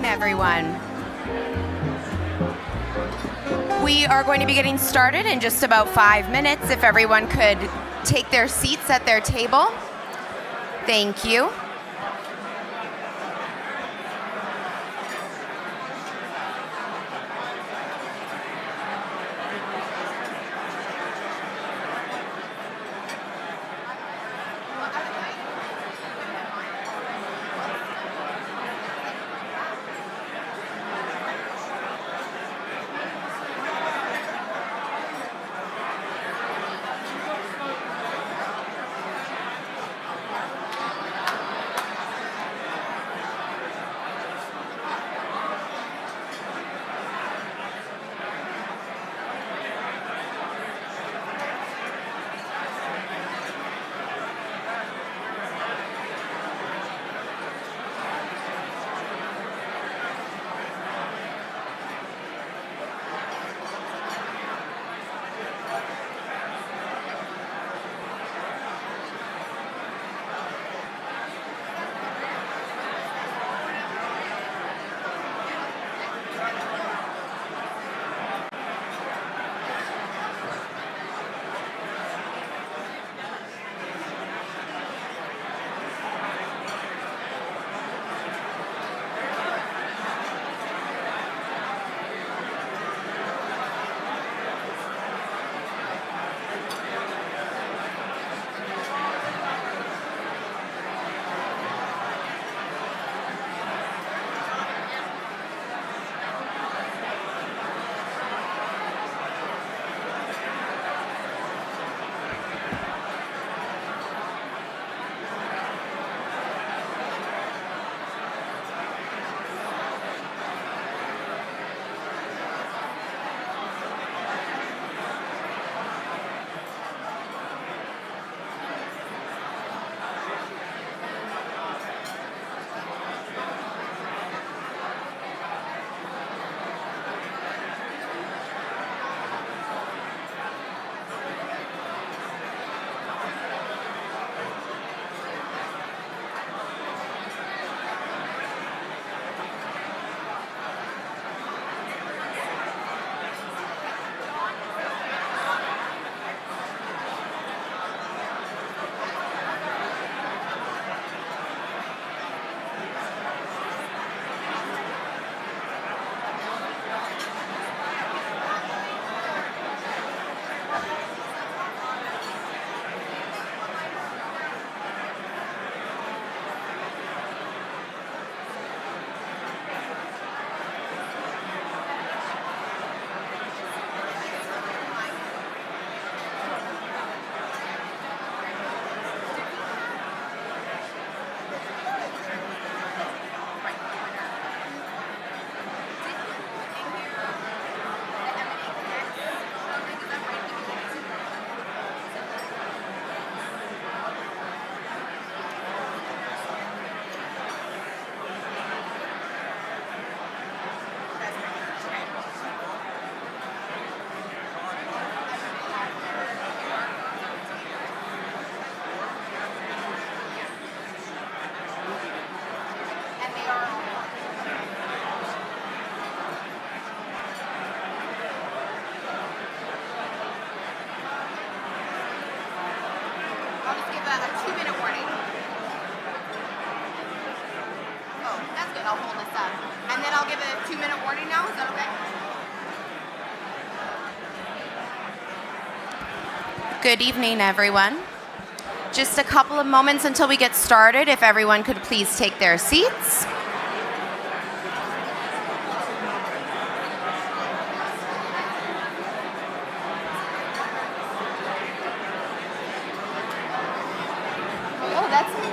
Everyone. We are going to be getting started in just about 5 minutes. If everyone could take their seats at their table. Thank you. a 2-minute warning. Oh, that's good. I'll hold this up. And then I'll give a 2-minute warning now. Is that okay? Good evening, everyone. Just a couple of moments until we get started. If everyone could please take their seats. Oh, that's me.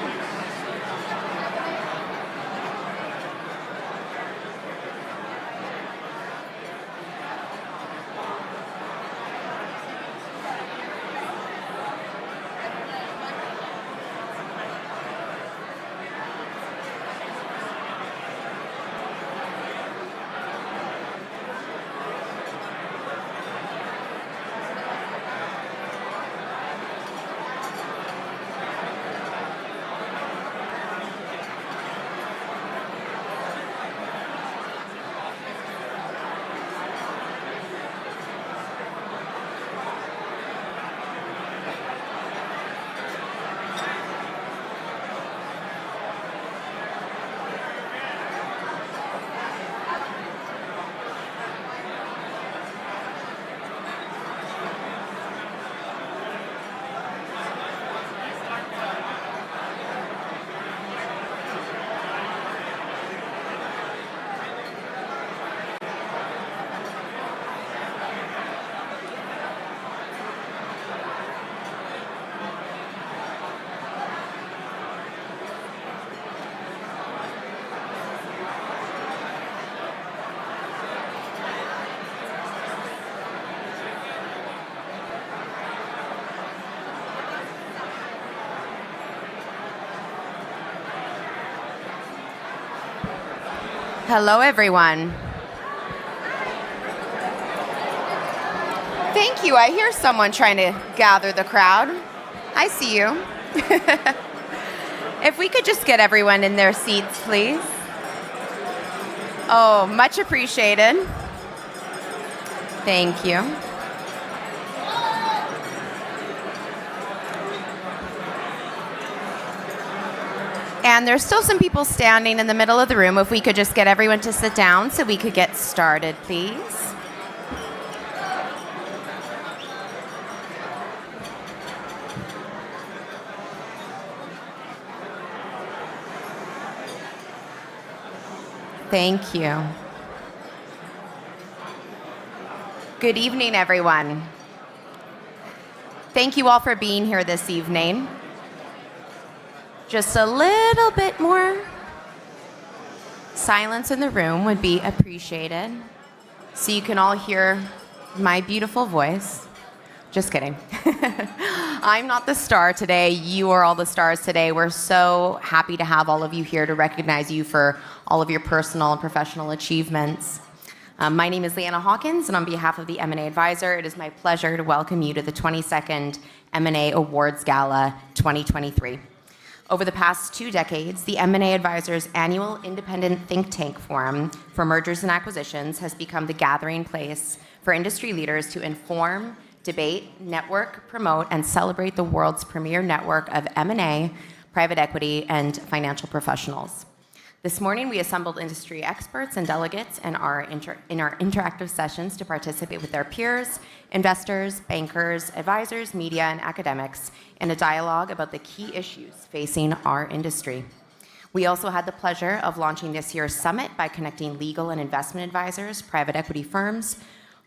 Hello, everyone. Thank you. I hear someone trying to gather the crowd. I see you. If we could just get everyone in their seats, please. Oh, much appreciated. Thank you. And there's still some people standing in the middle of the room. If we could just get everyone to sit down so we could get started, please. Thank you. Good evening, everyone. Thank you all for being here this evening. Just a little bit more silence in the room would be appreciated, so you can all hear my beautiful voice. Just kidding. I'm not the star today. You are all the stars today. We're so happy to have all of you here to recognize you for all of your personal and professional achievements. My name is Leanna Hawkins, and on behalf of the M&A Advisor, it is my pleasure to welcome you to the 22nd M&A Awards Gala 2023. Over the past 2 decades, the M&A Advisor's annual independent think tank forum for mergers and acquisitions has become the gathering place for industry leaders to inform, debate, network, promote, and celebrate the world's premier network of M&A, private equity, and financial professionals. This morning, we assembled industry experts and delegates in our interactive sessions to participate with their peers, investors, bankers, advisors, media, and academics in a dialogue about the key issues facing our industry. We also had the pleasure of launching this year's summit by connecting legal and investment advisors, private equity firms,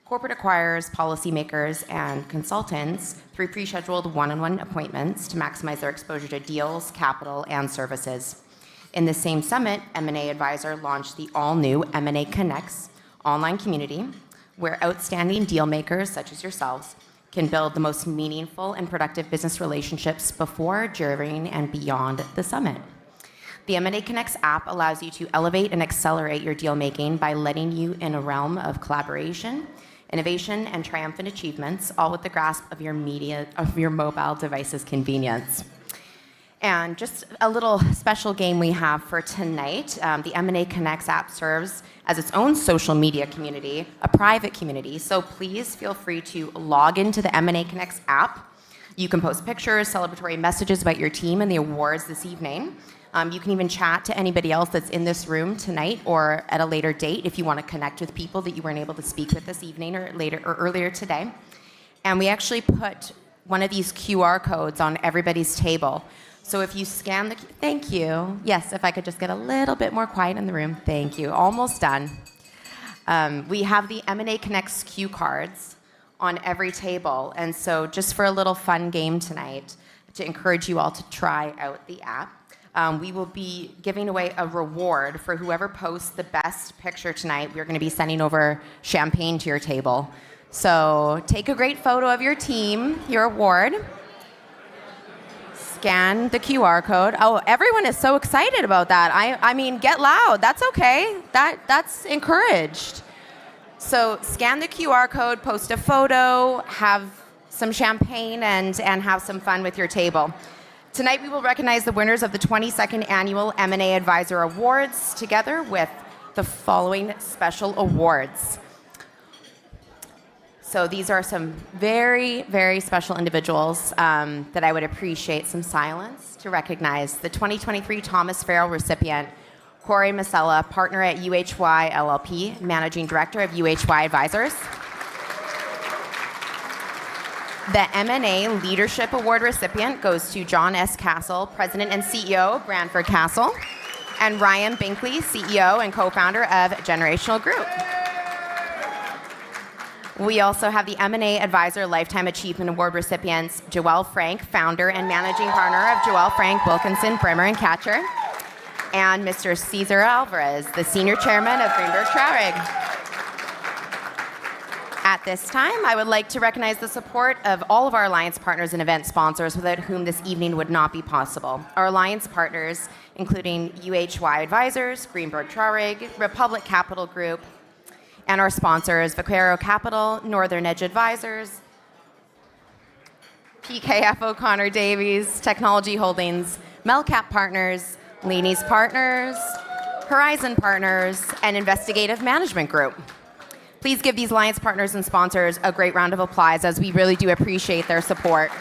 corporate acquirers, policymakers, and consultants through pre-scheduled one-on-one appointments to maximize their exposure to deals, capital, and services. In the same summit, M&A Advisor launched the all-new M&A Connects online community, where outstanding deal makers such as yourselves can build the most meaningful and productive business relationships before, during, and beyond the summit. The M&A Connects app allows you to elevate and accelerate your deal making by letting you in a realm of collaboration, innovation, and triumphant achievements, all with the grasp of your mobile device's convenience. And just a little special game we have for tonight. The M&A Connects app serves as its own social media community, a private community. So please feel free to log into the M&A Connects app You can post pictures, celebratory messages about your team and the awards this evening. You can even chat to anybody else that's in this room tonight or at a later date if you want to connect with people that you weren't able to speak with this evening or later or earlier today. And we actually put one of these QR codes on everybody's table. So if you scan the, thank you. Yes, if I could just get a little bit more quiet in the room. Thank you. Almost done. We have the M&A Connects cue cards on every table. And so just for a little fun game tonight, to encourage you all to try out the app, we will be giving away a reward for whoever posts the best picture tonight. We're going to be sending over champagne to your table. So take a great photo of your team, your award. Scan the QR code. Oh, everyone is so excited about that. I mean, get loud. That's okay. That's encouraged. So scan the QR code, post a photo, have some champagne, and have some fun with your table. Tonight we will recognize the winners of the 22nd Annual M&A Advisor Awards together with the following special awards. So these are some very, very special individuals that I would appreciate some silence to recognize. The 2023 Thomas Farrell recipient, Corey Masella, partner at UHY LLP, managing director of UHY Advisors. The M&A Leadership Award recipient goes to John S. Castle, President and CEO, Brantford Castle, and Ryan Binkley, CEO and co-founder of Generational Group. We also have the M&A Advisor Lifetime Achievement Award recipients, Joelle Frank, founder and managing partner of Joelle Frank, Wilkinson, Brimmer, and Catcher, and Mr. Cesar Alvarez, the senior chairman of Greenberg Traurig. At this time, I would like to recognize the support of all of our alliance partners and event sponsors without whom this evening would not be possible. Our alliance partners, including UHY Advisors, Greenberg Traurig, Republic Capital Group, and our sponsors, Vaquero Capital, Northern Edge Advisors, PKF O'Connor Davies, Technology Holdings, Melcap Partners, Leanie's Partners, Horizon Partners, and Investigative Management Group. Please give these alliance partners and sponsors a great round of applause, as we really do appreciate their support.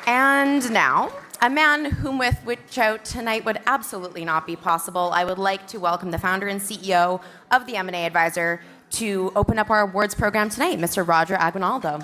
And now, a man whom with which out tonight would absolutely not be possible, I would like to welcome the founder and CEO of the M&A Advisor to open up our awards program tonight, Mr. Roger Aguinaldo.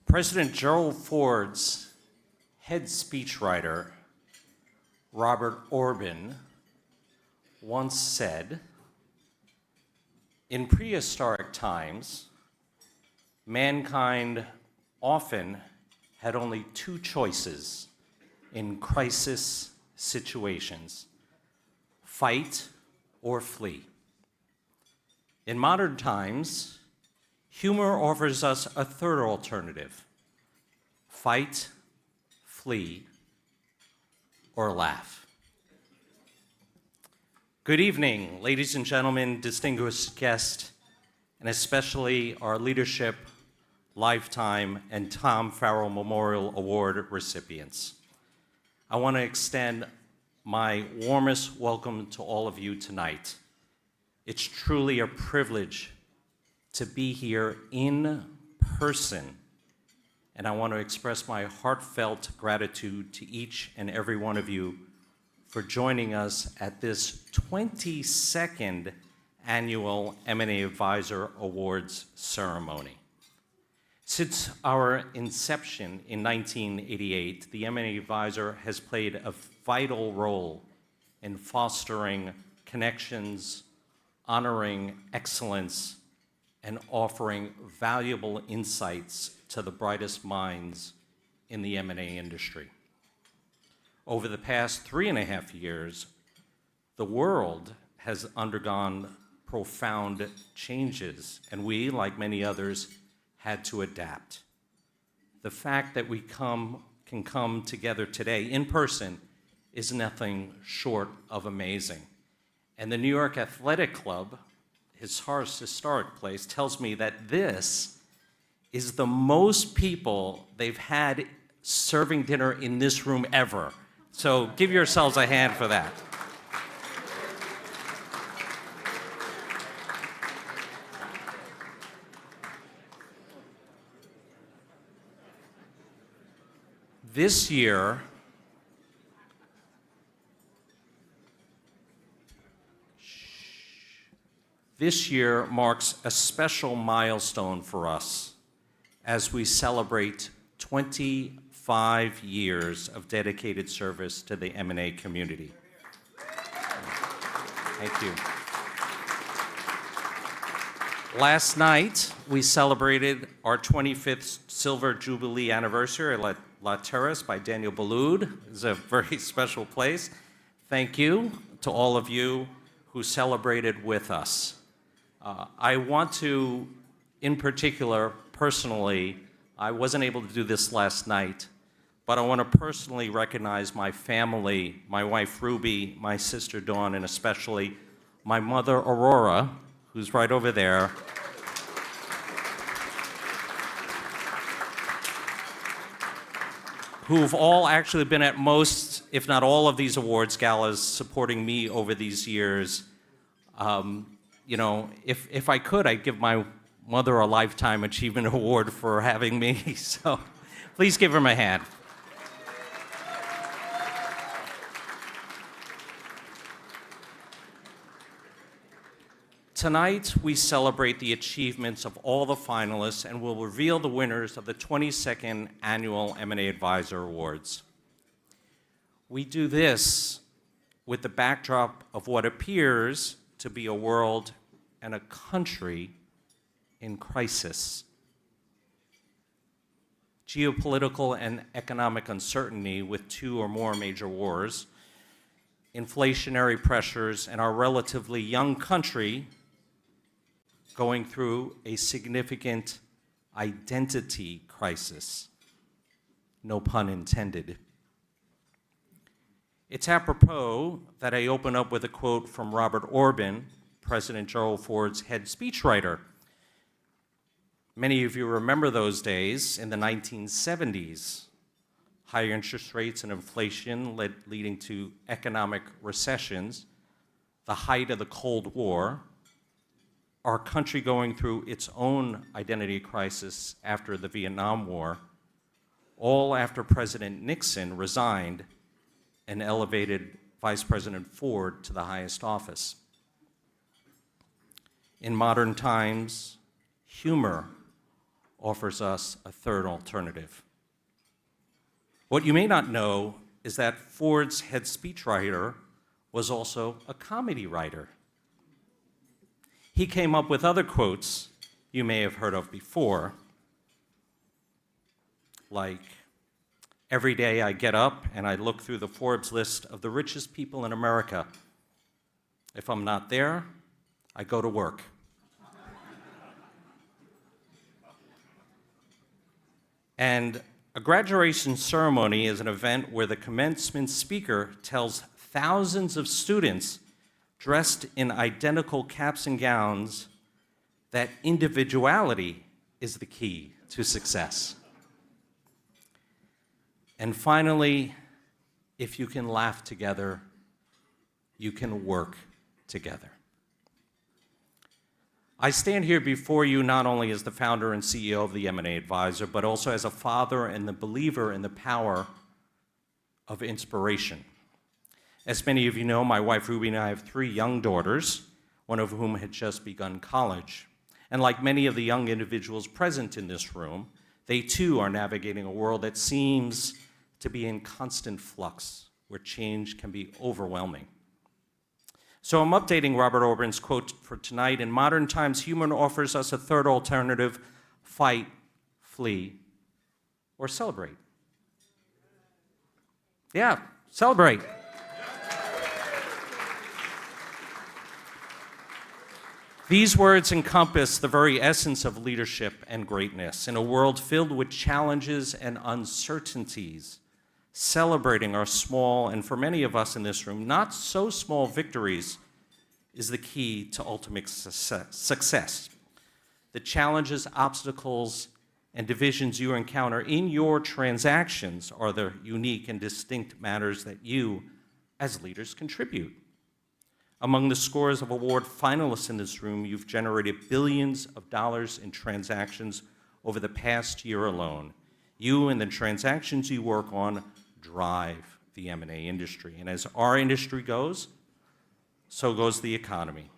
President Gerald Ford's head speechwriter, Robert Orban, once said, "In prehistoric times, mankind often had only two choices in crisis situations: fight or flee. In modern times, humor offers us a third alternative: fight, flee, or laugh." Good evening, ladies and gentlemen, distinguished guests, and especially our Leadership, Lifetime, and Tom Farrell Memorial Award recipients. I want to extend my warmest welcome to all of you tonight. It's truly a privilege to be here in person, and I want to express my heartfelt gratitude to each and every one of you for joining us at this 22nd Annual M&A Advisor Awards ceremony. Since our inception in 1988, the M&A Advisor has played a vital role in fostering connections, honoring excellence, and offering valuable insights to the brightest minds in the M&A industry. Over the past 3.5 years, The world has undergone profound changes, and we, like many others, had to adapt. The fact that we can come together today in person is nothing short of amazing. And the New York Athletic Club, his historic place, tells me that this is the most people they've had serving dinner in this room ever. So give yourselves a hand for that. This year, marks a special milestone for us as we celebrate 25 years of dedicated service to the M&A community. Thank you. Last night, we celebrated our 25th Silver Jubilee anniversary at La Terrace by Daniel Boulud. It's a very special place. Thank you to all of you who celebrated with us. I want to, in particular, personally, I wasn't able to do this last night, but I want to personally recognize my family, my wife Ruby, my sister Dawn, and especially my mother Aurora, who's right over there. Who've all actually been at most, if not all of these awards galas, supporting me over these years. You know, if I could, I'd give my mother a Lifetime Achievement Award for having me, so please give her a hand. Tonight, we celebrate the achievements of all the finalists and will reveal the winners of the 22nd Annual M&A Advisor Awards. We do this with the backdrop of what appears to be a world and a country in crisis. Geopolitical and economic uncertainty with 2 or more major wars, inflationary pressures, and our relatively young country going through a significant identity crisis. No pun intended. It's apropos that I open up with a quote from Robert Orban, President Gerald Ford's head speechwriter. Many of you remember those days in the 1970s. Higher interest rates and inflation leading to economic recessions, the height of the Cold War, our country going through its own identity crisis after the Vietnam War, all after President Nixon resigned and elevated Vice President Ford to the highest office. In modern times, humor offers us a third alternative. What you may not know is that Ford's head speechwriter was also a comedy writer. He came up with other quotes you may have heard of before, like, "Every day I get up and I look through the Forbes list of the richest people in America. If I'm not there, I go to work." And a graduation ceremony is an event where the commencement speaker tells thousands of students dressed in identical caps and gowns that individuality is the key to success. And finally, if you can laugh together, you can work together. I stand here before you not only as the founder and CEO of the M&A Advisor, but also as a father and the believer in the power of inspiration. As many of you know, my wife Ruby and I have 3 young daughters, one of whom had just begun college. And like many of the young individuals present in this room, they too are navigating a world that seems to be in constant flux, where change can be overwhelming. So I'm updating Robert Orban's quote for tonight. In modern times, humor offers us a third alternative: fight, flee, or celebrate. Yeah, celebrate. These words encompass the very essence of leadership and greatness in a world filled with challenges and uncertainties. Celebrating our small, and for many of us in this room, not so small victories is the key to ultimate success. The challenges, obstacles, and divisions you encounter in your transactions are the unique and distinct matters that you, as leaders, contribute. Among the scores of award finalists in this room, you've generated billions of dollars in transactions over the past year alone. You and the transactions you work on drive the M&A industry. And as our industry goes, so goes the economy.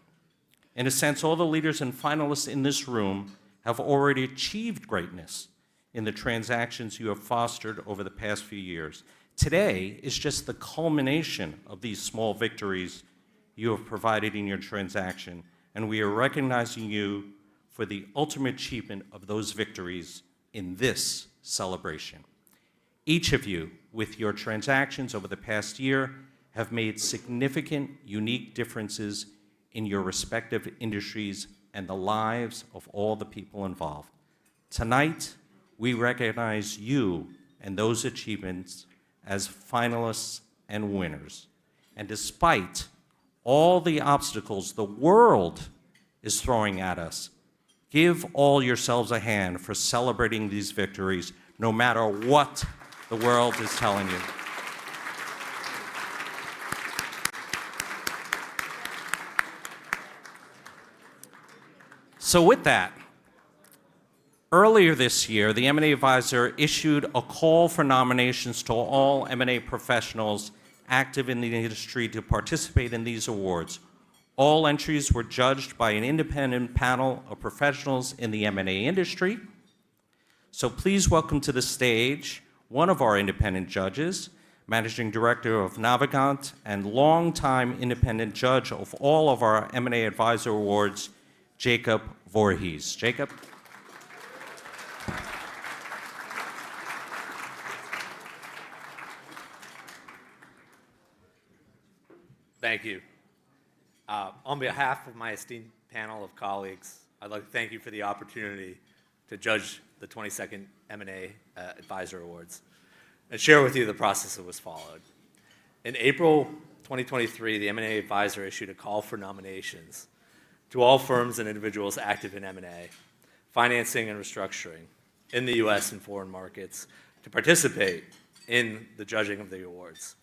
In a sense, all the leaders and finalists in this room have already achieved greatness in the transactions you have fostered over the past few years. Today is just the culmination of these small victories you have provided in your transaction, and we are recognizing you for the ultimate achievement of those victories in this celebration. Each of you, with your transactions over the past year, have made significant, unique differences in your respective industries and the lives of all the people involved. Tonight, we recognize you and those achievements as finalists and winners. And despite all the obstacles the world is throwing at us, give all yourselves a hand for celebrating these victories, no matter what the world is telling you. So with that, earlier this year, the M&A Advisor issued a call for nominations to all M&A professionals active in the industry to participate in these awards. All entries were judged by an independent panel of professionals in the M&A industry. So please welcome to the stage one of our independent judges, Managing Director of Navigant and longtime independent judge of all of our M&A Advisor Awards, Jacob Voorhees. Jacob. Thank you. On behalf of my esteemed panel of colleagues, I'd like to thank you for the opportunity to judge the 22nd M&A Advisor Awards and share with you the process that was followed. In April 2023, the M&A Advisor issued a call for nominations to all firms and individuals active in M&A, financing and restructuring in the U.S. and foreign markets to participate in the judging of the awards.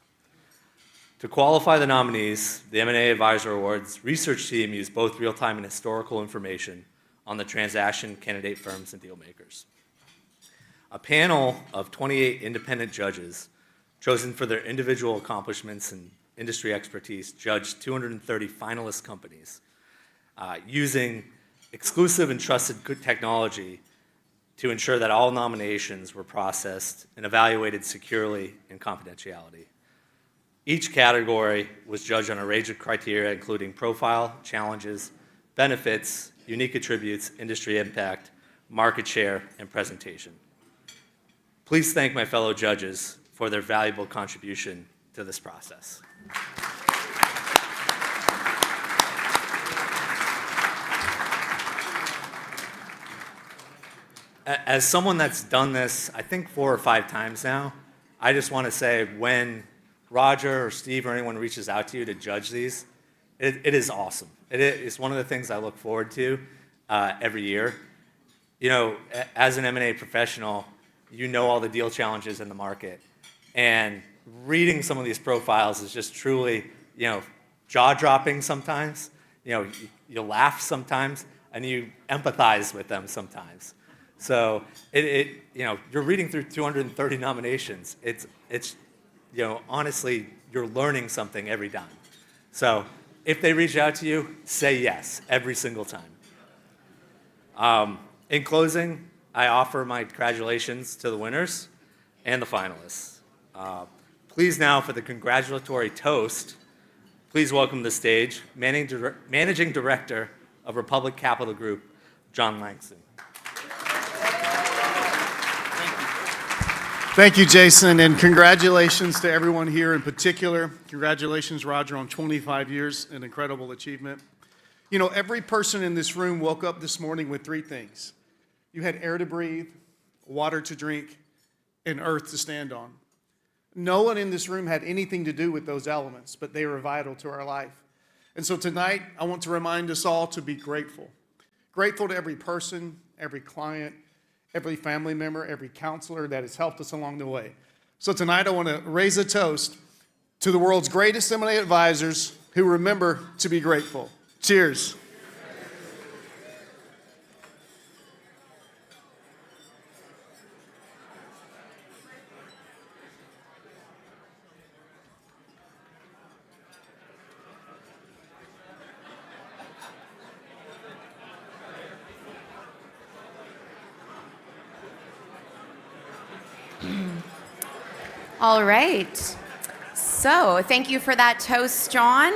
To qualify the nominees, the M&A Advisor Awards research team used both real-time and historical information on the transaction, candidate firms, and deal makers. A panel of 28 independent judges, chosen for their individual accomplishments and industry expertise, judged 230 finalist companies using exclusive and trusted good technology to ensure that all nominations were processed and evaluated securely in confidentiality. Each category was judged on a range of criteria, including profile, challenges, benefits, unique attributes, industry impact, market share, and presentation. Please thank my fellow judges for their valuable contribution to this process. As someone that's done this, I think 4 or 5 times now, I just want to say when Roger or Steve or anyone reaches out to you to judge these, it is awesome. It's one of the things I look forward to every year. You know, as an M&A professional, you know all the deal challenges in the market. And reading some of these profiles is just truly, you know, jaw-dropping sometimes. You know, you laugh sometimes, and you empathize with them sometimes. So, you know, you're reading through 230 nominations. It's you know, honestly, you're learning something every time. So if they reach out to you, say yes every single time. In closing, I offer my congratulations to the winners and the finalists. Please now, for the congratulatory toast, please welcome to the stage Managing Director of Republic Capital Group, John Langston. Thank you, Jason, and congratulations to everyone here in particular. Congratulations, Roger, on 25 years, an incredible achievement. You know, every person in this room woke up this morning with three things. You had air to breathe, water to drink, and earth to stand on. No one in this room had anything to do with those elements, but they were vital to our life. And so tonight, I want to remind us all to be grateful. Grateful to every person, every client, every family member, every counselor that has helped us along the way. So tonight, I want to raise a toast to the world's greatest M&A advisors who remember to be grateful. Cheers. All right. So thank you for that toast, John.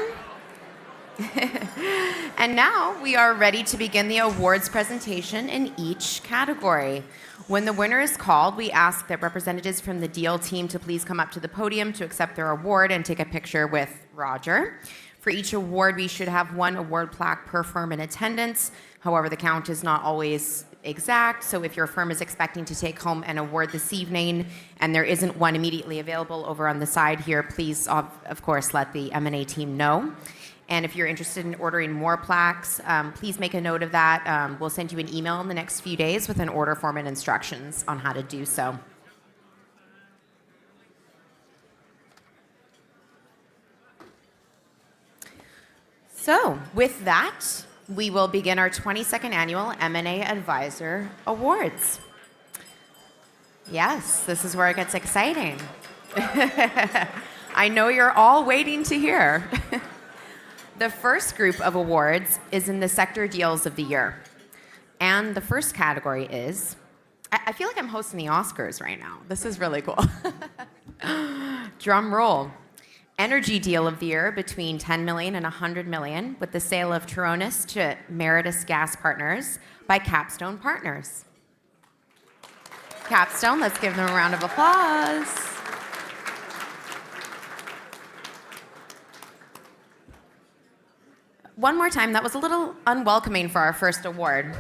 And now we are ready to begin the awards presentation in each category. When the winner is called, we ask that representatives from the deal team to please come up to the podium to accept their award and take a picture with Roger. For each award, we should have one award plaque per firm in attendance. However, the count is not always exact, so if your firm is expecting to take home an award this evening and there isn't one immediately available over on the side here, please, of course, let the M&A team know. And if you're interested in ordering more plaques, please make a note of that. We'll send you an email in the next few days with an order form and instructions on how to do so. So, with that, we will begin our 22nd annual M&A Advisor Awards. Yes, this is where it gets exciting. I know you're all waiting to hear. The first group of awards is in the Sector Deals of the Year. And the first category is, I feel like I'm hosting the Oscars right now. This is really cool. Drum roll. Energy Deal of the Year between $10 million and $100 million with the sale of Turonis to Meritus Gas Partners by Capstone Partners. Capstone, let's give them a round of applause. One more time, that was a little unwelcoming for our first award.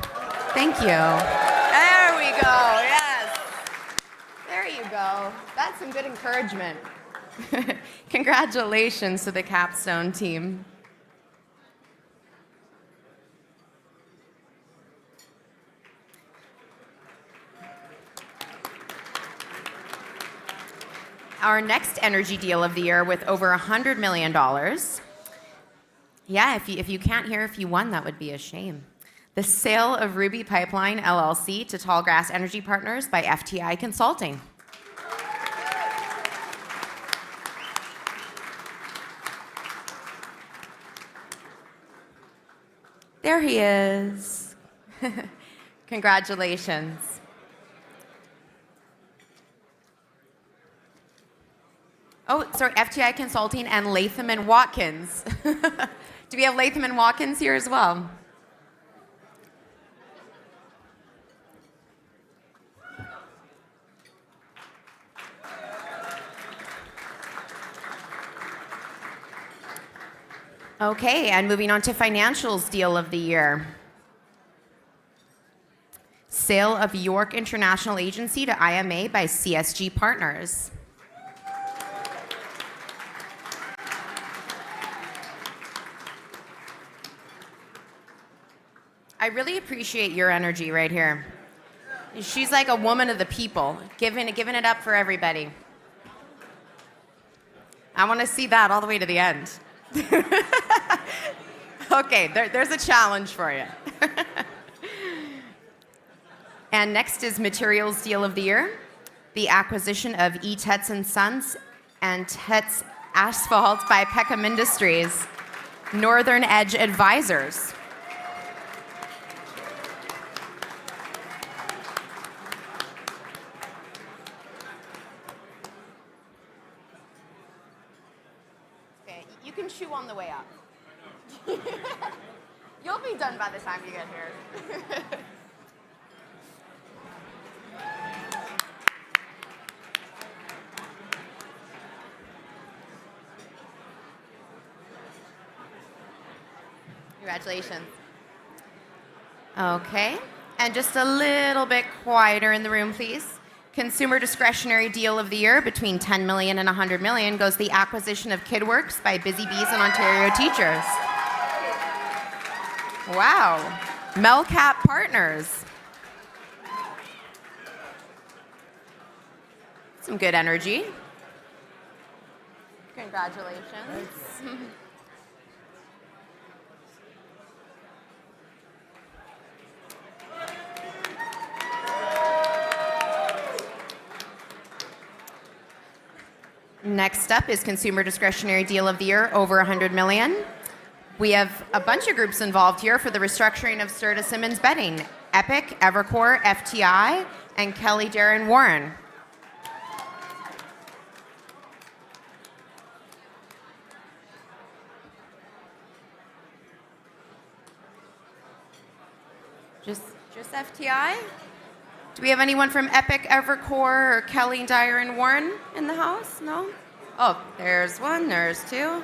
Thank you. There we go, yes. There you go. That's some good encouragement. Congratulations to the Capstone team. Our next energy deal of the year with over $100 million. Yeah, if you can't hear if you won, that would be a shame. The sale of Ruby Pipeline LLC to Tallgrass Energy Partners by FTI Consulting. There he is. Congratulations. Oh, sorry, FTI Consulting and Latham and Watkins. Do we have Latham and Watkins here as well? Okay, and moving on to Financials Deal of the Year. Sale of York International Agency to IMA by CSG Partners. I really appreciate your energy right here. She's like a woman of the people, giving it up for everybody. I want to see that all the way to the end. Okay, there's a challenge for you. And next is Materials Deal of the Year. The acquisition of E. Tetz & Sons and Tetz Asphalt by Peckham Industries. Northern Edge Advisors. Okay, you can chew on the way up. You'll be done by the time you get here. Congratulations. Okay, and just a little bit quieter in the room, please. Consumer discretionary deal of the year between 10 million and 100 million goes the acquisition of KidWorks by Busy Bees and Ontario Teachers. Wow. Melcap Partners. Some good energy. Congratulations. Next up is Consumer Discretionary Deal of the Year, over 100 million. We have a bunch of groups involved here for the restructuring of Serta Simmons Bedding, Epic, Evercore, FTI, and Kelly Darren Warren. Just FTI? Do we have anyone from Epic, Evercore, or Kelly Darren Warren in the house? No? Oh, there's one, there's two.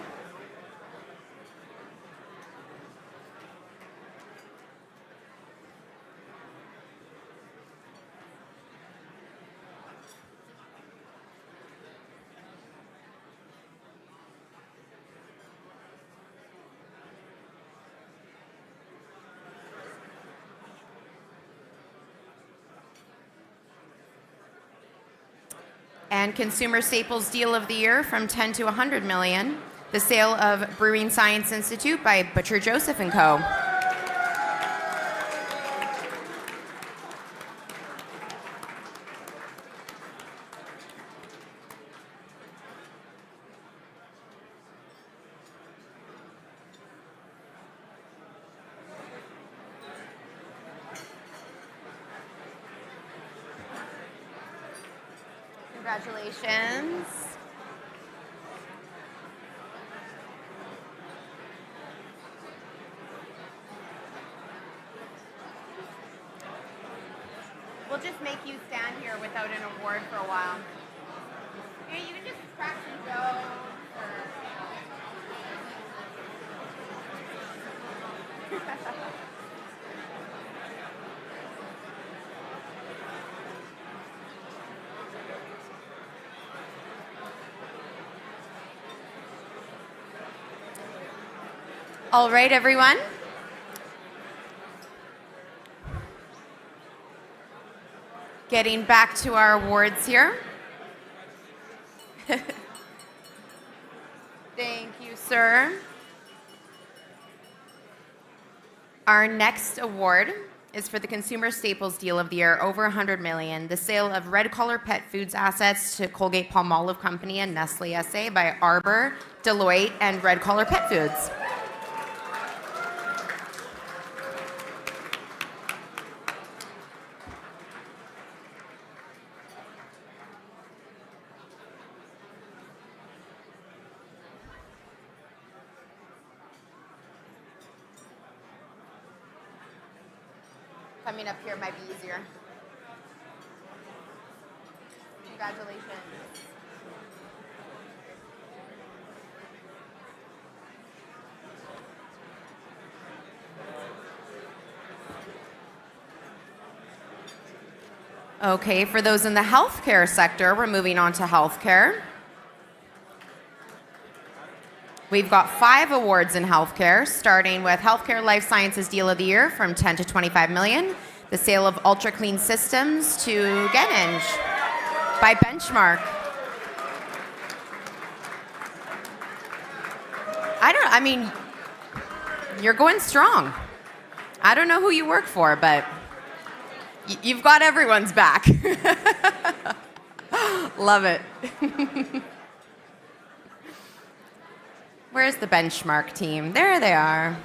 And Consumer Staples Deal of the Year from 10 to 100 million, the sale of Brewing Science Institute by Butcher Joseph & Co. Congratulations. We'll just make you stand here without an award for a while. Yeah, you can just crack some jokes or... All right, everyone. Getting back to our awards here. Thank you, sir. Our next award is for the Consumer Staples Deal of the Year, over 100 million, the sale of Red Collar Pet Foods assets to Colgate-Palmolive Company and Nestle SA by Arbor, Deloitte, and Red Collar Pet Foods. Coming up here might be easier. Congratulations. Okay, for those in the healthcare sector, we're moving on to healthcare. We've got 5 awards in healthcare, starting with Healthcare Life Sciences Deal of the Year from 10 to 25 million, the sale of Ultra Clean Systems to Geninge by Benchmark. I mean, you're going strong. I don't know who you work for, but you've got everyone's back. Love it. Where's the Benchmark team? There they are.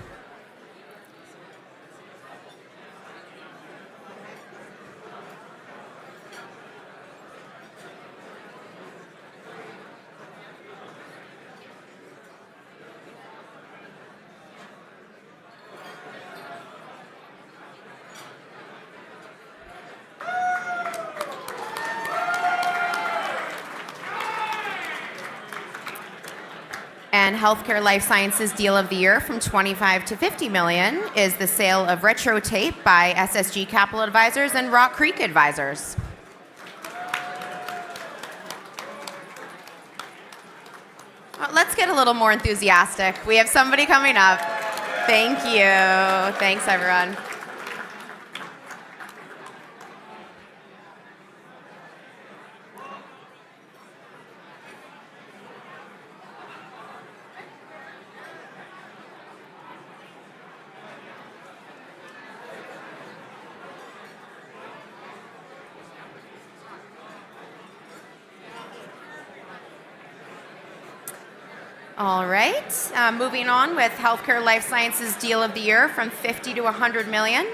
And Healthcare Life Sciences Deal of the Year from 25 to 50 million is the sale of Retro Tape by SSG Capital Advisors and Rock Creek Advisors. Well, let's get a little more enthusiastic. We have somebody coming up. Thank you. Thanks, everyone. All right, moving on with Healthcare Life Sciences Deal of the Year from 50 to 100 million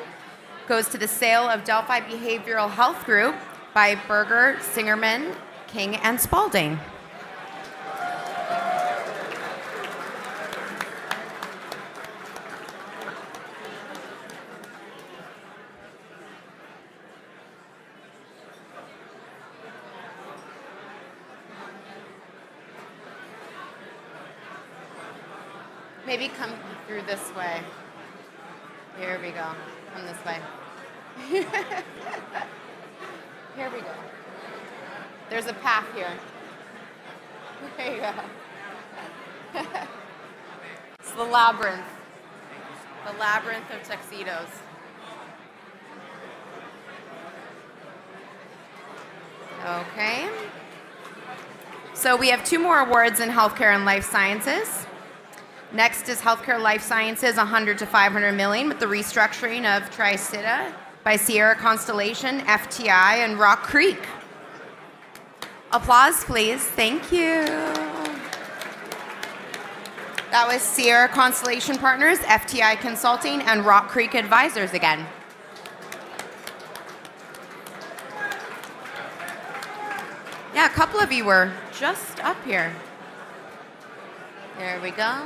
goes to the sale of Delphi Behavioral Health Group by Berger, Singerman, King, and Spalding. Maybe come through this way. Here we go. Come this way. Here we go. There's a path here. There you go. It's the labyrinth. The labyrinth of tuxedos. Okay. So we have 2 more awards in healthcare and life sciences. Next is Healthcare Life Sciences, 100 to 500 million, with the restructuring of Tri-Cita by Sierra Constellation, FTI, and Rock Creek. Applause, please. Thank you. That was Sierra Constellation Partners, FTI Consulting, and Rock Creek Advisors again. Yeah, a couple of you were just up here. There we go.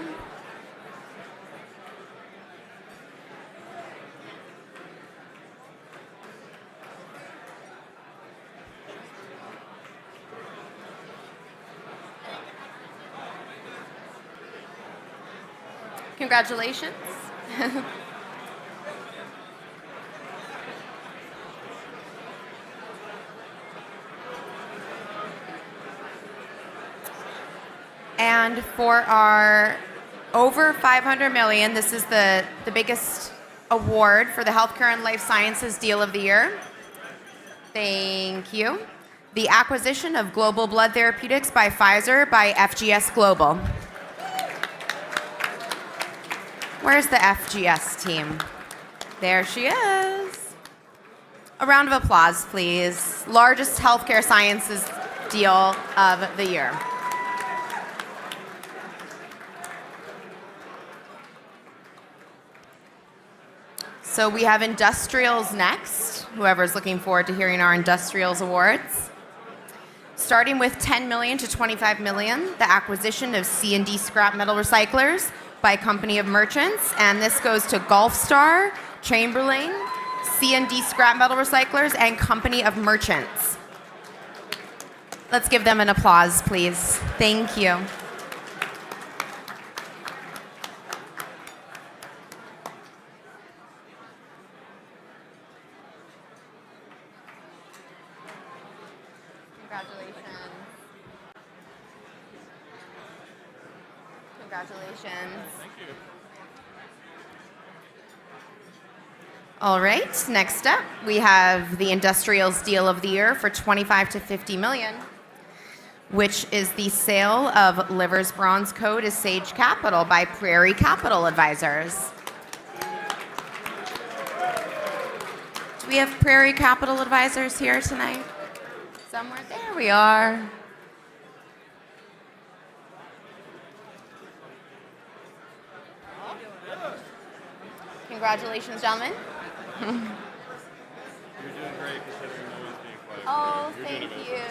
Congratulations. And for our over 500 million, this is the biggest award for the Healthcare and Life Sciences Deal of the Year. Thank you. The acquisition of Global Blood Therapeutics by Pfizer by FGS Global. Where's the FGS team? There she is. A round of applause, please. Largest healthcare sciences deal of the year. So we have industrials next. Whoever's looking forward to hearing our industrials awards. Starting with 10 million to 25 million, the acquisition of C&D scrap metal recyclers by Company of Merchants, and this goes to Gulfstar, Chamberlain, C&D Scrap Metal Recyclers, and Company of Merchants. Let's give them an applause, please. Thank you. Congratulations. Congratulations. Thank you. All right, next up, we have the Industrials Deal of the Year for 25 to 50 million, which is the sale of Livers Bronze Co. to Sage Capital by Prairie Capital Advisors. Do we have Prairie Capital Advisors here tonight? Somewhere? There we are. Congratulations, gentlemen. You're doing great considering no one's being quiet. Oh, You're thank doing you.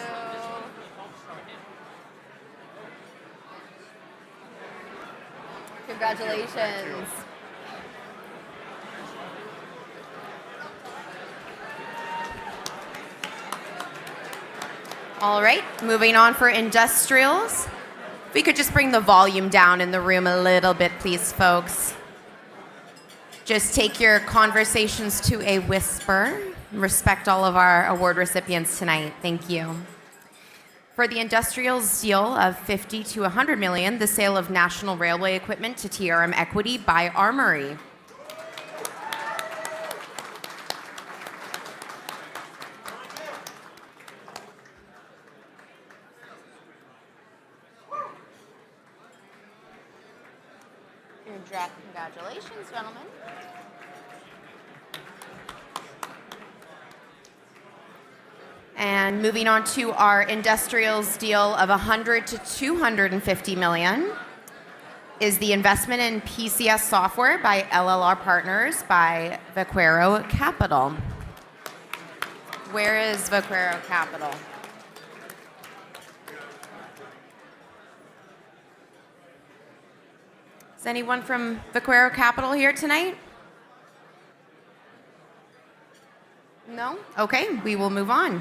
Congratulations. All right, moving on for industrials. we could just bring the volume down in the room a little bit, please, folks. Just take your conversations to a whisper. Respect all of our award recipients tonight. Thank you. For the industrials deal of 50 to 100 million, the sale of national railway equipment to TRM Equity by Armory. Congratulations, gentlemen. And moving on to our industrials deal of 100 to 250 million is the investment in PCS software by LLR Partners by Vaquero Capital. Where is Vaquero Capital? Is anyone from Vaquero Capital here tonight? No? Okay, we will move on.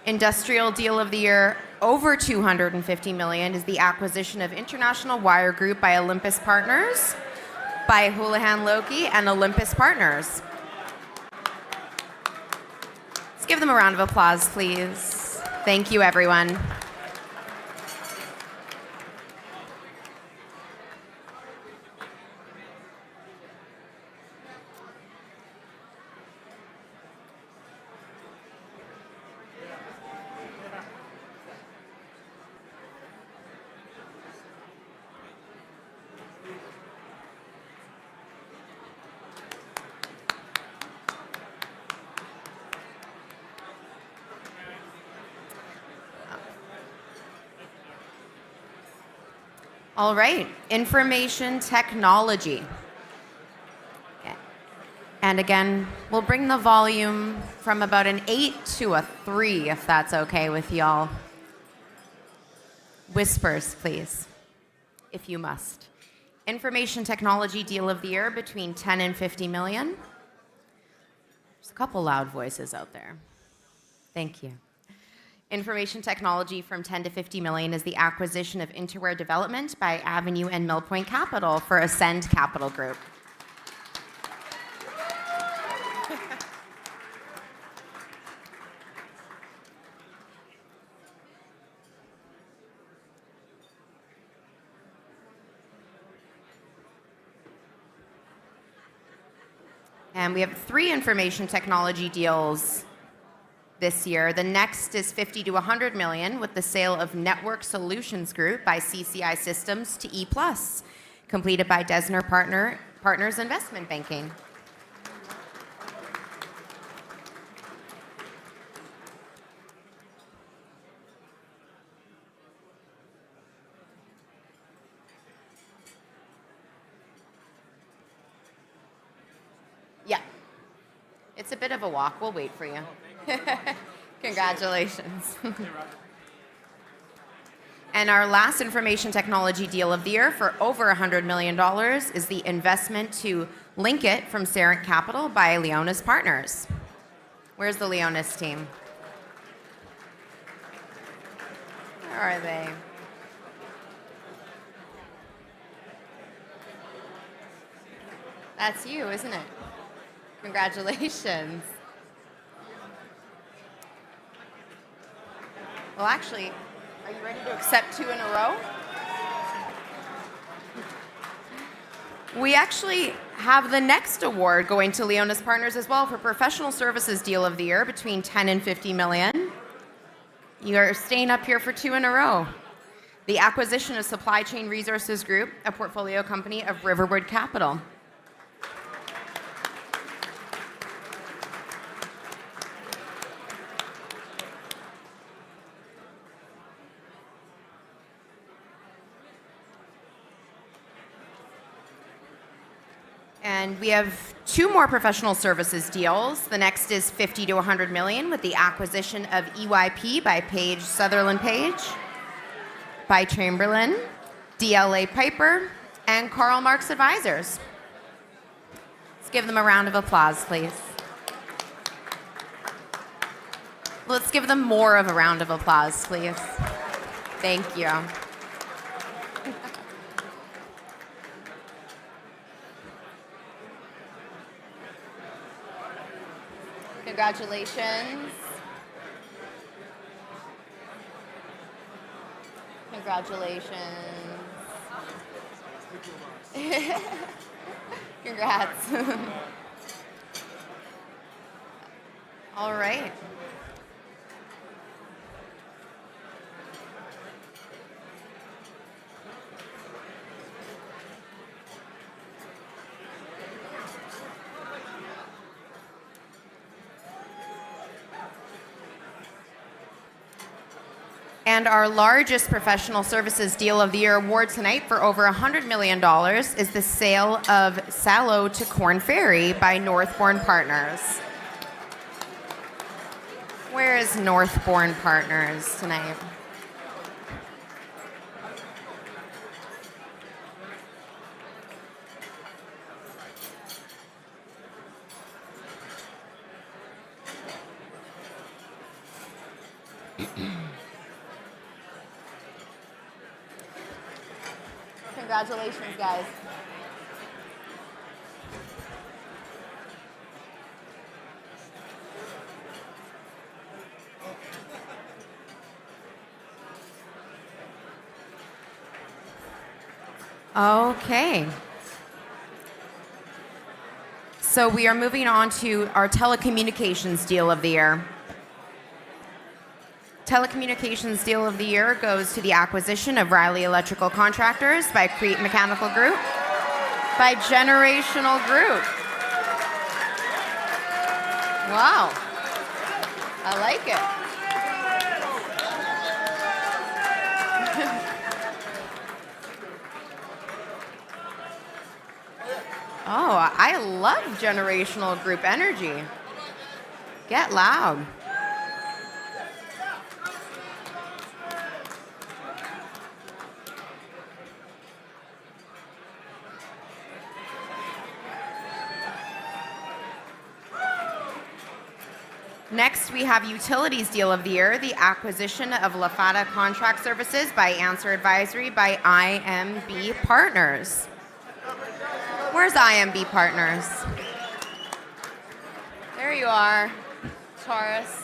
Industrial deal of the year over 250 million is the acquisition of International Wire Group by Olympus Partners, by Houlihan Lokey and Olympus Partners. Let's give them a round of applause, please. Thank you, everyone. All right, information technology. And again, we'll bring the volume from about an 8 to a 3, if that's okay with y'all. Whispers, please, if you must. Information technology deal of the year between 10 and 50 million. There's a couple loud voices out there. Thank you. Information technology from 10 to 50 million is the acquisition of Interware Development by Avenue and Millpoint Capital for Ascend Capital Group. And we have 3 information technology deals this year. The next is 50 to 100 million with the sale of Network Solutions Group by CCI Systems to E+, completed by Desner Partners Investment Banking. Yeah. It's a bit of a walk. We'll wait for you. Congratulations. And our last information technology deal of the year for over $100 million is the investment to Linkit from Sarant Capital by Leonis Partners. Where's the Leonis team? Where are they? That's you, isn't it? Congratulations. Well, actually, are you ready to accept 2 in a row? We actually have the next award going to Leonis Partners as well for professional services deal of the year between 10 and 50 million. You are staying up here for 2 in a row. The acquisition of Supply Chain Resources Group, a portfolio company of Riverwood Capital. And we have 2 more professional services deals. The next is 50 to 100 million with the acquisition of EYP by Page Sutherland Page, by Chamberlain, DLA Piper, and Karl Marx Advisors. Let's give them a round of applause, please. Let's give them more of a round of applause, please. Thank you. Congratulations. Congratulations. Congrats. All right. And our largest professional services deal of the year award tonight for over $100 million is the sale of Sallow to Corn Ferry by Northbourne Partners. Where is Northbourne Partners tonight? Congratulations, guys. Okay. So we are moving on to our telecommunications deal of the year. Telecommunications deal of the year goes to the acquisition of Riley Electrical Contractors by Crete Mechanical Group by Generational Group. Wow. I like it. Oh, I love Generational Group energy. Get loud. Next, we have Utilities Deal of the Year, the acquisition of LaFata Contract Services by Answer Advisory by IMB Partners. Where's IMB Partners? There you are, Taurus.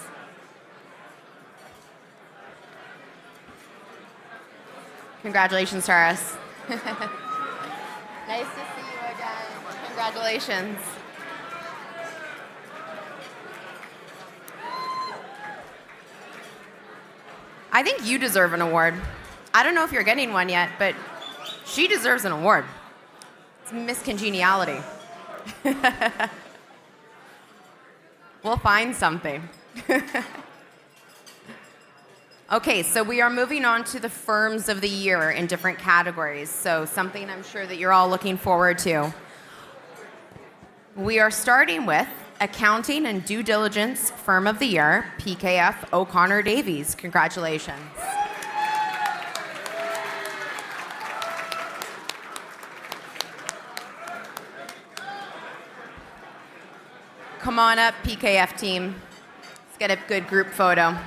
Congratulations, Taurus. Nice to see you again. Congratulations. I think you deserve an award. I don't know if you're getting one yet, but she deserves an award. It's Miss Congeniality. We'll find something. Okay, so we are moving on to the firms of the year in different categories. So something I'm sure that you're all looking forward to. We are starting with Accounting and Due Diligence Firm of the Year, PKF O'Connor Davies. Congratulations. Come on up, PKF team. Let's get a good group photo.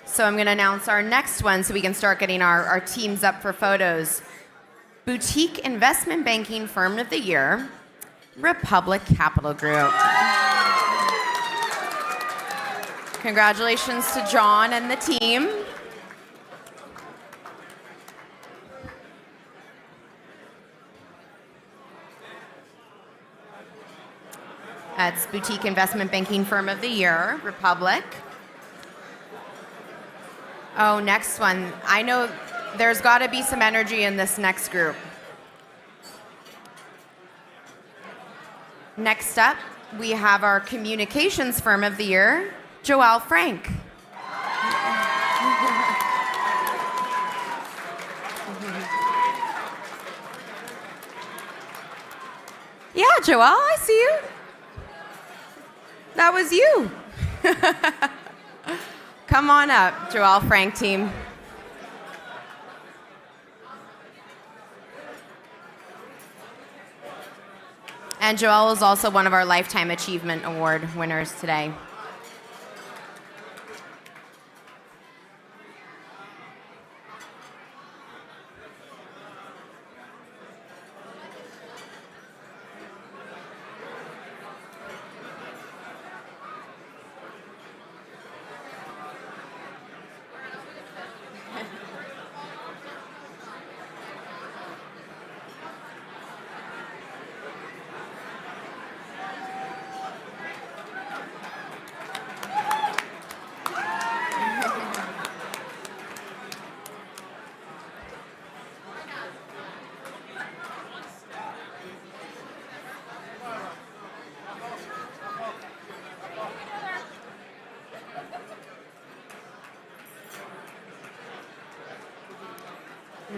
So I'm going to announce our next one so we can start getting our teams up for photos. Boutique Investment Banking Firm of the Year, Republic Capital Group. Congratulations to John and the team. That's Boutique Investment Banking Firm of the Year, Republic. Oh, next one. I know there's got to be some energy in this next group. Next up, we have our Communications Firm of the Year, Joelle Frank. Yeah, Joelle, I see you. That was you. Come on up, Joelle Frank team. And Joelle is also one of our Lifetime Achievement Award winners today.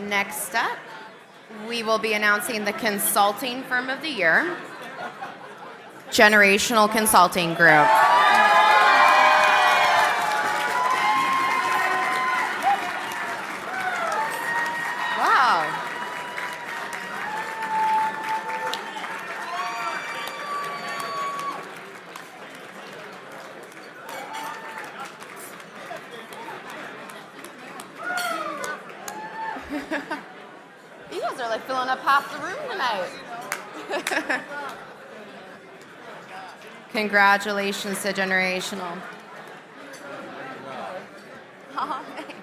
Next up, we will be announcing the Consulting Firm of the Year, Generational Consulting Group. Wow. You guys are like filling up half the room tonight. Congratulations to Generational. Oh, thanks.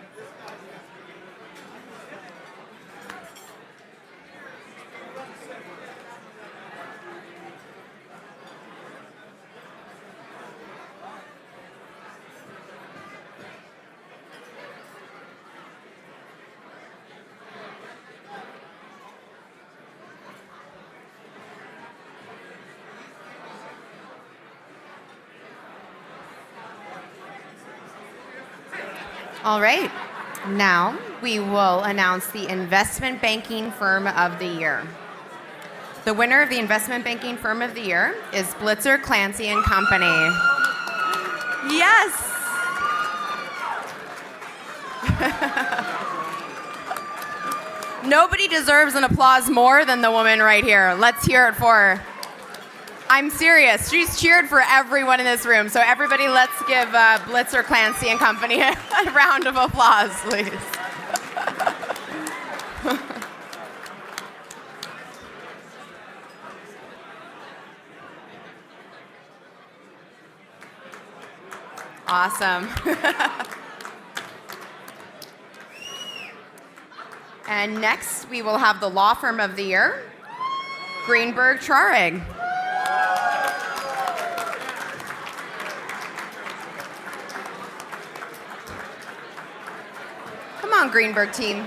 All right. Now we will announce the Investment Banking Firm of the Year. The winner of the Investment Banking Firm of the Year is Blitzer, Clancy and Company. Yes. Nobody deserves an applause more than the woman right here. Let's hear it for her. I'm serious. She's cheered for everyone in this room. So everybody, let's give Blitzer, Clancy and Company a round of applause, please. Awesome. And next, we will have the Law Firm of the Year, Greenberg Traurig. Come on, Greenberg team.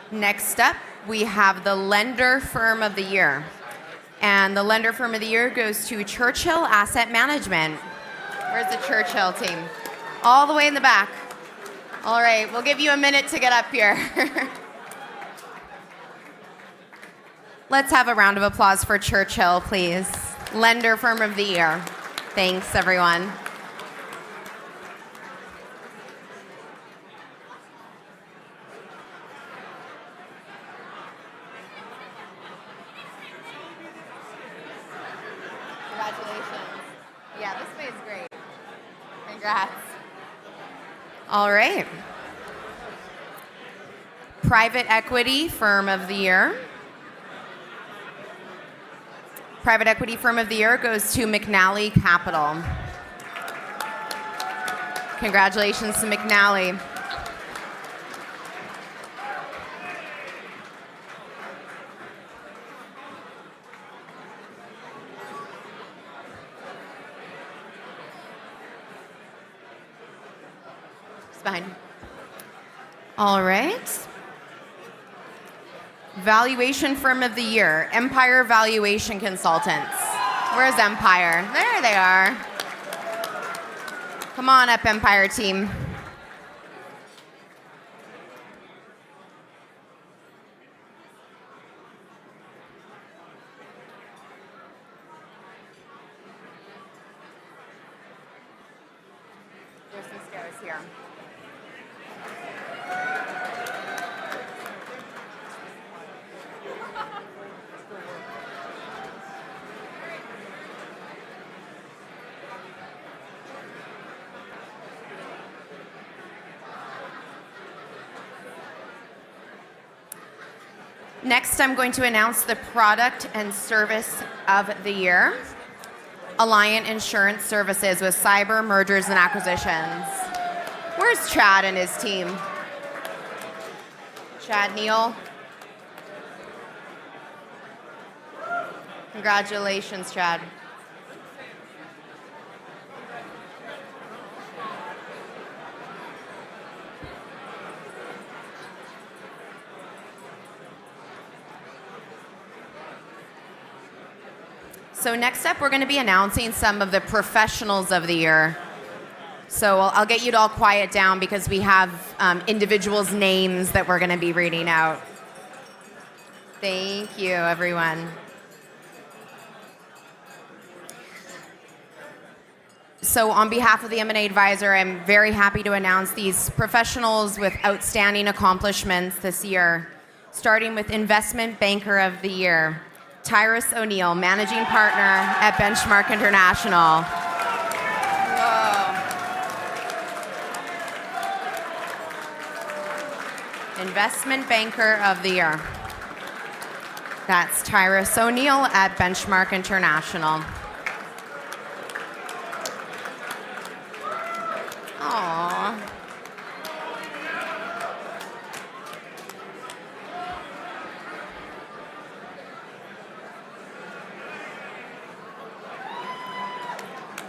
Next up, we have the Lender Firm of the Year. And the Lender Firm of the Year goes to Churchill Asset Management. Where's the Churchill team? All the way in the back. All right, we'll give you a minute to get up here. Let's have a round of applause for Churchill, please. Lender Firm of the Year. Thanks, everyone. Congratulations. Yeah, this way is great. Congrats. All right. Private Equity Firm of the Year. Private Equity Firm of the Year goes to McNally Capital. Congratulations to McNally. It's behind you. All right. Valuation Firm of the Year, Empire Valuation Consultants. Where's Empire? There they are. Come on up, Empire team. There's some stairs here. Next, I'm going to announce the Product and Service of the Year. Alliant Insurance Services with Cyber Mergers and Acquisitions. Where's Chad and his team? Chad Neal. Congratulations, Chad. So next up, we're going to be announcing some of the professionals of the year. So I'll get you to all quiet down because we have individuals' names that we're going to be reading out. Thank you, everyone. So on behalf of the M&A Advisor, I'm very happy to announce these professionals with outstanding accomplishments this year, starting with Investment Banker of the Year, Tyrus O'Neill, Managing Partner at Benchmark International. Whoa. Investment Banker of the Year. That's Tyrus O'Neill at Benchmark International. Aww.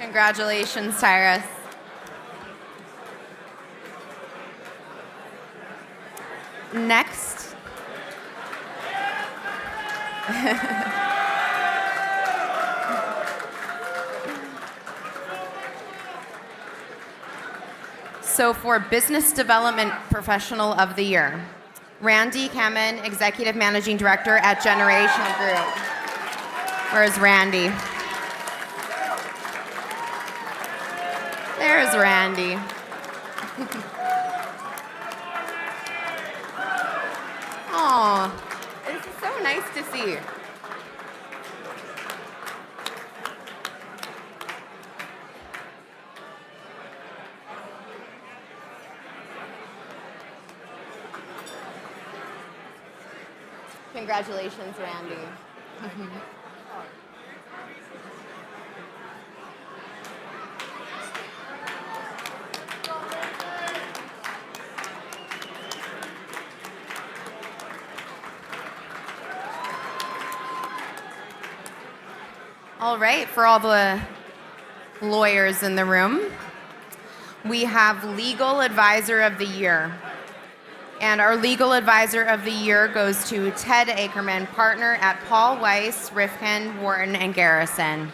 Congratulations, Tyrus. Next. So for Business Development Professional of the Year, Randy Kamen, Executive Managing Director at Generational Group. Where's Randy? There's Randy. Oh, this is so nice to see. Congratulations, Randy. All right, for all the lawyers in the room, we have Legal Advisor of the Year. And our Legal Advisor of the Year goes to Ted Ackerman, partner at Paul Weiss, Rifkin, Wharton, and Garrison.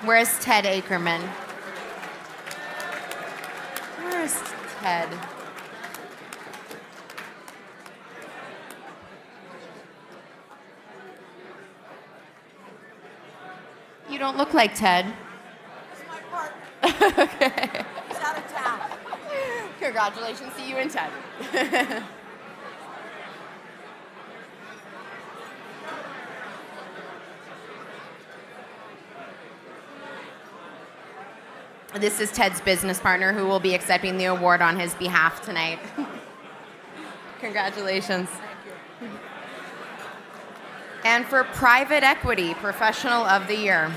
Where's Ted Ackerman? Where's Ted? You don't look like Ted. He's my partner. Okay. He's out of town. Congratulations to you and Ted. This is Ted's business partner who will be accepting the award on his behalf tonight. Congratulations. Thank you. And for Private Equity Professional of the Year,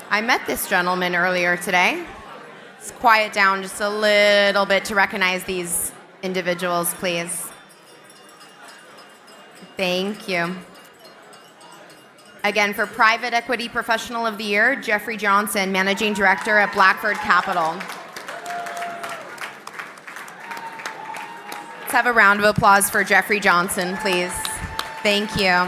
I met this gentleman earlier today. Let's quiet down just a little bit to recognize these individuals, please. Thank you. Again, for Private Equity Professional of the Year, Jeffrey Johnson, Managing Director at Blackford Capital. Let's have a round of applause for Jeffrey Johnson, please. Thank you.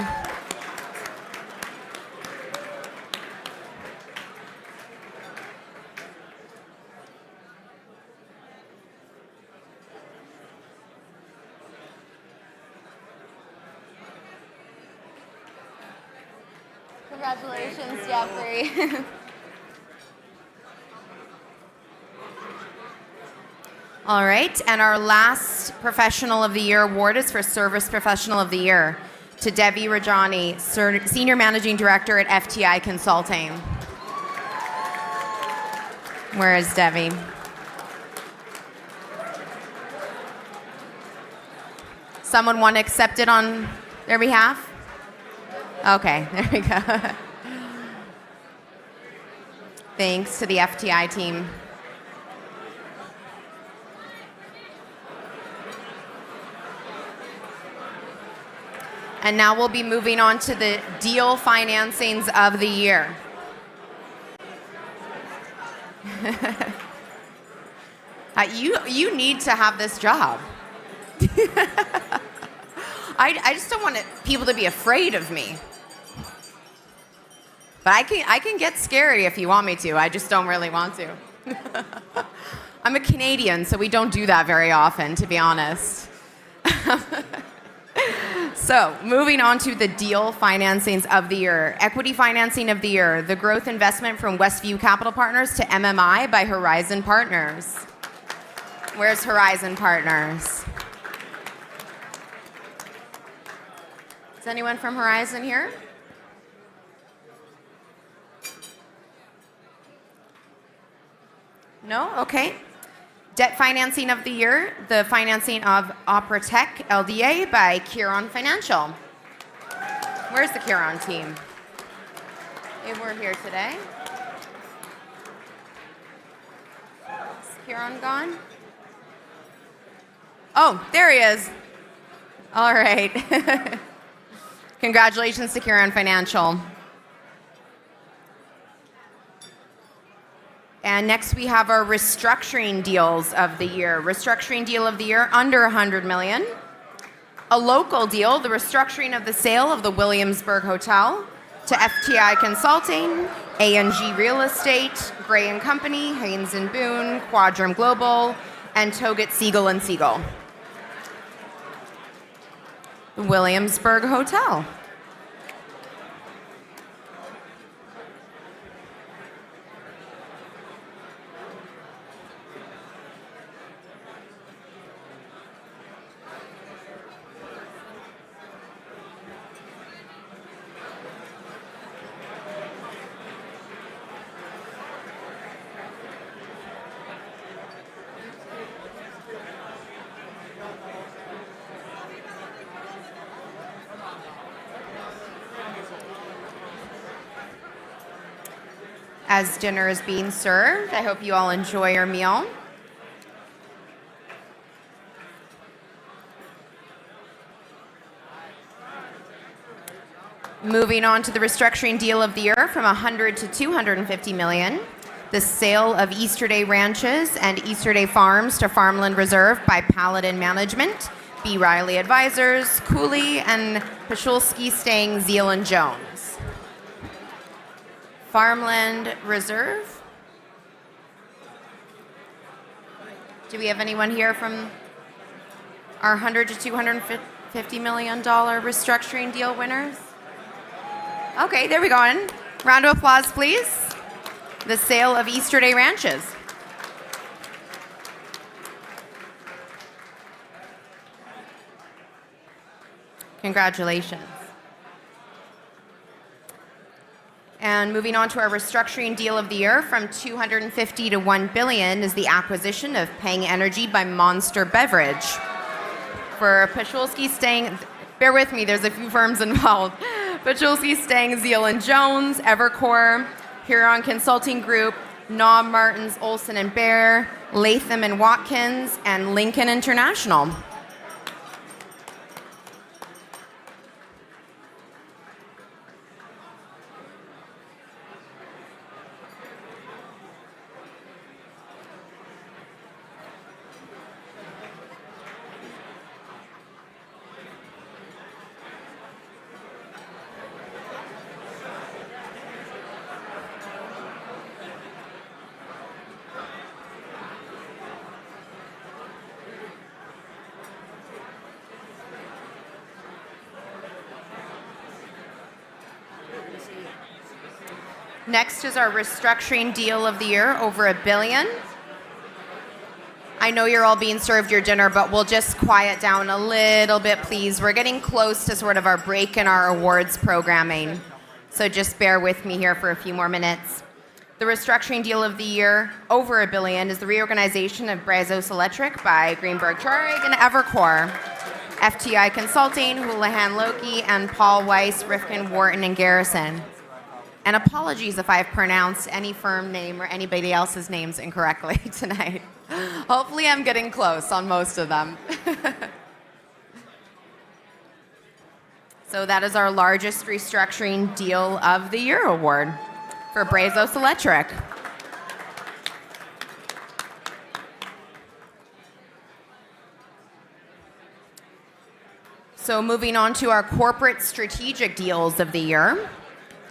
Congratulations, Jeffrey. All right, and our last Professional of the Year award is for Service Professional of the Year to Debbie Rajani, Senior Managing Director at FTI Consulting. Where is Debbie? Someone want to accept it on their behalf? Okay, there we go. Thanks to the FTI team. And now we'll be moving on to the deal financings of the year. You need to have this job. I just don't want people to be afraid of me. But I can get scary if you want me to. I just don't really want to. I'm a Canadian, so we don't do that very often, to be honest. So, moving on to the deal financings of the year. Equity financing of the year. The growth investment from Westview Capital Partners to MMI by Horizon Partners. Where's Horizon Partners? Is anyone from Horizon here? No? Okay. Debt financing of the year, the financing of Opera Tech LDA by Kiron Financial. Where's the Kiron team? They were here today. Is Kiron gone? Oh, there he is. All right. Congratulations to Kiron Financial. And next we have our restructuring deals of the year. Restructuring deal of the year, under $100 million. A local deal, the restructuring of the sale of the Williamsburg Hotel to FTI Consulting, A&G Real Estate, Gray & Company, Haynes & Boone, Quadrum Global, and Togut Siegel & Siegel. The Williamsburg Hotel. As dinner is being served, I hope you all enjoy your meal. Moving on to the restructuring deal of the year from 100 to 250 million. The sale of Easterday Ranches and Easterday Farms to Farmland Reserve by Paladin Management, B. Riley Advisors, Cooley, and Pashulski Stang, Zeal and Jones. Farmland Reserve. Do we have anyone here from our 100 to 250 million dollar restructuring deal winners? Okay, there we go. Round of applause, please. The sale of Easterday Ranches. Congratulations. And moving on to our restructuring deal of the year from 250 to 1 billion is the acquisition of Pang Energy by Monster Beverage. For Pashulski Stang, bear with me, there's a few firms involved. Pashulski Stang, Zeal and Jones, Evercore, Huron Consulting Group, Nob Martins, Olson and Bear, Latham and Watkins, and Lincoln International. Next is our restructuring deal of the year, over $1 billion. I know you're all being served your dinner, but we'll just quiet down a little bit, please. We're getting close to sort of our break in our awards programming. So just bear with me here for a few more minutes. The restructuring deal of the year, over $1 billion, is the reorganization of Brazos Electric by Greenberg Traurig and Evercore. FTI Consulting, Houlihan Lokey, and Paul Weiss, Rifkin, Wharton, and Garrison. And apologies if I've pronounced any firm name or anybody else's names incorrectly tonight. Hopefully I'm getting close on most of them. So that is our largest restructuring deal of the year award for Brazos Electric. So moving on to our corporate strategic deals of the year.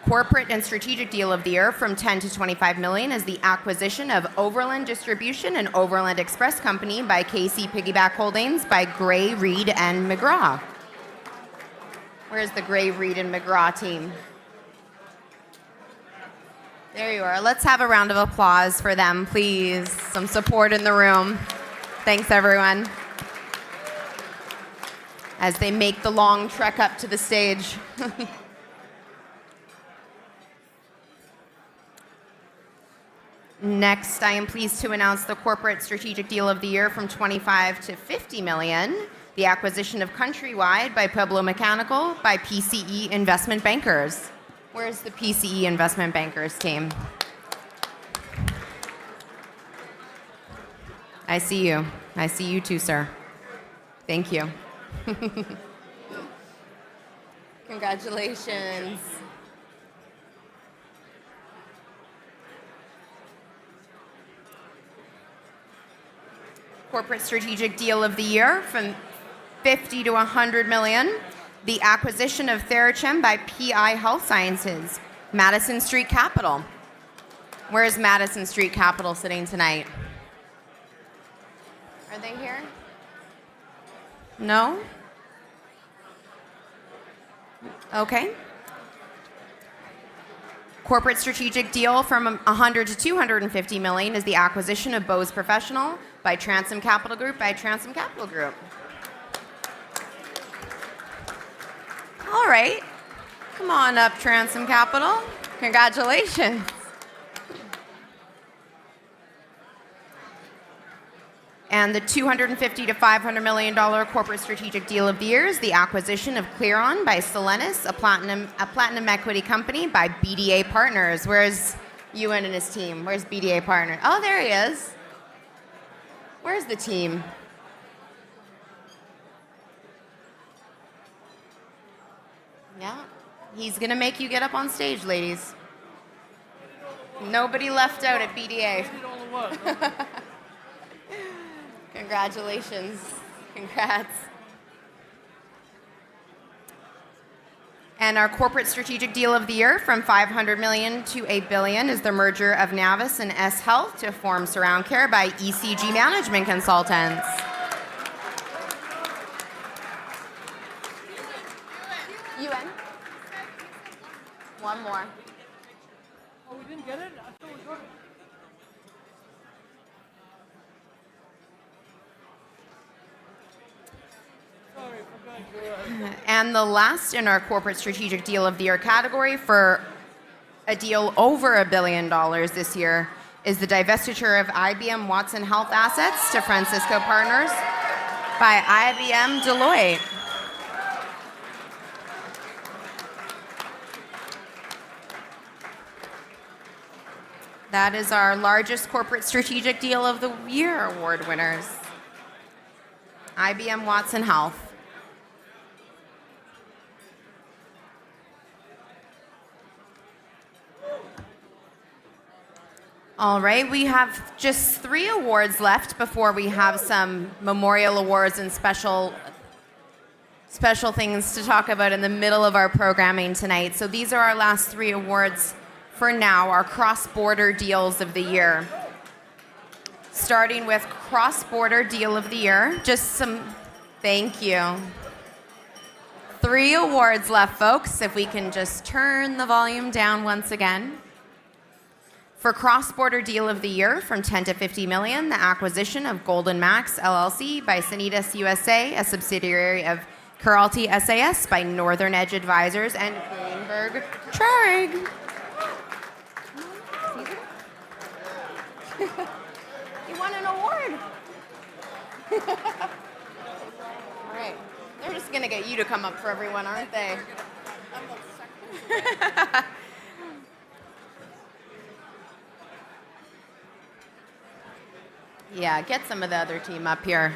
Corporate and strategic deal of the year from 10 to 25 million is the acquisition of Overland Distribution and Overland Express Company by KC Piggyback Holdings by Gray, Reed, and McGraw. Where's the Gray, Reed, and McGraw team? There you are. Let's have a round of applause for them, please. Some support in the room. Thanks, everyone. As they make the long trek up to the stage. Next, I am pleased to announce the corporate strategic deal of the year from 25 to 50 million, the acquisition of Countrywide by Pueblo Mechanical by PCE Investment Bankers. Where's the PCE Investment Bankers team? I see you. I see you too, sir. Thank you. Congratulations. Corporate strategic deal of the year from 50 to 100 million. The acquisition of Therachem by PI Health Sciences, Madison Street Capital. Where is Madison Street Capital sitting tonight? Are they here? No? Okay. Corporate strategic deal from 100 to 250 million is the acquisition of Bose Professional by Transom Capital Group by Transom Capital Group. All right. Come on up, Transom Capital. Congratulations. And the $250 to $500 million corporate strategic deal of the year is the acquisition of Clearon by Solenis, a platinum equity company by BDA Partners. Where's Ewan and his team? Where's BDA Partners? Oh, there he is. Where's the team? Yeah, he's gonna make you get up on stage, ladies. Nobody left out at BDA. Congratulations. Congrats. And our corporate strategic deal of the year from 500 million to $1 billion is the merger of Navis and S Health to form Surround Care by ECG Management Consultants. UN? One more. Oh, we didn't get it? I thought we got it. And the last in our corporate strategic deal of the year category for a deal over $1 billion this year is the divestiture of IBM Watson Health assets to Francisco Partners by IBM Deloitte. That is our largest corporate strategic deal of the year award winners. IBM Watson Health. All right, we have just 3 awards left before we have some memorial awards and special things to talk about in the middle of our programming tonight. So these are our last 3 awards for now, our cross-border deals of the year. Starting with cross-border deal of the year, thank you. 3 awards left, folks, if we can just turn the volume down once again. For cross-border deal of the year from 10 to 50 million, the acquisition of Golden Max LLC by Sanitas USA, a subsidiary of Caralty SAS by Northern Edge Advisors and Greenberg Traurig. You won an award. All right. They're just going to get you to come up for everyone, aren't they? Yeah, get some of the other team up here.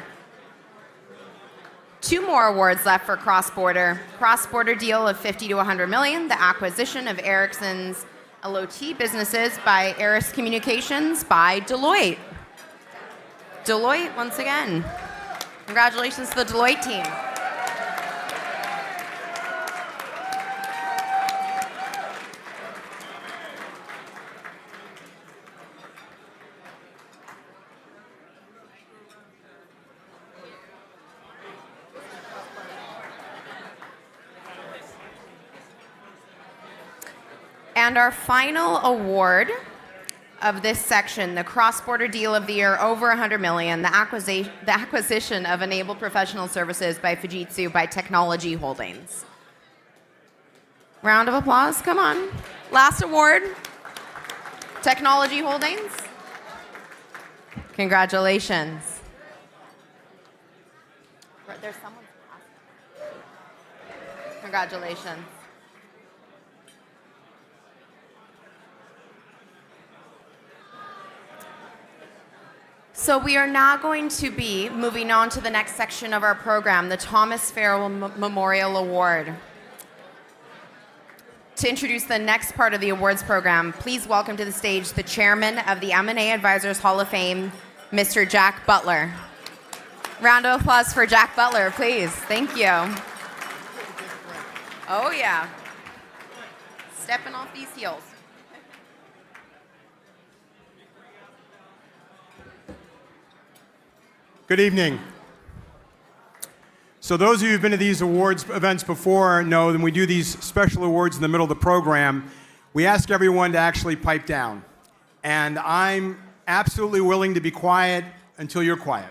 Two more awards left for cross-border deal of 50 to 100 million, the acquisition of Ericsson's LOT businesses by Aris Communications by Deloitte. Deloitte, once again. Congratulations to the Deloitte team. And our final award of this section, the cross-border deal of the year, over 100 million, the acquisition of Enabled Professional Services by Fujitsu by Technology Holdings. Round of applause, come on. Last award, Technology Holdings. Congratulations. There's someone's Congratulations. So we are now going to be moving on to the next section of our program, the Thomas Farrell Memorial Award. To introduce the next part of the awards program, please welcome to the stage the chairman of the M&A Advisors Hall of Fame, Mr. Jack Butler. Round of applause for Jack Butler, please. Thank you. Oh, yeah. Stepping off these heels. Good evening. So those of you who've been to these awards events before know that when we do these special awards in the middle of the program, we ask everyone to actually pipe down. And I'm absolutely willing to be quiet until you're quiet.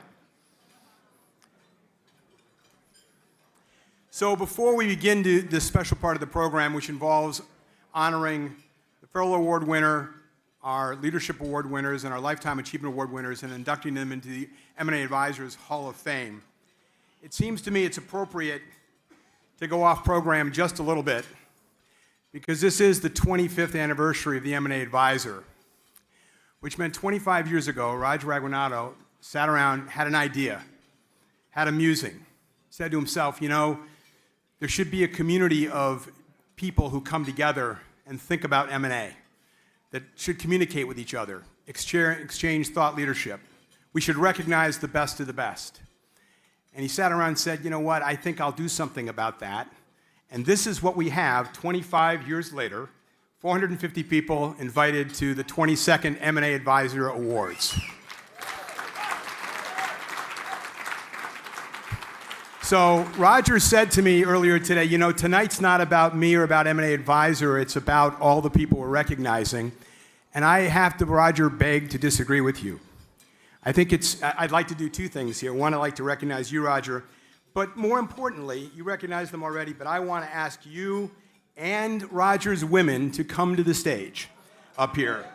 So before we begin this special part of the program, which involves honoring the Farrell Award winner, our Leadership Award winners, and our Lifetime Achievement Award winners, and inducting them into the M&A Advisors Hall of Fame, it seems to me it's appropriate to go off program just a little bit, because this is the 25th anniversary of the M&A Advisor, which meant 25 years ago, Roger Aguinaldo sat around, had an idea, had a musing, said to himself, you know, there should be a community of people who come together and think about M&A, that should communicate with each other, exchange thought leadership. We should recognize the best of the best. And he sat around and said, you know what, I think I'll do something about that. And this is what we have 25 years later, 450 people invited to the 22nd M&A Advisor Awards. So Roger said to me earlier today, you know, tonight's not about me or about M&A Advisor, it's about all the people we're recognizing. And I have to, Roger, beg to disagree with you. I think I'd like to do two things here. One, I'd like to recognize you, Roger, but more importantly, you recognize them already, but I want to ask you and Roger's women to come to the stage up here.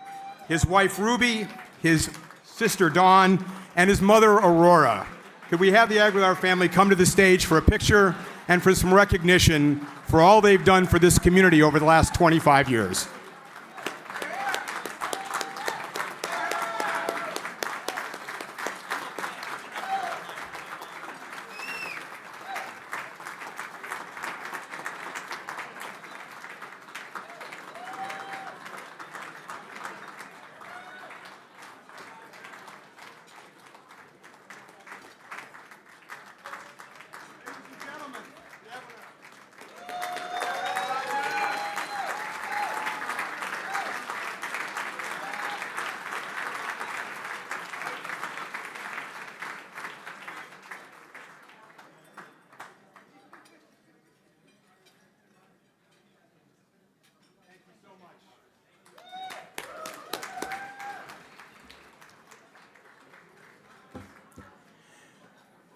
His wife, Ruby, his sister, Dawn, and his mother, Aurora. Could we have the Aguilar family come to the stage for a picture and for some recognition for all they've done for this community over the last 25 years?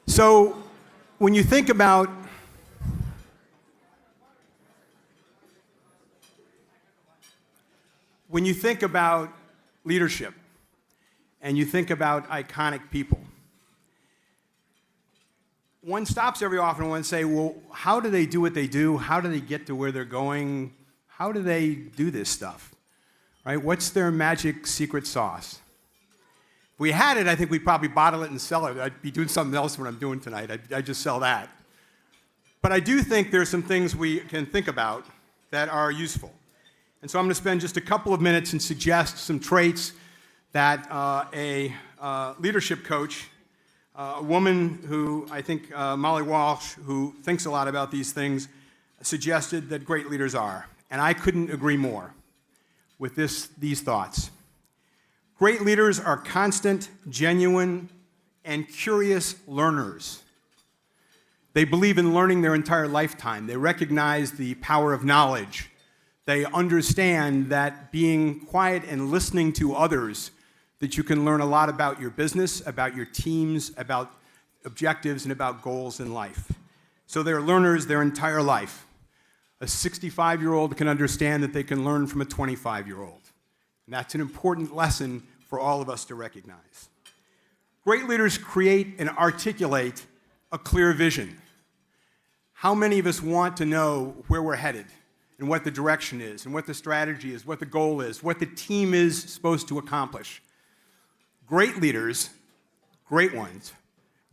So when you think about leadership and you think about iconic people, one stops every often and one say, well, how do they do what they do? How do they get to where they're going? How do they do this stuff? Right? What's their magic secret sauce? If we had it, I think we'd probably bottle it and sell it. I'd be doing something else what I'm doing tonight. I'd just sell that. But I do think there's some things we can think about that are useful. And so I'm going to spend just a couple of minutes and suggest some traits that a leadership coach, a woman who I think, Molly Walsh, who thinks a lot about these things, suggested that great leaders are. And I couldn't agree more with these thoughts. Great leaders are constant, genuine, and curious learners. They believe in learning their entire lifetime. They recognize the power of knowledge. They understand that being quiet and listening to others, that you can learn a lot about your business, about your teams, about objectives, and about goals in life. So they're learners their entire life. A 65-year-old can understand that they can learn from a 25-year-old. And that's an important lesson for all of us to recognize. Great leaders create and articulate a clear vision. How many of us want to know where we're headed and what the direction is and what the strategy is, what the goal is, what the team is supposed to accomplish? Great leaders, great ones,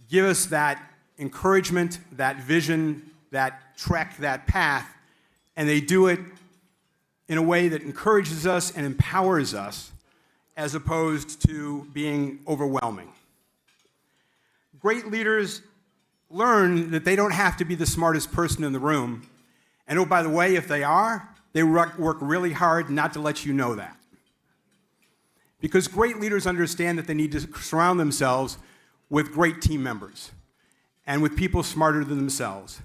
give us that encouragement, that vision, that trek, that path, and they do it in a way that encourages us and empowers us as opposed to being overwhelming. Great leaders learn that they don't have to be the smartest person in the room. And oh, by the way, if they are, they work really hard not to let you know that. Because great leaders understand that they need to surround themselves with great team members and with people smarter than themselves.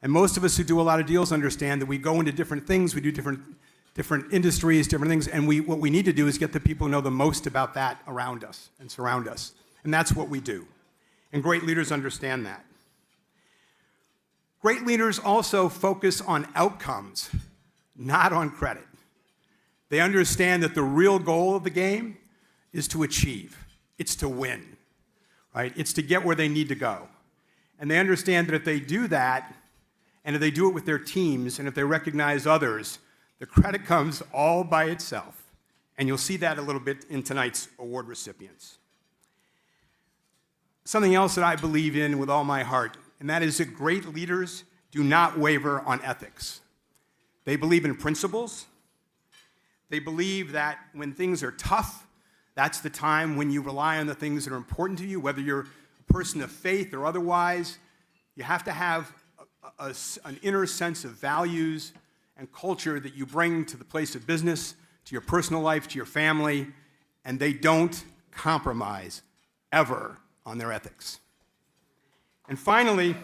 And most of us who do a lot of deals understand that we go into different things, we do different industries, different things, and what we need to do is get the people who know the most about that around us and surround us. And that's what we do. And great leaders understand that. Great leaders also focus on outcomes, not on credit. They understand that the real goal of the game is to achieve. It's to win, right? It's to get where they need to go. And they understand that if they do that, and if they do it with their teams, and if they recognize others, the credit comes all by itself. And you'll see that a little bit in tonight's award recipients. Something else that I believe in with all my heart, and that is that great leaders do not waver on ethics. They believe in principles. They believe that when things are tough, that's the time when you rely on the things that are important to you, whether you're a person of faith or otherwise. You have to have an inner sense of values and culture that you bring to the place of business, to your personal life, to your family, and they don't compromise ever on their ethics. And finally,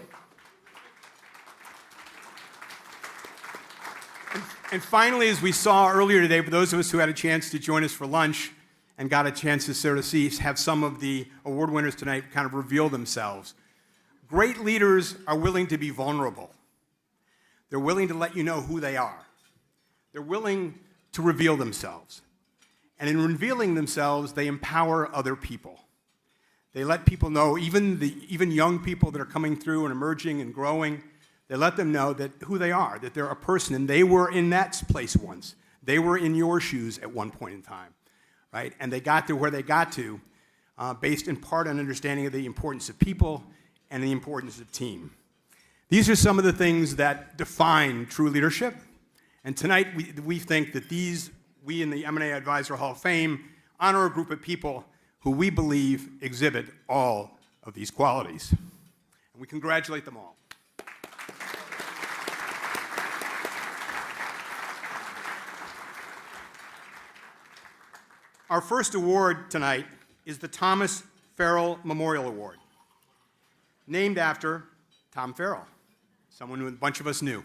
as we saw earlier today, for those of us who had a chance to join us for lunch and got a chance to sort of have some of the award winners tonight kind of reveal themselves, great leaders are willing to be vulnerable. They're willing to let you know who they are. They're willing to reveal themselves. And in revealing themselves, they empower other people. They let people know, even young people that are coming through and emerging and growing, they let them know that who they are, that they're a person, and they were in that place once. They were in your shoes at one point in time, right? And they got to where they got to based in part on understanding of the importance of people and the importance of team. These are some of the things that define true leadership. And tonight, we think that we in the M&A Advisor Hall of Fame honor a group of people who we believe exhibit all of these qualities. And we congratulate them all. Our first award tonight is the Thomas Farrell Memorial Award, named after Tom Farrell, someone who a bunch of us knew,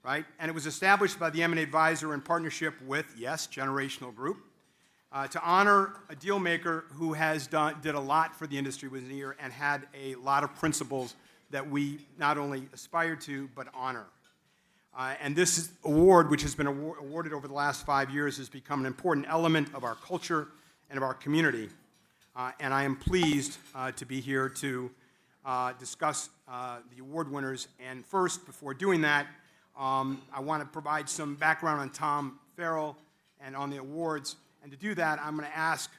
right? And it was established by the M&A Advisor in partnership with, yes, Generational Group, to honor a deal maker who did a lot for the industry, was here, and had a lot of principles that we not only aspire to, but honor. And this award, which has been awarded over the last 5 years, has become an important element of our culture and of our community. And I am pleased to be here to discuss the award winners. And first, before doing that, I want to provide some background on Tom Farrell and on the awards. And to do that, I'm going to ask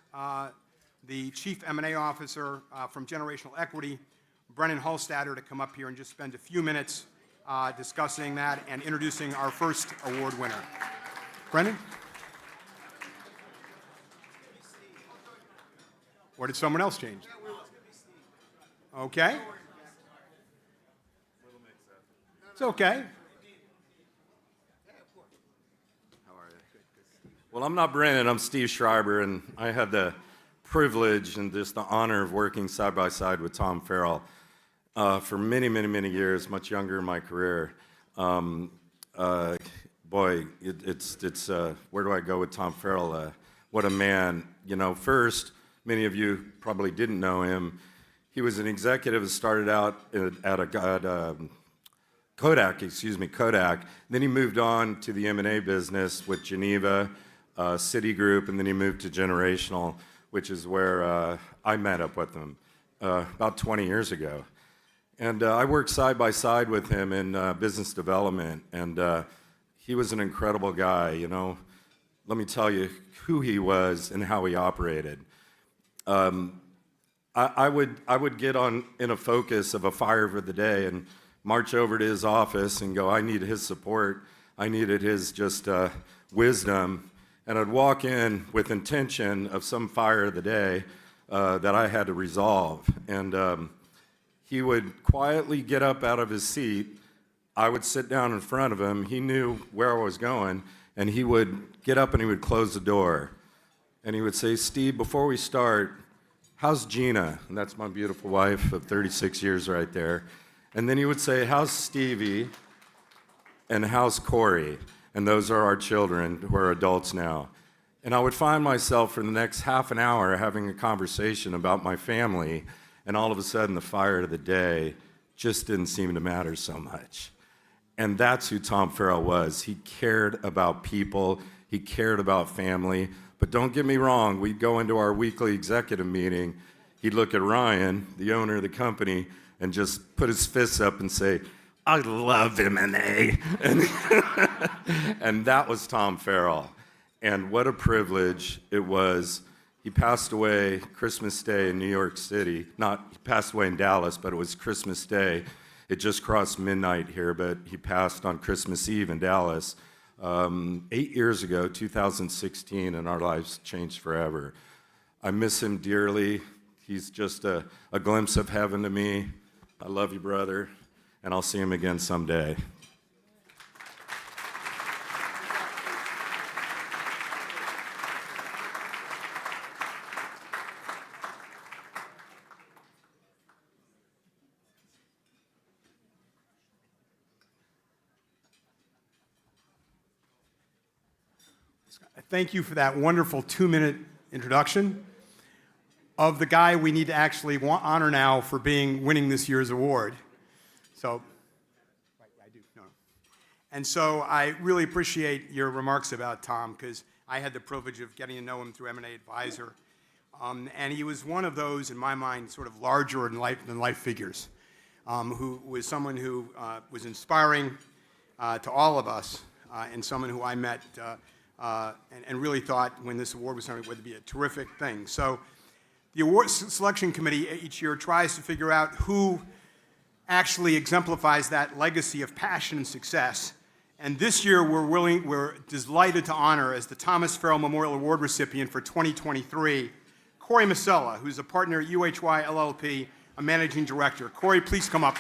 the Chief M&A Officer from Generational Equity, Brennan Hallstatter to come up here and just spend a few minutes discussing that and introducing our first award winner. Brennan? Or did someone else change? Okay. It's okay. Well, I'm not Brennan, I'm Steve Schreiber, and I had the privilege and just the honor of working side by side with Tom Farrell for many, many, many years, much younger in my career. Boy, it's where do I go with Tom Farrell? What a man. You know, first, many of you probably didn't know him. He was an executive that started out at Kodak. Then he moved on to the M&A business with Geneva, Citigroup, and then he moved to Generational, which is where I met up with him about 20 years ago. And I worked side by side with him in business development, and he was an incredible guy, you know. Let me tell you who he was and how he operated. I would get in a focus of a fire for the day and march over to his office and go, I need his support. I needed his just wisdom. And I'd walk in with intention of some fire of the day that I had to resolve. And he would quietly get up out of his seat. I would sit down in front of him. He knew where I was going. And he would get up and he would close the door. And he would say, Steve, before we start, how's Gina? And that's my beautiful wife of 36 years right there. And then he would say, how's Stevie? And how's Corey? And those are our children who are adults now. And I would find myself for the next half an hour having a conversation about my family, and all of a sudden the fire of the day just didn't seem to matter so much. And that's who Tom Farrell was. He cared about people, he cared about family. But don't get me wrong, we'd go into our weekly executive meeting, he'd look at Ryan, the owner of the company, and just put his fists up and say, I love M&A. And that was Tom Farrell. And what a privilege it was. He passed away Christmas Day in New York City. He passed away in Dallas, but it was Christmas Day. It just crossed midnight here, but he passed on Christmas Eve in Dallas 8 years ago, 2016, and our lives changed forever. I miss him dearly. He's just a glimpse of heaven to me. I love you, brother, and I'll see him again someday. Thank you for that wonderful 2-minute introduction of the guy we need to actually honor now for winning this year's award. So, I do. No. And so I really appreciate your remarks about Tom, because I had the privilege of getting to know him through M&A Advisor. And he was one of those, in my mind, sort of larger than life figures, who was someone who was inspiring to all of us, and someone who I met and really thought when this award was something would be a terrific thing. So the award selection committee each year tries to figure out who actually exemplifies that legacy of passion and success. And this year we're delighted to honor as the Thomas Farrell Memorial Award recipient for 2023, Corey Masella, who's a partner at UHY LLP, a managing director. Corey, please come up.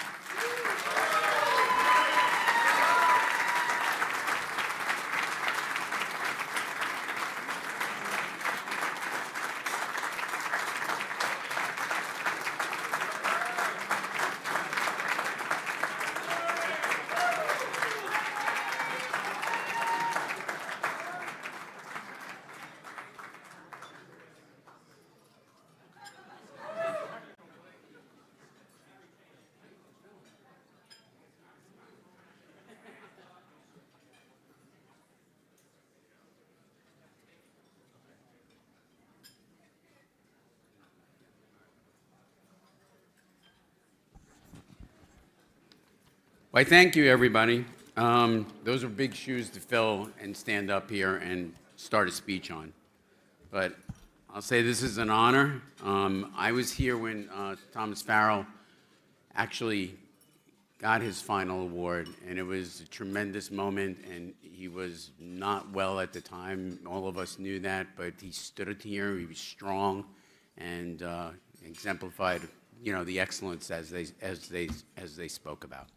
Why, thank you, everybody. Those are big shoes to fill and stand up here and start a speech on. But I'll say this is an honor. I was here when Thomas Farrell actually got his final award, and it was a tremendous moment, and he was not well at the time. All of us knew that, but he stood it here, he was strong, and exemplified, the excellence as they spoke about.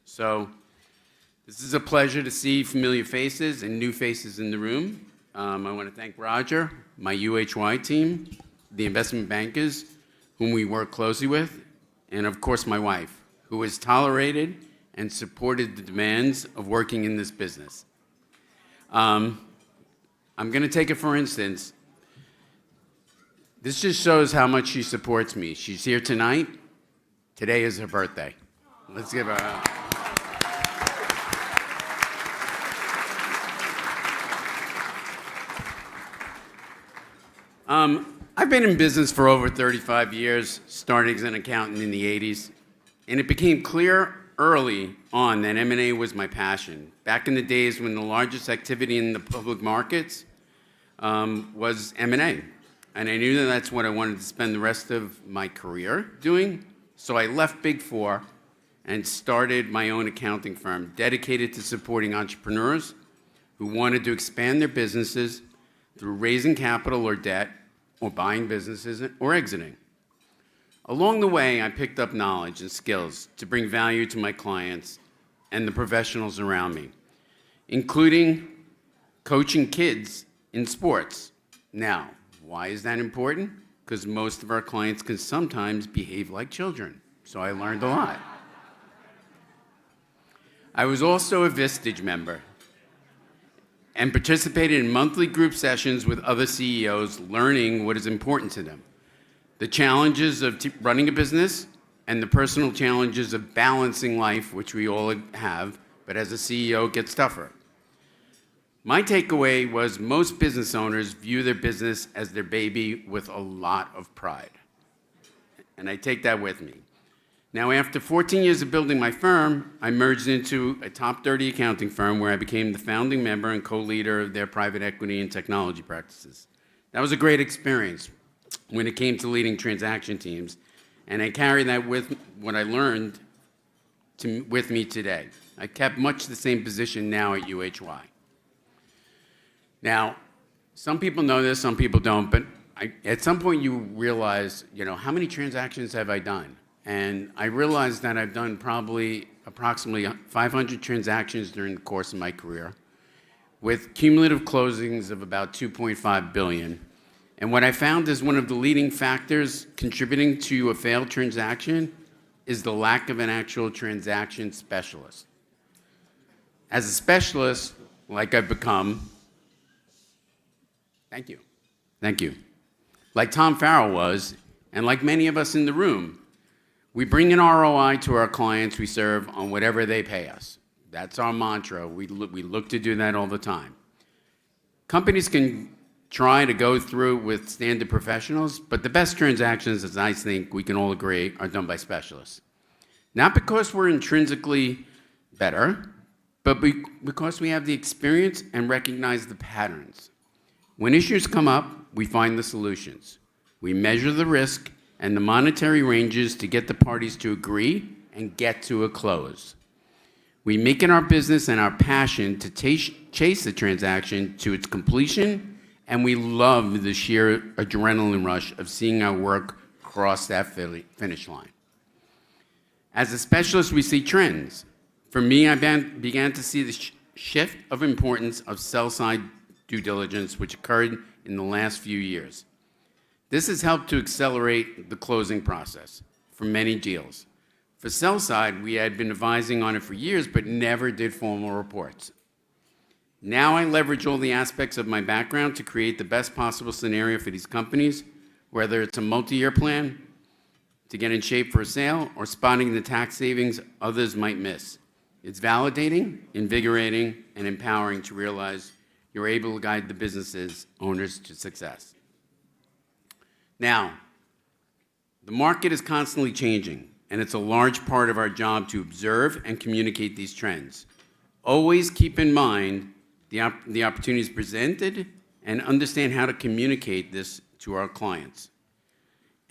So this is a pleasure to see familiar faces and new faces in the room. I want to thank Roger, my UHY team, the investment bankers whom we work closely with, and of course my wife, who has tolerated and supported the demands of working in this business. I'm going to take it for instance. This just shows how much she supports me. She's here tonight. Today is her birthday. Let's give her a... I've been in business for over 35 years, starting as an accountant in the 80s, and it became clear early on that M&A was my passion. Back in the days when the largest activity in the public markets was M&A, and I knew that that's what I wanted to spend the rest of my career doing, so I left Big Four and started my own accounting firm dedicated to supporting entrepreneurs who wanted to expand their businesses through raising capital or debt, or buying businesses, or exiting. Along the way, I picked up knowledge and skills to bring value to my clients and the professionals around me, including coaching kids in sports. Now, why is that important? Because most of our clients can sometimes behave like children, so I learned a lot. I was also a Vistage member and participated in monthly group sessions with other CEOs, learning what is important to them. The challenges of running a business and the personal challenges of balancing life, which we all have, but as a CEO, it gets tougher. My takeaway was most business owners view their business as their baby with a lot of pride. And I take that with me. Now, after 14 years of building my firm, I merged into a top 30 accounting firm where I became the founding member and co-leader of their private equity and technology practices. That was a great experience when it came to leading transaction teams, and I carry that with what I learned with me today. I kept much the same position now at UHY. Now, some people know this, some people don't, but at some point you realize, how many transactions have I done? And I realized that I've done probably approximately 500 transactions during the course of my career, with cumulative closings of about $2.5 billion. And what I found is one of the leading factors contributing to a failed transaction is the lack of an actual transaction specialist. As a specialist, like I've become, thank you, like Tom Farrell was, and like many of us in the room, we bring an ROI to our clients we serve on whatever they pay us. That's our mantra. We look to do that all the time. Companies can try to go through with standard professionals, but the best transactions, as I think we can all agree, are done by specialists. Not because we're intrinsically better, but because we have the experience and recognize the patterns. When issues come up, we find the solutions. We measure the risk and the monetary ranges to get the parties to agree and get to a close. We make it our business and our passion to chase the transaction to its completion, and we love the sheer adrenaline rush of seeing our work cross that finish line. As a specialist, we see trends. For me, I began to see the shift of importance of sell-side due diligence, which occurred in the last few years. This has helped to accelerate the closing process for many deals. For sell side, we had been advising on it for years, but never did formal reports. Now I leverage all the aspects of my background to create the best possible scenario for these companies, whether it's a multi-year plan to get in shape for a sale or spotting the tax savings others might miss. It's validating, invigorating, and empowering to realize you're able to guide the business's owners to success. Now, the market is constantly changing, and it's a large part of our job to observe and communicate these trends. Always keep in mind the opportunities presented and understand how to communicate this to our clients.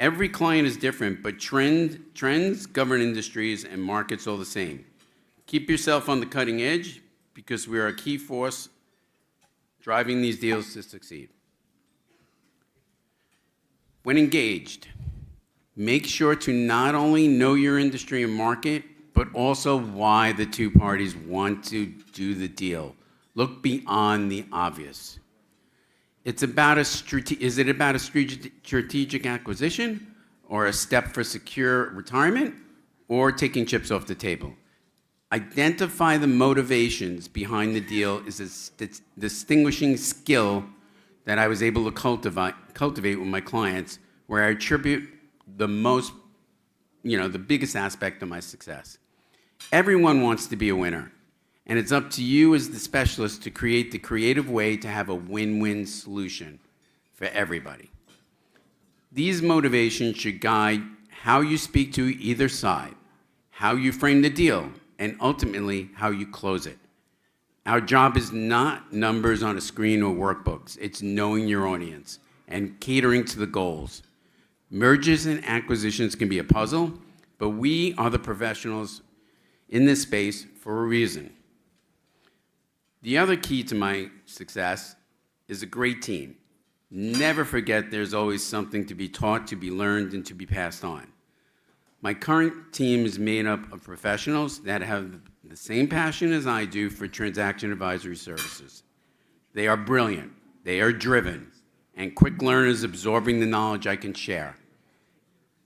Every client is different, but trends govern industries and markets all the same. Keep yourself on the cutting edge because we are a key force driving these deals to succeed. When engaged, make sure to not only know your industry and market, but also why the two parties want to do the deal. Look beyond the obvious. Is it about a strategic acquisition, or a step for secure retirement, or taking chips off the table? Identify the motivations behind the deal is a distinguishing skill that I was able to cultivate with my clients, where I attribute the biggest aspect of my success. Everyone wants to be a winner, and it's up to you as the specialist to create the creative way to have a win-win solution for everybody. These motivations should guide how you speak to either side, how you frame the deal, and ultimately how you close it. Our job is not numbers on a screen or workbooks. It's knowing your audience and catering to the goals. Mergers and acquisitions can be a puzzle, but we are the professionals in this space for a reason. The other key to my success is a great team. Never forget there's always something to be taught, to be learned, and to be passed on. My current team is made up of professionals that have the same passion as I do for transaction advisory services. They are brilliant, they are driven, and quick learners absorbing the knowledge I can share.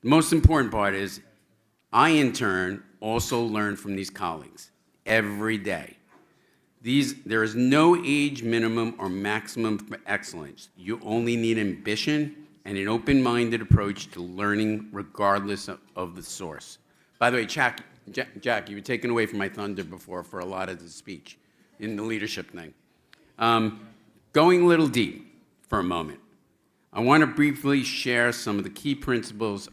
The most important part is I, in turn, also learn from these colleagues every day. There is no age minimum or maximum for excellence. You only need ambition and an open-minded approach to learning regardless of the source. By the way, Jack, you were taken away from my thunder before for a lot of the speech in the leadership thing. Going a little deep for a moment, I want to briefly share some of the key principles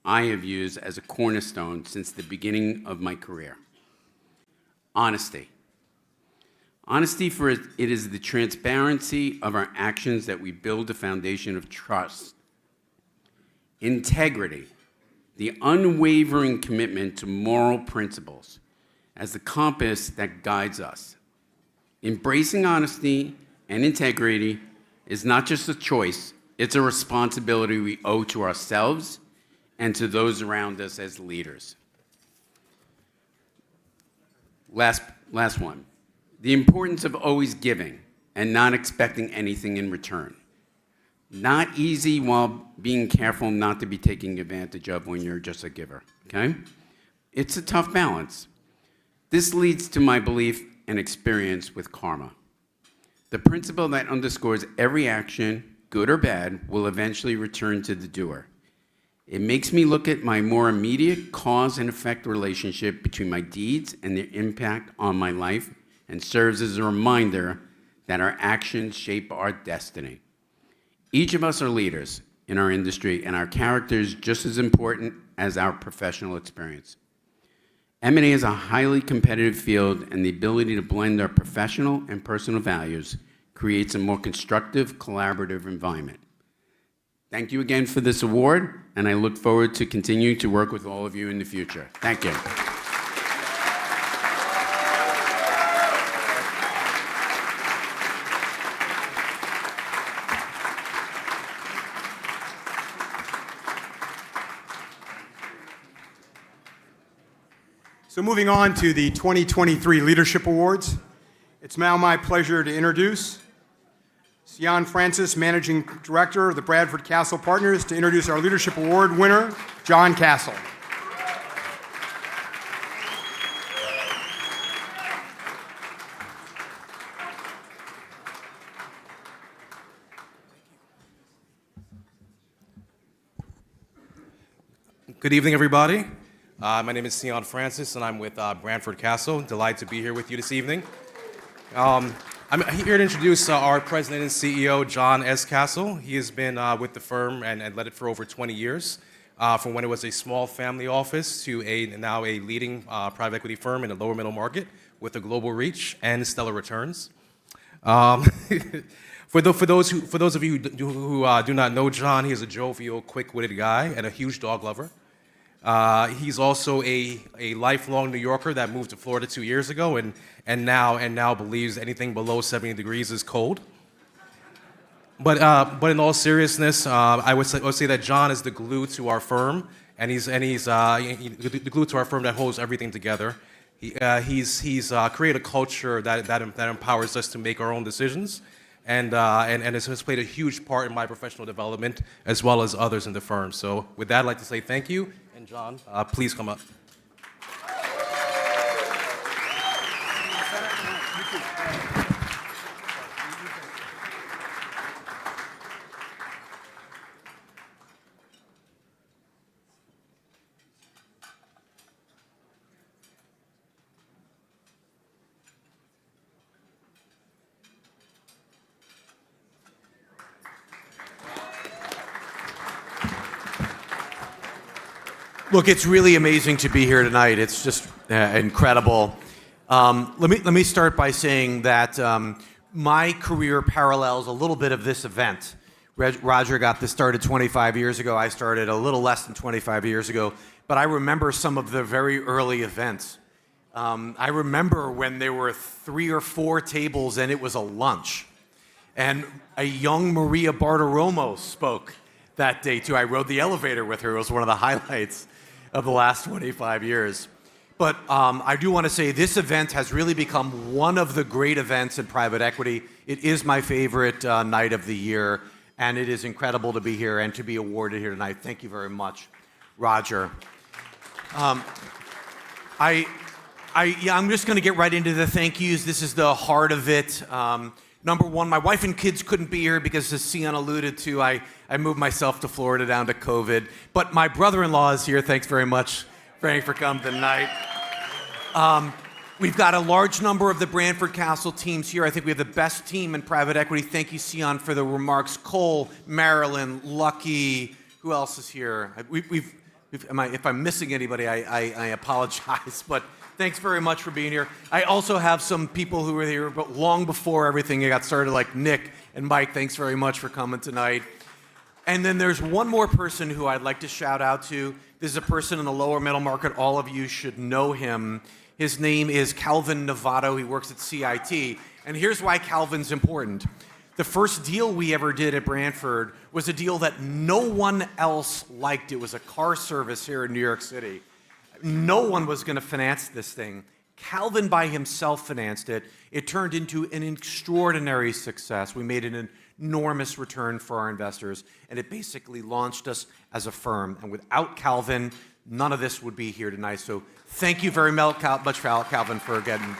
I have used as a cornerstone since the beginning of my career. Honesty. Honesty, for it is the transparency of our actions that we build a foundation of trust. Integrity, the unwavering commitment to moral principles as the compass that guides us. Embracing honesty and integrity is not just a choice, it's a responsibility we owe to ourselves and to those around us as leaders. Last one. The importance of always giving and not expecting anything in return. Not easy while being careful not to be taken advantage of when you're just a giver, okay? It's a tough balance. This leads to my belief and experience with karma. The principle that underscores every action, good or bad, will eventually return to the doer. It makes me look at my more immediate cause and effect relationship between my deeds and their impact on my life, and serves as a reminder that our actions shape our destiny. Each of us are leaders in our industry, and our character is just as important as our professional experience. M&A is a highly competitive field, and the ability to blend our professional and personal values creates a more constructive, collaborative environment. Thank you again for this award, and I look forward to continuing to work with all of you in the future. Thank you. So moving on to the 2023 Leadership Awards, it's now my pleasure to introduce Sian Francis, Managing Director of the Bradford Castle Partners, to introduce our Leadership Award winner, John Castle. Good evening, everybody. My name is Sian Francis, and I'm with Bradford Castle. Delighted to be here with you this evening. I'm here to introduce our president and CEO, John S. Castle. He has been with the firm and led it for over 20 years, from when it was a small family office to now a leading private equity firm in the lower middle market with a global reach and stellar returns. For those of you who do not know John, he is a jovial, quick-witted guy and a huge dog lover. He's also a lifelong New Yorker that moved to Florida 2 years ago and now believes anything below 70 degrees is cold. But in all seriousness, I would say that John is the glue to our firm, and he's the glue to our firm that holds everything together. He's created a culture that empowers us to make our own decisions, and has played a huge part in my professional development as well as others in the firm. So with that, I'd like to say thank you, and John, please come up. Look, it's really amazing to be here tonight. It's just incredible. Let me start by saying that my career parallels a little bit of this event. Roger got this started 25 years ago. I started a little less than 25 years ago, but I remember some of the very early events. I remember when there were 3 or 4 tables and it was a lunch. And a young Maria Bartiromo spoke that day too. I rode the elevator with her. It was one of the highlights of the last 25 years. But I do want to say this event has really become one of the great events in private equity. It is my favorite night of the year, and it is incredible to be here and to be awarded here tonight. Thank you very much, Roger. I'm just going to get right into the thank yous. This is the heart of it. Number one, my wife and kids couldn't be here because, as Sion alluded to, I moved myself to Florida down to COVID. But my brother-in-law is here. Thanks very much, Frank, for coming tonight. We've got a large number of the Branford Castle teams here. I think we have the best team in private equity. Thank you, Sion, for the remarks. Cole, Marilyn, Lucky. Who else is here? If I'm missing anybody, I apologize. But thanks very much for being here. I also have some people who were here but long before everything got started, like Nick and Mike. Thanks very much for coming tonight. And then there's one more person who I'd like to shout out to. This is a person in the lower middle market. All of you should know him. His name is Calvin Novato. He works at CIT. And here's why Calvin's important. The first deal we ever did at Branford was a deal that no one else liked. It was a car service here in New York City. No one was going to finance this thing. Calvin by himself financed it. It turned into an extraordinary success. We made an enormous return for our investors, and it basically launched us as a firm. And without Calvin, none of this would be here tonight. So thank you very much, Calvin, for getting.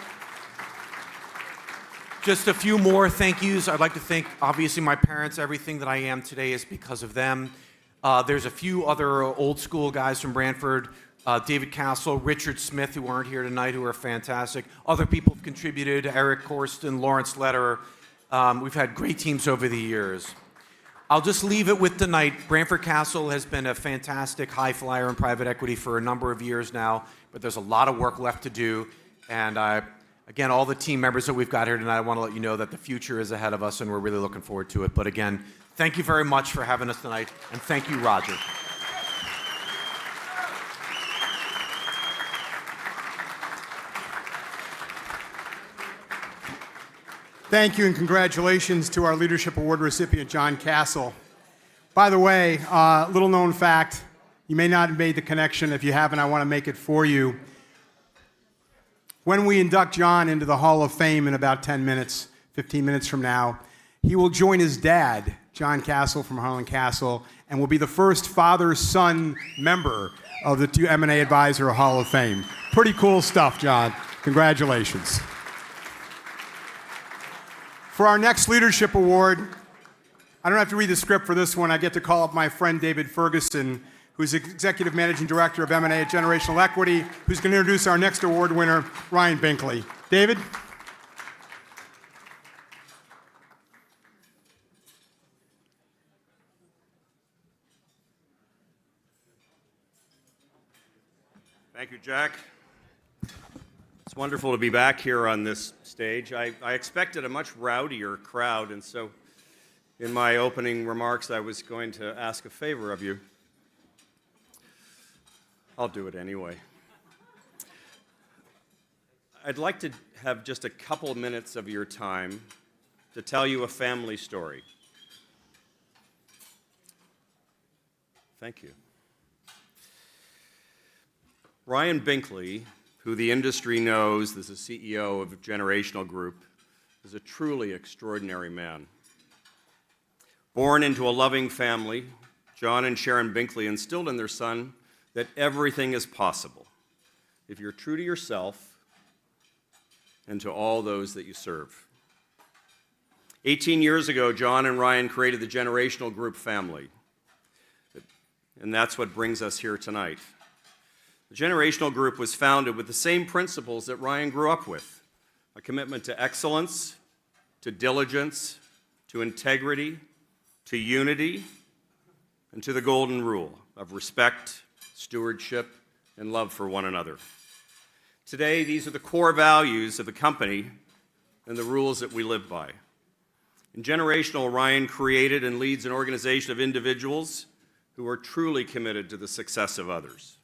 Just a few more thank yous. I'd like to thank, obviously, my parents. Everything that I am today is because of them. There's a few other old school guys from Branford. David Castle, Richard Smith, who aren't here tonight, who are fantastic. Other people have contributed, Eric Corsten, Lawrence Lederer. We've had great teams over the years. I'll just leave it with tonight. Branford Castle has been a fantastic high flyer in private equity for a number of years now, but there's a lot of work left to do. And again, all the team members that we've got here tonight, I want to let you know that the future is ahead of us, and we're really looking forward to it. But again, thank you very much for having us tonight, and thank you, Roger. Thank you and congratulations to our Leadership Award recipient, John Castle. By the way, little known fact, you may not have made the connection. If you haven't, I want to make it for you. When we induct John into the Hall of Fame in about 10 minutes, 15 minutes from now, he will join his dad, John Castle from Harlan Castle, and will be the first father-son member of the two M&A Advisor Hall of Fame. Pretty cool stuff, John. Congratulations. For our next Leadership Award, I don't have to read the script for this one. I get to call up my friend David Ferguson, who's Executive Managing Director of M&A at Generational Equity, who's going to introduce our next award winner, Ryan Binkley. David? Thank you, Jack. It's wonderful to be back here on this stage. I expected a much rowdier crowd, and so in my opening remarks I was going to ask a favor of you. I'll do it anyway. I'd like to have just a couple minutes of your time to tell you a family story. Thank you. Ryan Binkley, who the industry knows as the CEO of Generational Group, is a truly extraordinary man. Born into a loving family, John and Sharon Binkley instilled in their son that everything is possible if you're true to yourself and to all those that you serve. 18 years ago, John and Ryan created the Generational Group family, and that's what brings us here tonight. The Generational Group was founded with the same principles that Ryan grew up with: a commitment to excellence, to diligence, to integrity, to unity, and to the golden rule of respect, stewardship, and love for one another. Today, these are the core values of the company and the rules that we live by. In Generational, Ryan created and leads an organization of individuals who are truly committed to the success of others.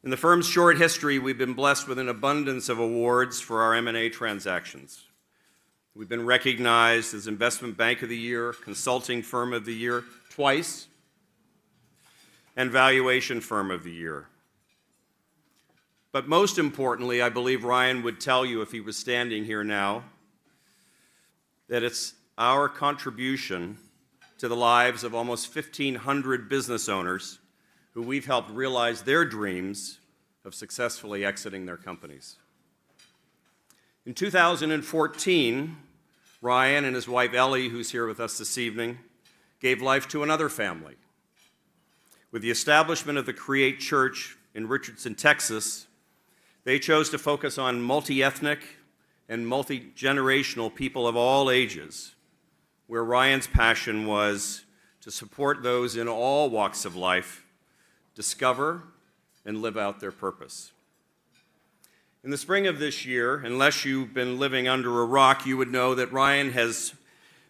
In the firm's short history, we've been blessed with an abundance of awards for our M&A transactions. We've been recognized as Investment Bank of the Year, Consulting Firm of the Year twice, and Valuation Firm of the Year. But most importantly, I believe Ryan would tell you if he was standing here now, that it's our contribution to the lives of almost 1,500 business owners who we've helped realize their dreams of successfully exiting their companies. In 2014, Ryan and his wife Ellie, who's here with us this evening, gave life to another family. With the establishment of the Create Church in Richardson, Texas, they chose to focus on multi-ethnic and multi-generational people of all ages, where Ryan's passion was to support those in all walks of life discover and live out their purpose. In the spring of this year, unless you've been living under a rock, you would know that Ryan has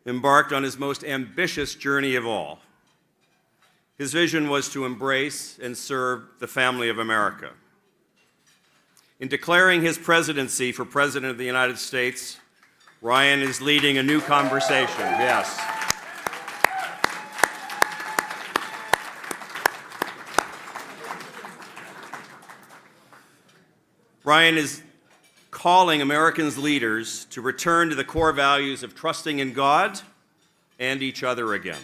embarked on his most ambitious journey of all. His vision was to embrace and serve the family of America. In declaring his presidency for President of the United States, Ryan is leading a new conversation, yes. Ryan is calling Americans' leaders to return to the core values of trusting in God and each other again,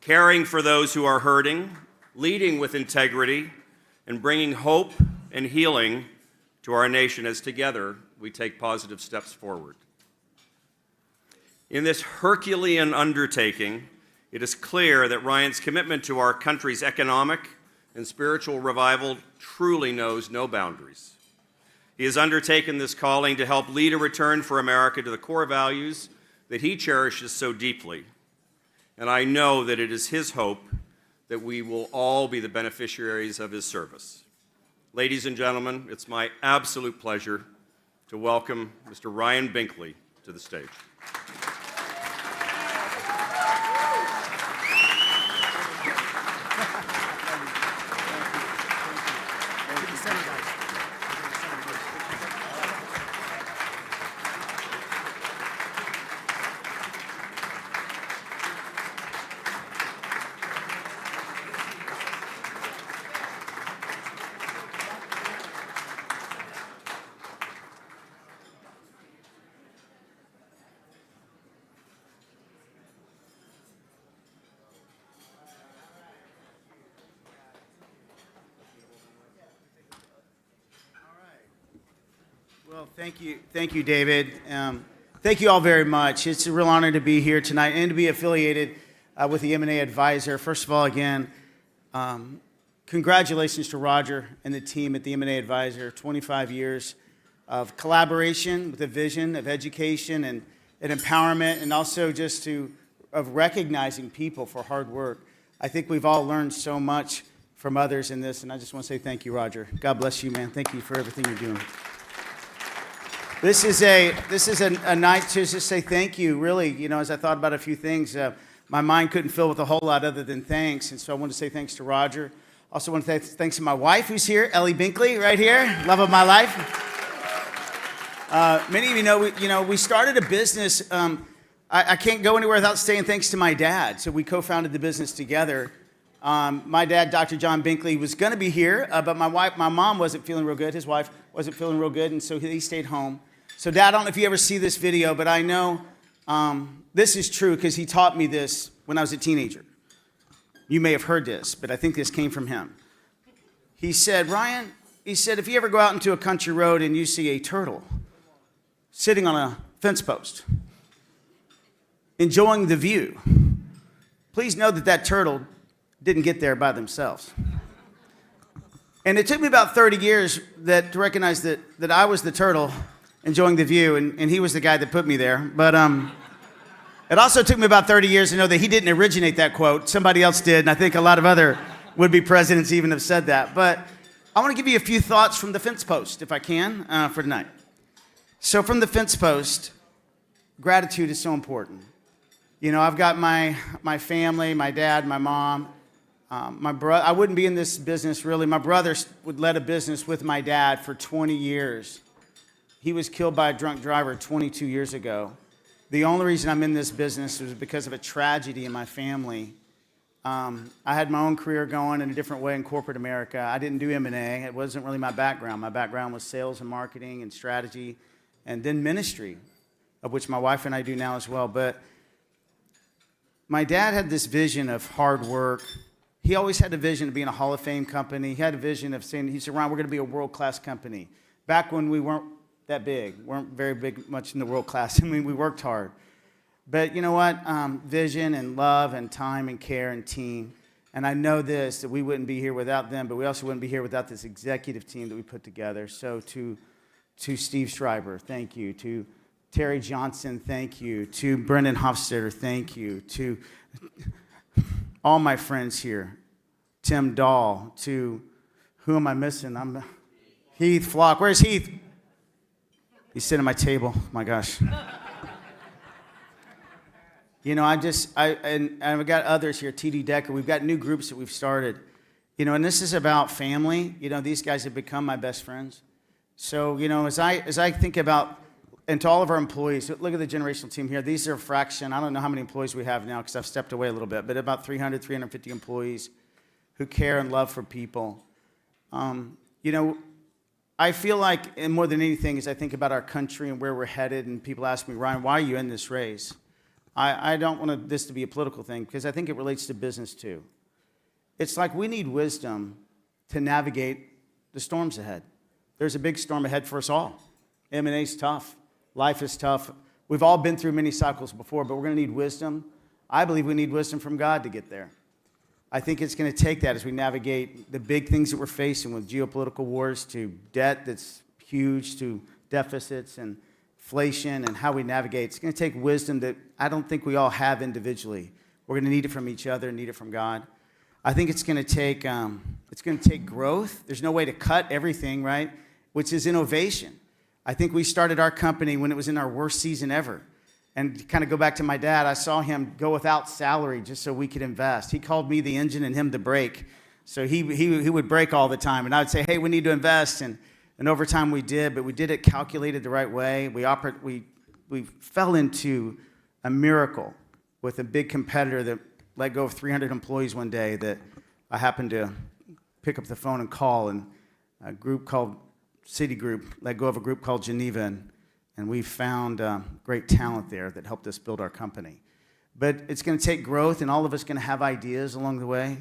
caring for those who are hurting, leading with integrity, and bringing hope and healing to our nation as together we take positive steps forward. In this Herculean undertaking, it is clear that Ryan's commitment to our country's economic and spiritual revival truly knows no boundaries. He has undertaken this calling to help lead a return for America to the core values that he cherishes so deeply. And I know that it is his hope that we will all be the beneficiaries of his service. Ladies and gentlemen, it's my absolute pleasure to welcome Mr. Ryan Binkley to the stage. Well, thank you, David. Thank you all very much. It's a real honor to be here tonight and to be affiliated with the M&A Advisor. First of all, again, congratulations to Roger and the team at the M&A Advisor. 25 years of collaboration with a vision of education and empowerment, and also just of recognizing people for hard work. I think we've all learned so much from others in this, and I just want to say thank you, Roger. God bless you, man. Thank you for everything you're doing. This is a night to just say thank you. Really, as I thought about a few things, my mind couldn't fill with a whole lot other than thanks. And so I want to say thanks to Roger. Also want to say thanks to my wife who's here, Ellie Binkley, right here, love of my life. Many of you know, we started a business. I can't go anywhere without saying thanks to my dad. So we co-founded the business together. My dad, Dr. John Binkley, was going to be here, but my mom wasn't feeling real good. His wife wasn't feeling real good, and so he stayed home. So, Dad, I don't know if you ever see this video, but I know this is true because he taught me this when I was a teenager. You may have heard this, but I think this came from him. He said, Ryan, if you ever go out into a country road and you see a turtle sitting on a fence post, enjoying the view, please know that turtle didn't get there by themselves. And it took me about 30 years to recognize that I was the turtle enjoying the view, and he was the guy that put me there. But it also took me about 30 years to know that he didn't originate that quote. Somebody else did, and I think a lot of other would-be presidents even have said that. But I want to give you a few thoughts from the fence post, if I can, for tonight. So from the fence post, gratitude is so important. I've got my family, my dad, my mom, my brother. I wouldn't be in this business, really. My brother would lead a business with my dad for 20 years. He was killed by a drunk driver 22 years ago. The only reason I'm in this business was because of a tragedy in my family. I had my own career going in a different way in corporate America. I didn't do M&A. It wasn't really my background. My background was sales and marketing and strategy, and then ministry, of which my wife and I do now as well. But my dad had this vision of hard work. He always had a vision of being a Hall of Fame company. He had a vision of saying, he said, Ryan, we're going to be a world-class company. Back when we weren't that big, weren't very big much in the world class. I mean, we worked hard. But you know what? Vision and love and time and care and team. And I know this, that we wouldn't be here without them, but we also wouldn't be here without this executive team that we put together. So to Steve Schreiber, thank you. To Terry Johnson, thank you. To Brendan Hofstetter, thank you. To all my friends here. Tim Dahl. To, who am I missing? Heath Flock. Where's Heath? He's sitting at my table. My gosh. I've got others here, TD Decker. We've got new groups that we've started. And this is about family. These guys have become my best friends. So, as I think about, and to all of our employees, look at the generational team here. These are a fraction. I don't know how many employees we have now because I've stepped away a little bit, but about 350 employees who care and love for people. I feel like, and more than anything, as I think about our country and where we're headed, and people ask me, Ryan, why are you in this race? I don't want this to be a political thing because I think it relates to business too. It's like we need wisdom to navigate the storms ahead. There's a big storm ahead for us all. M&A's tough. Life is tough. We've all been through many cycles before, but we're going to need wisdom. I believe we need wisdom from God to get there. I think it's going to take that as we navigate the big things that we're facing with geopolitical wars to debt that's huge to deficits and inflation and how we navigate. It's going to take wisdom that I don't think we all have individually. We're going to need it from each other, need it from God. I think it's going to take growth. There's no way to cut everything, right? Which is innovation. I think we started our company when it was in our worst season ever. And to kind of go back to my dad, I saw him go without salary just so we could invest. He called me the engine and him the brake. So he would brake all the time. And I would say, hey, we need to invest. And over time we did, but we did it calculated the right way. We fell into a miracle with a big competitor that let go of 300 employees one day that I happened to pick up the phone and call. And a group called Citigroup let go of a group called Geneva. And we found great talent there that helped us build our company. But it's going to take growth, and all of us going to have ideas along the way.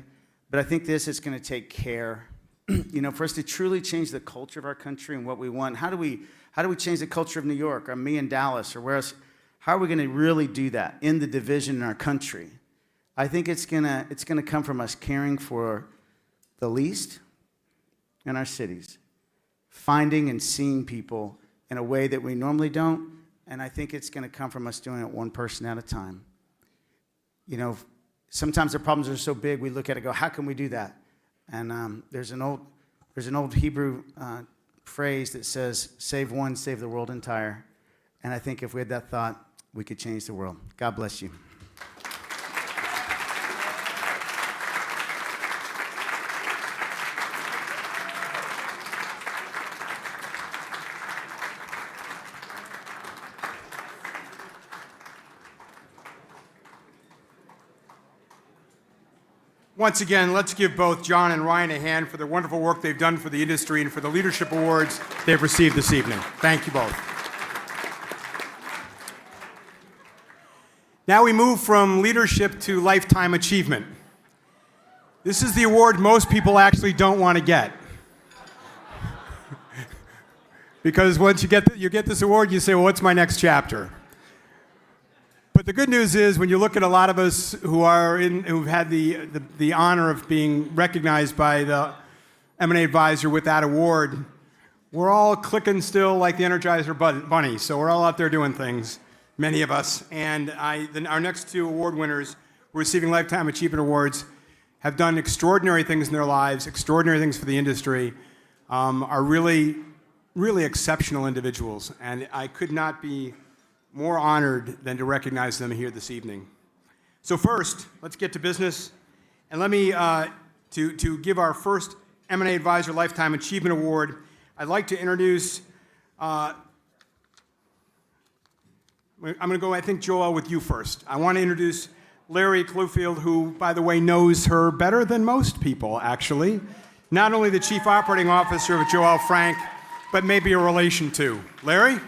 But I think it's going to take care, for us to truly change the culture of our country and what we want. How do we change the culture of New York, or me in Dallas, or where else? How are we going to really do that in the division in our country? I think it's going to come from us caring for the least in our cities, finding and seeing people in a way that we normally don't, and I think it's going to come from us doing it one person at a time. Sometimes the problems are so big, we look at it and go, how can we do that? And there's an old Hebrew phrase that says, save one, save the world entire. And I think if we had that thought, we could change the world. God bless you. Once again, let's give both John and Ryan a hand for the wonderful work they've done for the industry and for the leadership awards they've received this evening. Thank you both. Now we move from leadership to lifetime achievement. This is the award most people actually don't want to get. Because once you get this award, you say, well, what's my next chapter? But the good news is, when you look at a lot of us who've had the honor of being recognized by the M&A advisor with that award, we're all clicking still like the Energizer Bunny. So we're all out there doing things, many of us. And our next two award winners who are receiving Lifetime Achievement Awards have done extraordinary things in their lives, extraordinary things for the industry, are really, really exceptional individuals. And I could not be more honored than to recognize them here this evening. So first, let's get to business. And let me, to give our first M&A Advisor Lifetime Achievement Award, I'd like to introduce, I'm going to go, I think, Joel, with you first. I want to introduce Larry Clufield, who, by the way, knows her better than most people, actually. Not only the Chief Operating Officer of Joel Frank, but maybe a relation too. Larry?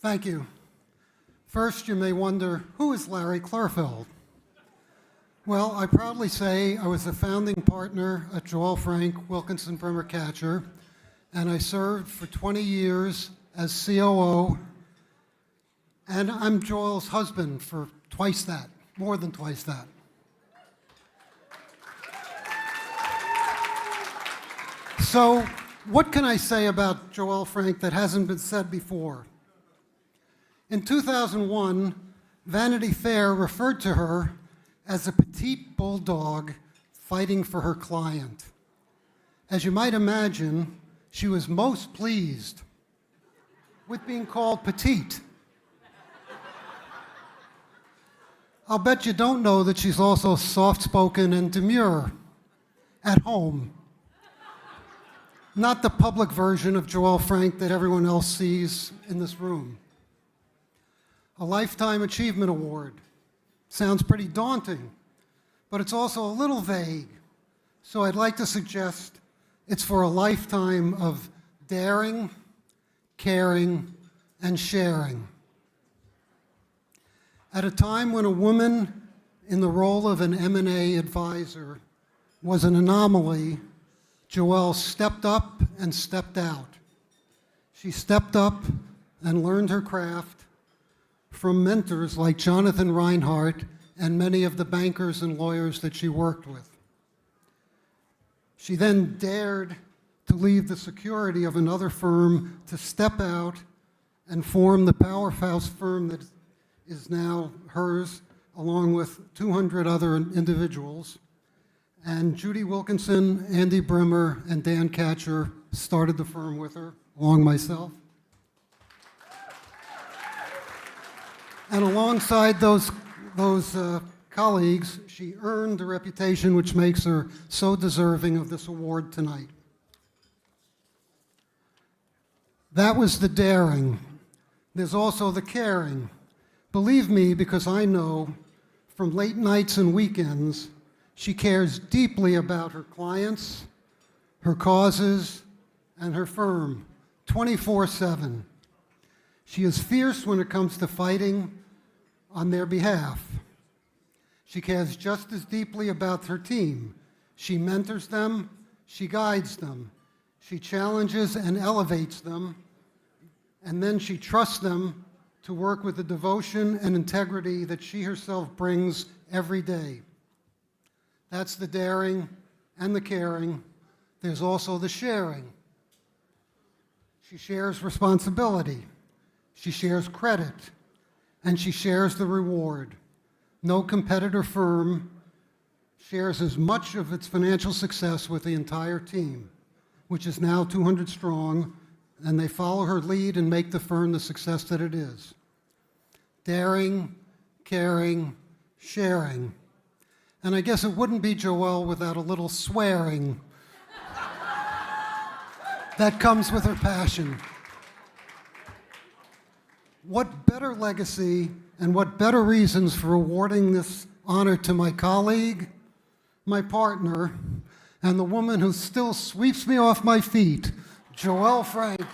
Thank you. First, you may wonder, who is Larry Clufield? Well, I proudly say I was the founding partner at Joel Frank, Wilkinson, Bremer Catcher, and I served for 20 years as COO, and I'm Joel's husband for twice that, more than twice that. So, what can I say about Joel Frank that hasn't been said before? In 2001, Vanity Fair referred to her as a petite bulldog fighting for her client. As you might imagine, she was most pleased with being called petite. I'll bet you don't know that she's also soft-spoken and demure at home. Not the public version of Joel Frank that everyone else sees in this room. A Lifetime Achievement Award. Sounds pretty daunting, but it's also a little vague. So I'd like to suggest it's for a lifetime of daring, caring, and sharing. At a time when a woman in the role of an M&A advisor was an anomaly, Joelle stepped up and stepped out. She stepped up and learned her craft from mentors like Jonathan Reinhardt and many of the bankers and lawyers that she worked with. She then dared to leave the security of another firm to step out and form the powerhouse firm that is now hers, along with 200 other individuals. And Judy Wilkinson, Andy Bremer, and Dan Catcher started the firm with her, along myself. And alongside those colleagues, she earned the reputation which makes her so deserving of this award tonight. That was the daring. There's also the caring. Believe me, because I know from late nights and weekends, she cares deeply about her clients, her causes, and her firm, 24/7. She is fierce when it comes to fighting on their behalf. She cares just as deeply about her team. She mentors them, she guides them, she challenges and elevates them, and then she trusts them to work with the devotion and integrity that she herself brings every day. That's the daring and the caring, There's also the sharing. She shares responsibility. She shares credit. And she shares the reward. No competitor firm shares as much of its financial success with the entire team, which is now 200 strong, and they follow her lead and make the firm the success that it is. Daring, caring, sharing. And I guess it wouldn't be Joelle without a little swearing that comes with her passion. What better legacy and what better reasons for awarding this honor to my colleague, my partner, and the woman who still sweeps me off my feet, Joelle Frank.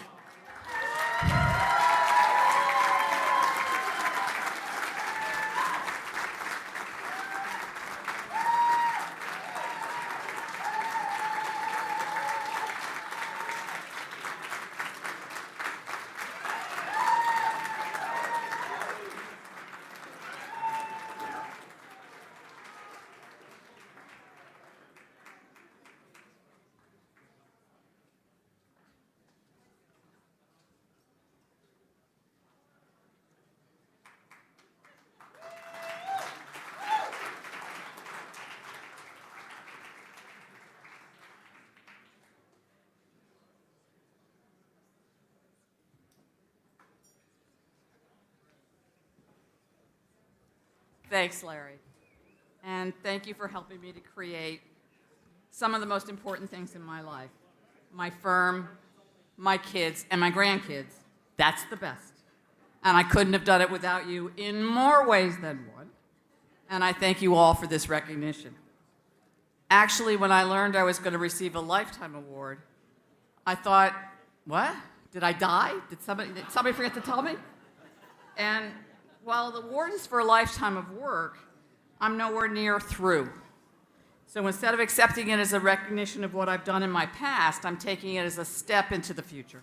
Thanks, Larry. And thank you for helping me to create some of the most important things in my life. My firm, my kids, and my grandkids. That's the best. And I couldn't have done it without you in more ways than one. And I thank you all for this recognition. Actually, when I learned I was going to receive a Lifetime Award, I thought, what? Did I die? Did somebody forget to tell me? And while the award is for a lifetime of work, I'm nowhere near through. So instead of accepting it as a recognition of what I've done in my past, I'm taking it as a step into the future.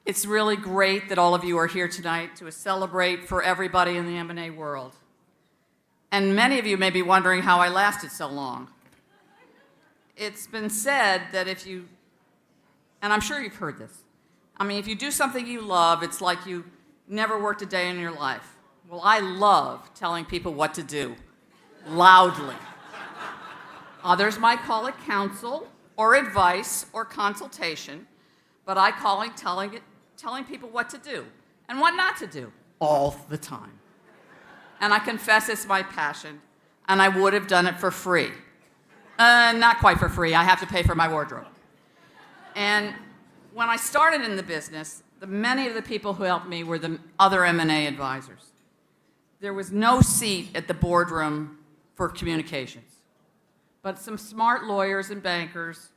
It's really great that all of you are here tonight to celebrate for everybody in the M&A world. And many of you may be wondering how I lasted so long. It's been said that if you, and I'm sure you've heard this, if you do something you love, it's like you never worked a day in your life. Well, I love telling people what to do, loudly. Others might call it counsel or advice or consultation, but I call it telling people what to do and what not to do all the time. And I confess it's my passion, and I would have done it for free. Not quite for free, I have to pay for my wardrobe. And when I started in the business, many of the people who helped me were the other M&A advisors. There was no seat at the boardroom for communications. But some smart lawyers and bankers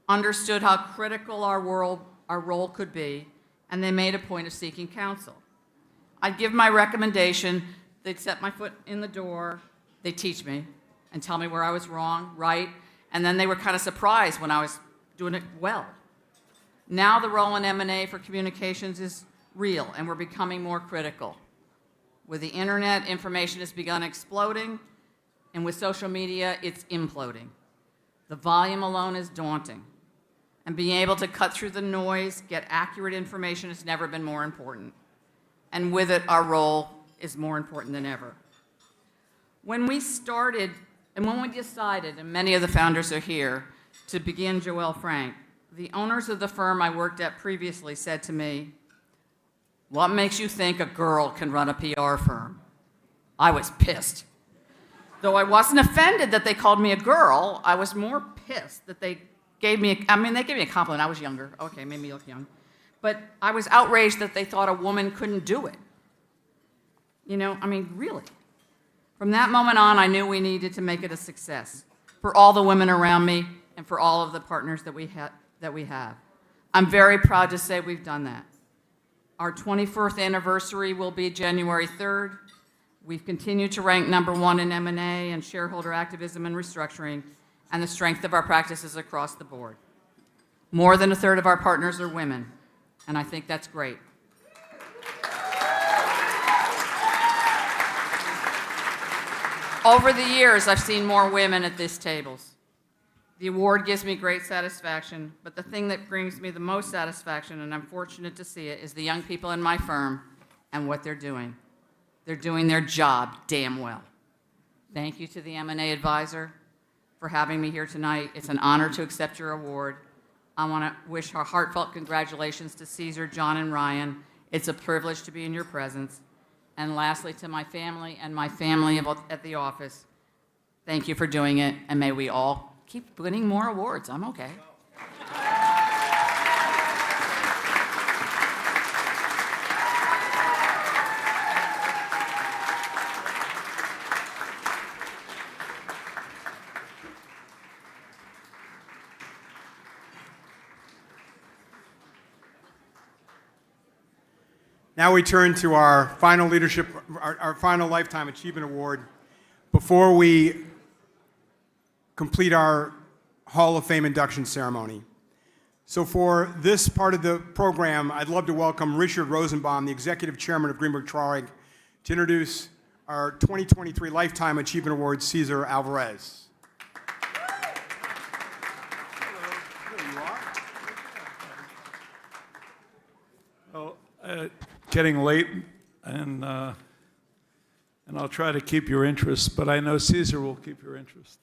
understood how critical our role could be, and they made a point of seeking counsel. I'd give my recommendation, they'd set my foot in the door, they'd teach me and tell me where I was wrong, right, and then they were kind of surprised when I was doing it well. Now the role in M&A for communications is real, and we're becoming more critical. With the internet, information has begun exploding, and with social media, it's imploding. The volume alone is daunting, and being able to cut through the noise, get accurate information has never been more important. And with it, our role is more important than ever. When we started, and when we decided, and many of the founders are here, to begin Joelle Frank, the owners of the firm I worked at previously said to me, "What makes you think a girl can run a PR firm?" I was pissed. Though I wasn't offended that they called me a girl, I was more pissed that they gave me a compliment. I was younger. Okay, made me look young. But I was outraged that they thought a woman couldn't do it. Really. From that moment on, I knew we needed to make it a success for all the women around me and for all of the partners that we have. I'm very proud to say we've done that. Our 21st anniversary will be January 3rd. We've continued to rank #1 in M&A and shareholder activism and restructuring, and the strength of our practices across the board. More than a third of our partners are women, and I think that's great. Over the years, I've seen more women at these tables. The award gives me great satisfaction, but the thing that brings me the most satisfaction, and I'm fortunate to see it, is the young people in my firm and what they're doing. They're doing their job damn well. Thank you to the M&A advisor for having me here tonight. It's an honor to accept your award. I want to wish our heartfelt congratulations to Caesar, John, and Ryan. It's a privilege to be in your presence. And lastly, to my family and my family at the office, thank you for doing it, and may we all keep winning more awards. I'm okay. Now we turn to our final leadership, our final Lifetime Achievement Award. Before we complete our Hall of Fame induction ceremony. So for this part of the program, I'd love to welcome Richard Rosenbaum, the Executive Chairman of Greenberg Traurig, to introduce our 2023 Lifetime Achievement Award, Cesar Alvarez. Well, getting late, and I'll try to keep your interest, but I know Cesar will keep your interest.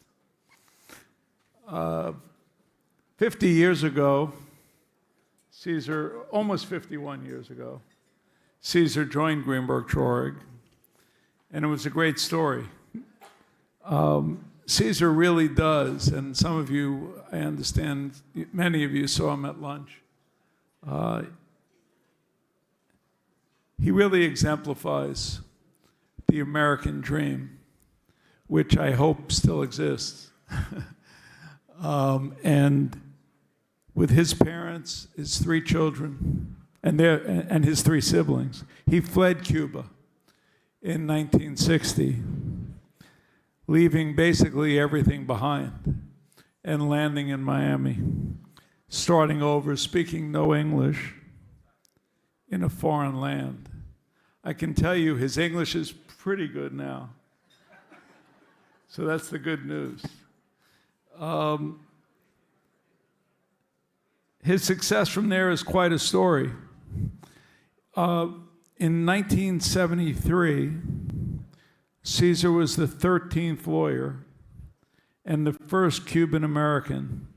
50 years ago, Cesar, almost 51 years ago, Cesar joined Greenberg Traurig, and it was a great story. Cesar really does, and some of you, I understand, many of you saw him at lunch. He really exemplifies the American dream, which I hope still exists. And with his parents, his 3 children, and his 3 siblings, he fled Cuba in 1960, leaving basically everything behind and landing in Miami, starting over, speaking no English in a foreign land. I can tell you his English is pretty good now. So that's the good news. His success from there is quite a story. In 1973, Cesar was the 13th lawyer and the first Cuban American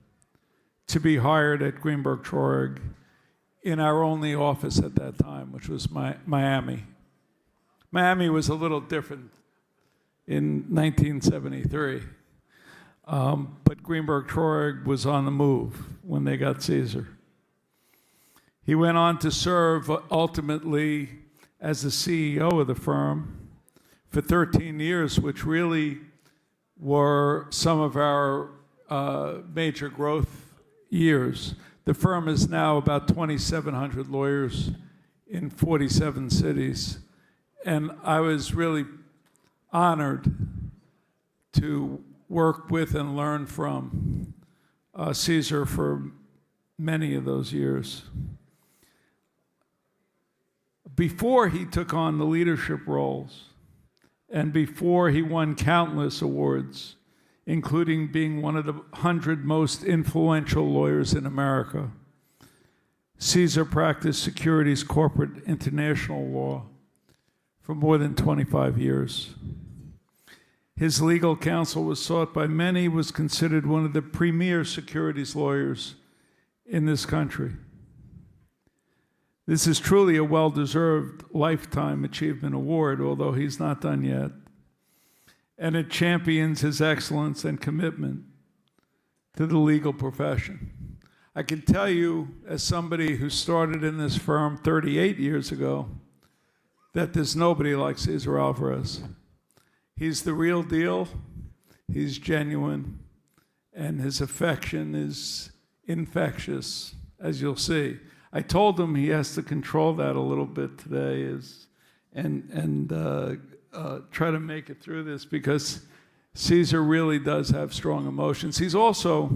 to be hired at Greenberg Traurig in our only office at that time, which was Miami. Miami was a little different in 1973. But Greenberg Traurig was on the move when they got Cesar. He went on to serve ultimately as the CEO of the firm for 13 years, which really were some of our major growth years. The firm is now about 2,700 lawyers in 47 cities. And I was really honored to work with and learn from Cesar for many of those years. Before he took on the leadership roles, and before he won countless awards, including being one of the 100 most influential lawyers in America, Cesar practiced securities corporate international law for more than 25 years. His legal counsel was sought by many, was considered one of the premier securities lawyers in this country. This is truly a well-deserved Lifetime Achievement Award, although he's not done yet. And it champions his excellence and commitment to the legal profession. I can tell you, as somebody who started in this firm 38 years ago, that there's nobody like Cesar Alvarez. He's the real deal, he's genuine, and his affection is infectious, as you'll see. I told him he has to control that a little bit today and try to make it through this, because Cesar really does have strong emotions. He's also,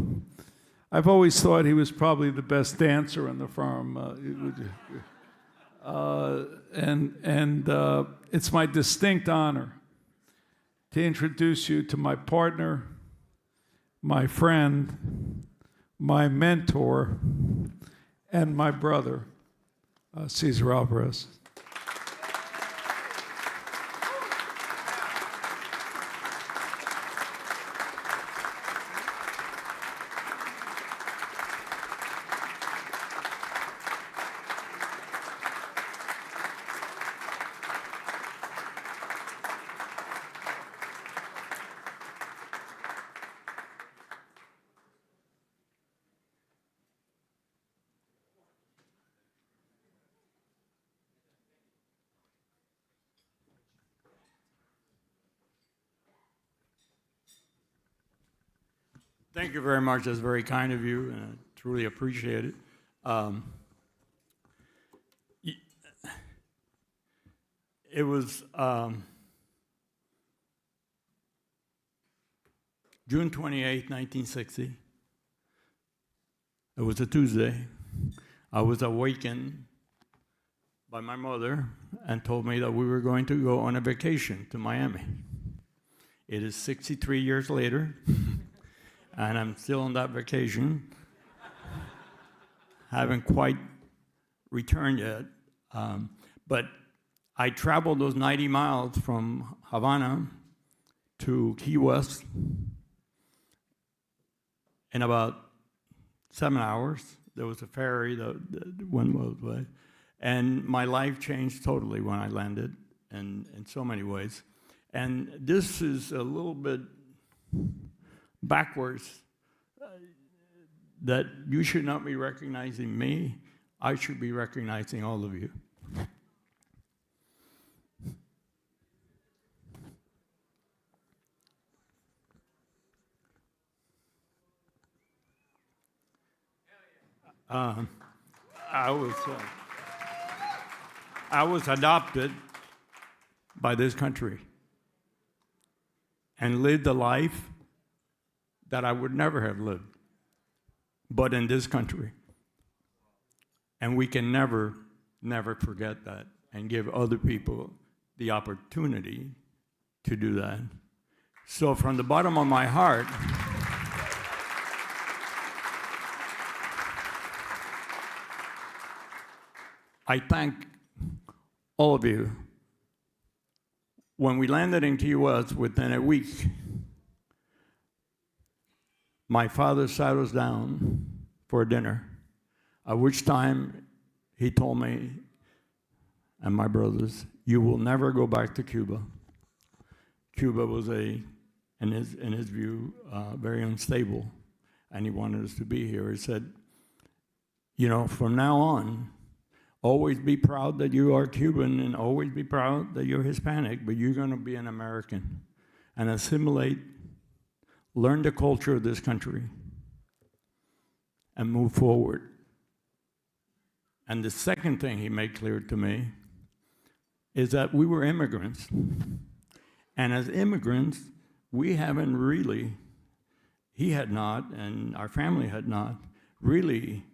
I've always thought he was probably the best dancer in the firm. It's my distinct honor to introduce you to my partner, my friend, my mentor, and my brother, Cesar Alvarez. Thank you very much. That's very kind of you, and I truly appreciate it. It was June 28, 1960. It was a Tuesday. I was awakened by my mother and told me that we were going to go on a vacation to Miami. It is 63 years later. And I'm still on that vacation. Haven't quite returned yet. But I traveled those 90 miles from Havana to Key West in about 7 hours. There was a ferry that went both ways. And my life changed totally when I landed in so many ways. And this is a little bit backwards, that you should not be recognizing me. I should be recognizing all of you. I was adopted by this country and lived a life that I would never have lived, but in this country. And we can never, never forget that and give other people the opportunity to do that. So from the bottom of my heart, I thank all of you. When we landed in Key West, within a week, my father sat us down for dinner, at which time he told me and my brothers, you will never go back to Cuba. Cuba was in his view, very unstable, and he wanted us to be here. He said, you know, from now on, always be proud that you are Cuban and always be proud that you're Hispanic, but you're going to be an American and assimilate, learn the culture of this country, and move forward. And the second thing he made clear to me is that we were immigrants. And as immigrants, we haven't really, he had not, and our family had not, really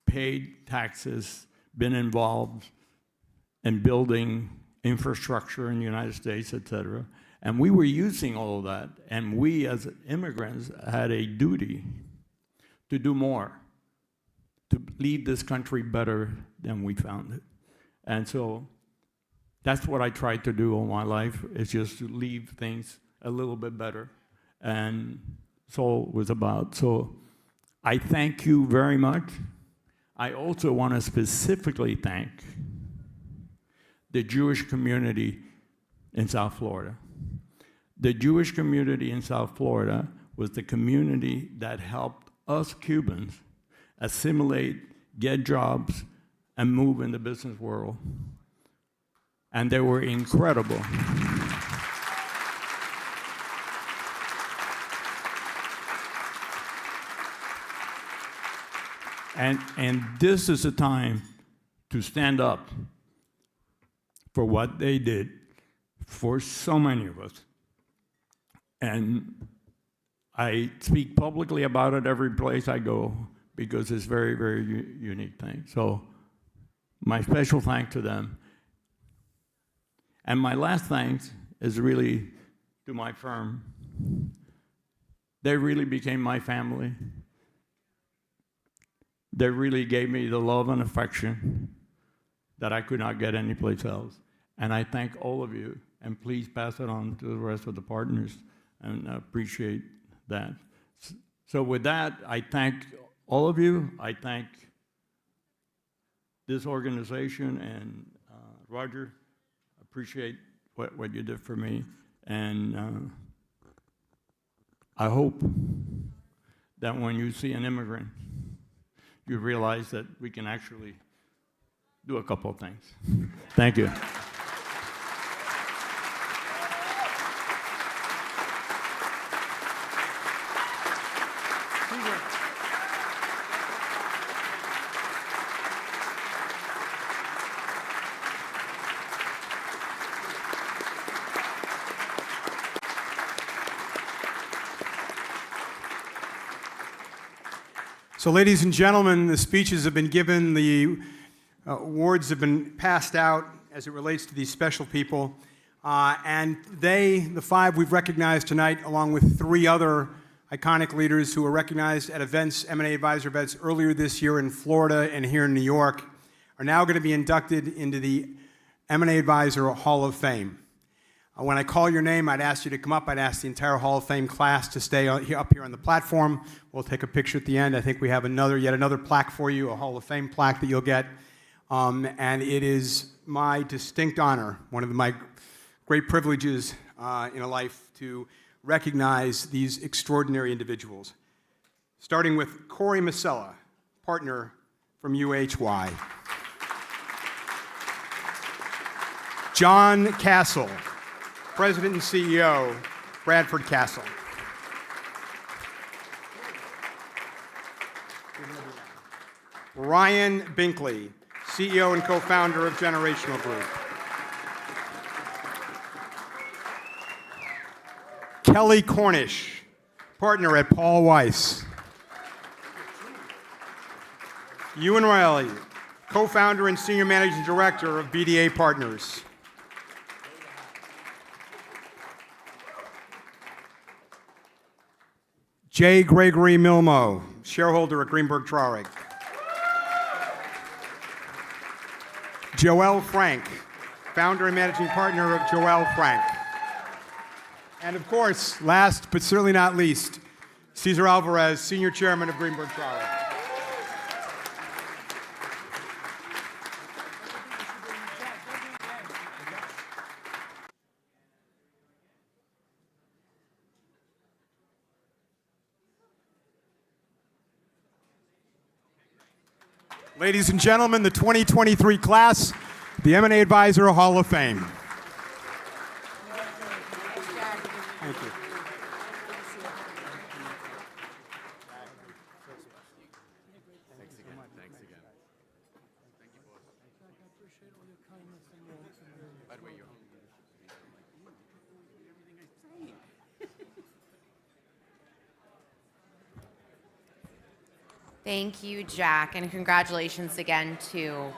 paid taxes, been involved in building infrastructure in the United States, et cetera. And we were using all of that, and we as immigrants had a duty to do more, to leave this country better than we found it. And so that's what I tried to do all my life, is just to leave things a little bit better. And so it was about. So I thank you very much. I also want to specifically thank the Jewish community in South Florida. The Jewish community in South Florida was the community that helped us Cubans assimilate, get jobs, and move in the business world. And they were incredible. And this is a time to stand up for what they did for so many of us. And I speak publicly about it every place I go because it's very, very unique thing. So my special thanks to them. And my last thanks is really to my firm, They really became my family. They really gave me the love and affection that I could not get anyplace else. And I thank all of you, and please pass it on to the rest of the partners, and I appreciate that. So with that, I thank all of you. I thank this organization, and Roger, appreciate what you did for me. And I hope that when you see an immigrant, you realize that we can actually do a couple of things. Thank you. So, ladies and gentlemen, the speeches have been given, the awards have been passed out as it relates to these special people. And they, the five we've recognized tonight, along with three other iconic leaders who were recognized at events, M&A Advisor events earlier this year in Florida and here in New York, are now going to be inducted into the M&A Advisor Hall of Fame. When I call your name, I'd ask you to come up. I'd ask the entire Hall of Fame class to stay up here on the platform. We'll take a picture at the end. I think we have yet another plaque for you, a Hall of Fame plaque that you'll get. And it is my distinct honor, one of my great privileges in a life, to recognize these extraordinary individuals. Starting with Corey Masella, partner from UHY. John Castle, President and CEO, Bradford Castle. Ryan Binkley, CEO and co-founder of Generational Group. Kelly Cornish, partner at Paul Weiss. Ewan Riley, co-founder and senior managing director of BDA Partners. J. Gregory Milmo, shareholder at Greenberg Traurig. Joelle Frank, founder and managing partner of Joelle Frank. And of course, last but certainly not least, Cesar Alvarez, senior chairman of Greenberg Traurig. Ladies and gentlemen, the 2023 class, the M&A Advisor Hall of Fame. Thank you. Thanks again. Thanks again. Thank you, boss. I appreciate all your kindness and your By the way, you're home. Thank you, Jack, and congratulations again to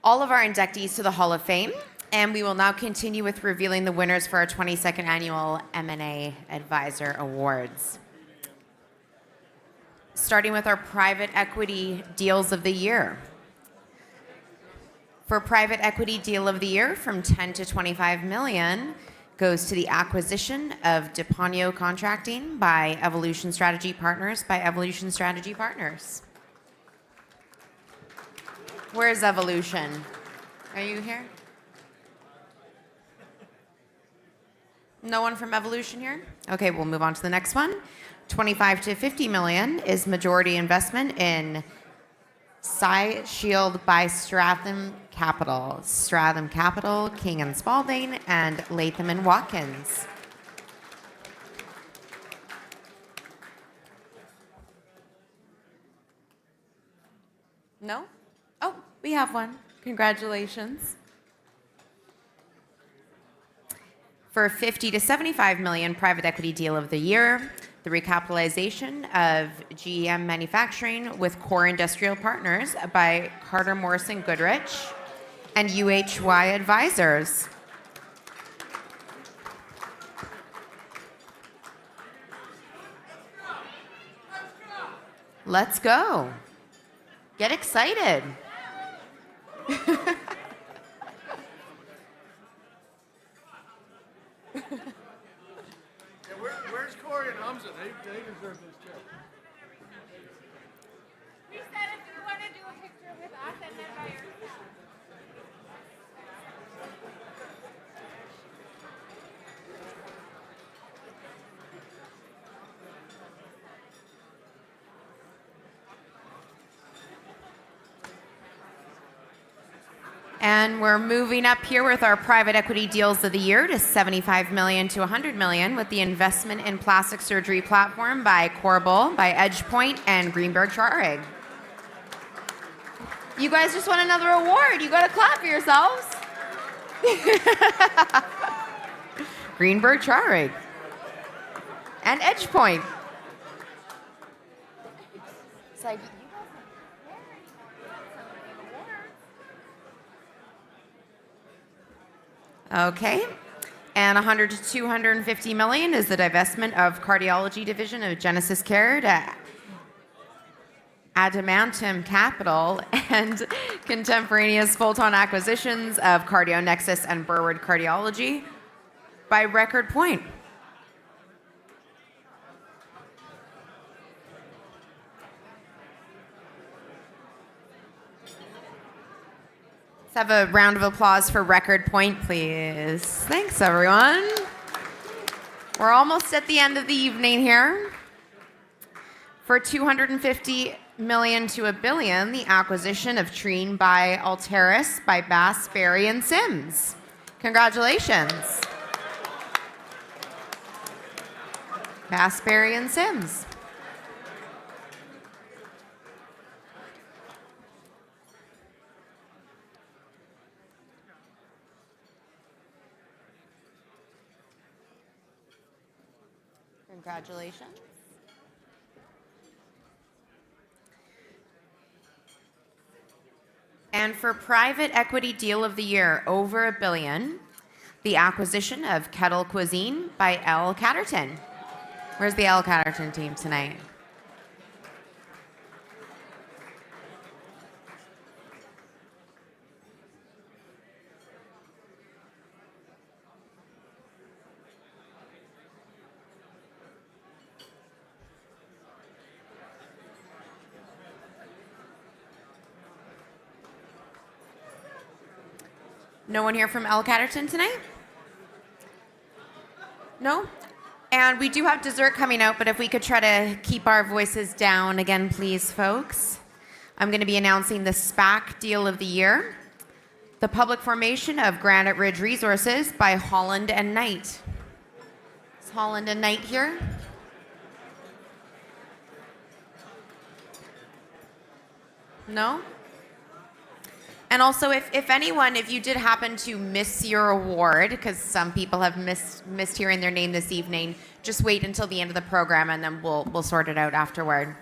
all of our inductees to the Hall of Fame. And we will now continue with revealing the winners for our 22nd Annual M&A Advisor Awards. Starting with our Private Equity Deals of the Year. For Private Equity Deal of the Year, from 10 to 25 million, goes to the acquisition of DePonio Contracting by Evolution Strategy Partners Where's Evolution? Are you here? No one from Evolution here? Okay, we'll move on to the next one. 25 to 50 million is majority investment in Cy Shield by Stratham Capital. Stratham Capital, King and Spalding, and Latham and Watkins. No? Oh, we have one. Congratulations. For 50 to 75 million Private Equity Deal of the Year, the recapitalization of GM Manufacturing with Core Industrial Partners by Carter Morrison Goodrich and UHY Advisors. Let's go. Get excited. Where's Corey and Hamza? They deserve this joke. We said if you want to do a picture with us and then by yourself. And we're moving up here with our private equity deals of the year to $75 million to $100 million with the investment in plastic surgery platform by Corbel, by EdgePoint, and Greenberg Traurig. You guys just won another award. You got to clap for yourselves. Greenberg Traurig and EdgePoint. It's like, okay. And 100 to 250 million is the divestment of cardiology division of Genesis Care to Adamantium Capital and contemporaneous bolt-on acquisitions of CardioNexus and Burwood Cardiology by Record Point. Let's have a round of applause for Record Point, please. Thanks, everyone. We're almost at the end of the evening here. For $250 million to $1 billion, the acquisition of Trine by Alteris by Bass, Berry, and Sims. Congratulations. Bass, Berry, and Sims. Congratulations. And for private equity deal of the year, over $1 billion, the acquisition of Kettle Cuisine by L. Catterton. Where's the L. Catterton team tonight? No one here from L. Catterton tonight? No? And we do have dessert coming out, but if we could try to keep our voices down again, please, folks. I'm going to be announcing the SPAC deal of the year, the public formation of Granite Ridge Resources by Holland and Knight. Is Holland and Knight here? No? And also, if anyone, if you did happen to miss your award, because some people have missed hearing their name this evening, just wait until the end of the program and then we'll sort it out afterward.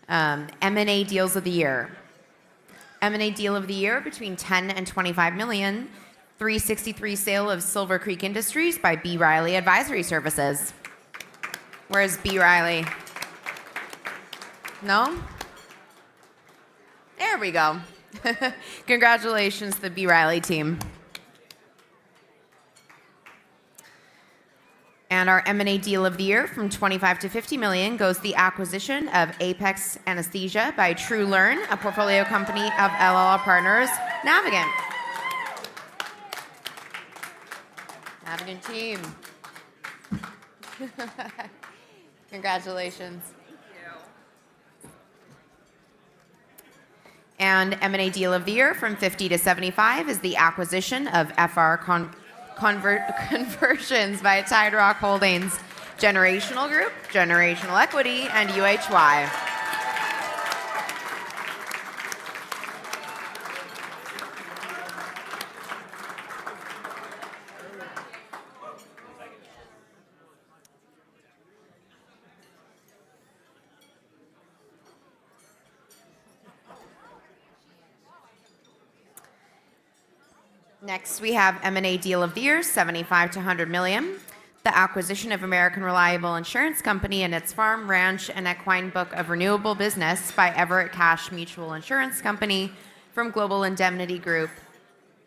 M&A deals of the year. M&A deal of the year between 10 and 25 million. 363 sale of Silver Creek Industries by B. Riley Advisory Services. Where's B. Riley? No? There we go. Congratulations to the B. Riley team. And our M&A deal of the year from 25 to 50 million goes the acquisition of Apex Anesthesia by True Learn, a portfolio company of LLR Partners, Navigant. Navigant team. Congratulations. And M&A deal of the year from 50 to 75 is the acquisition of FR Conversions by Tide Rock Holdings, Generational Group, Generational Equity, and UHY. Next, we have M&A deal of the year, 75 to 100 million. the acquisition of American Reliable Insurance Company and its farm, ranch, and equine book of renewable business by Everett Cash Mutual Insurance Company from Global Indemnity Group,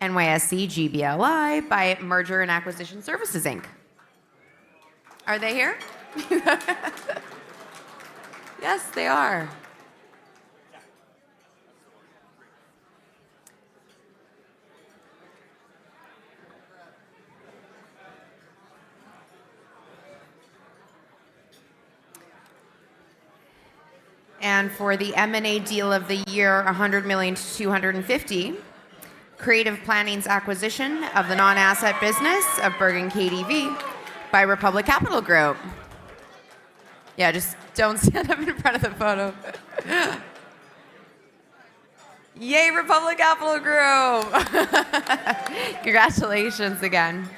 NYSE GBLI, by Merger and Acquisition Services, Inc. Are they here? Yes, they are. And for the M&A deal of the year, 100 million to 250, Creative Planning's acquisition of the non-asset business of Bergen KDV by Republic Capital Group. Yeah, just don't stand up in front of the photo. Yay, Republic Capital Group! Congratulations again.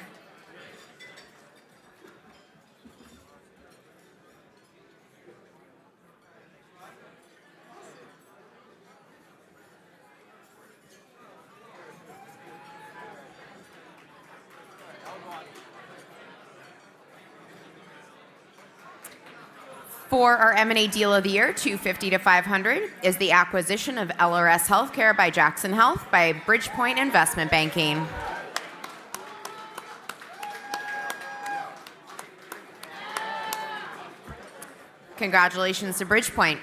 For our M&A deal of the year, 250 to 500, is the acquisition of LRS Healthcare by Jackson Health by Bridgepoint Investment Banking. Congratulations to Bridgepoint.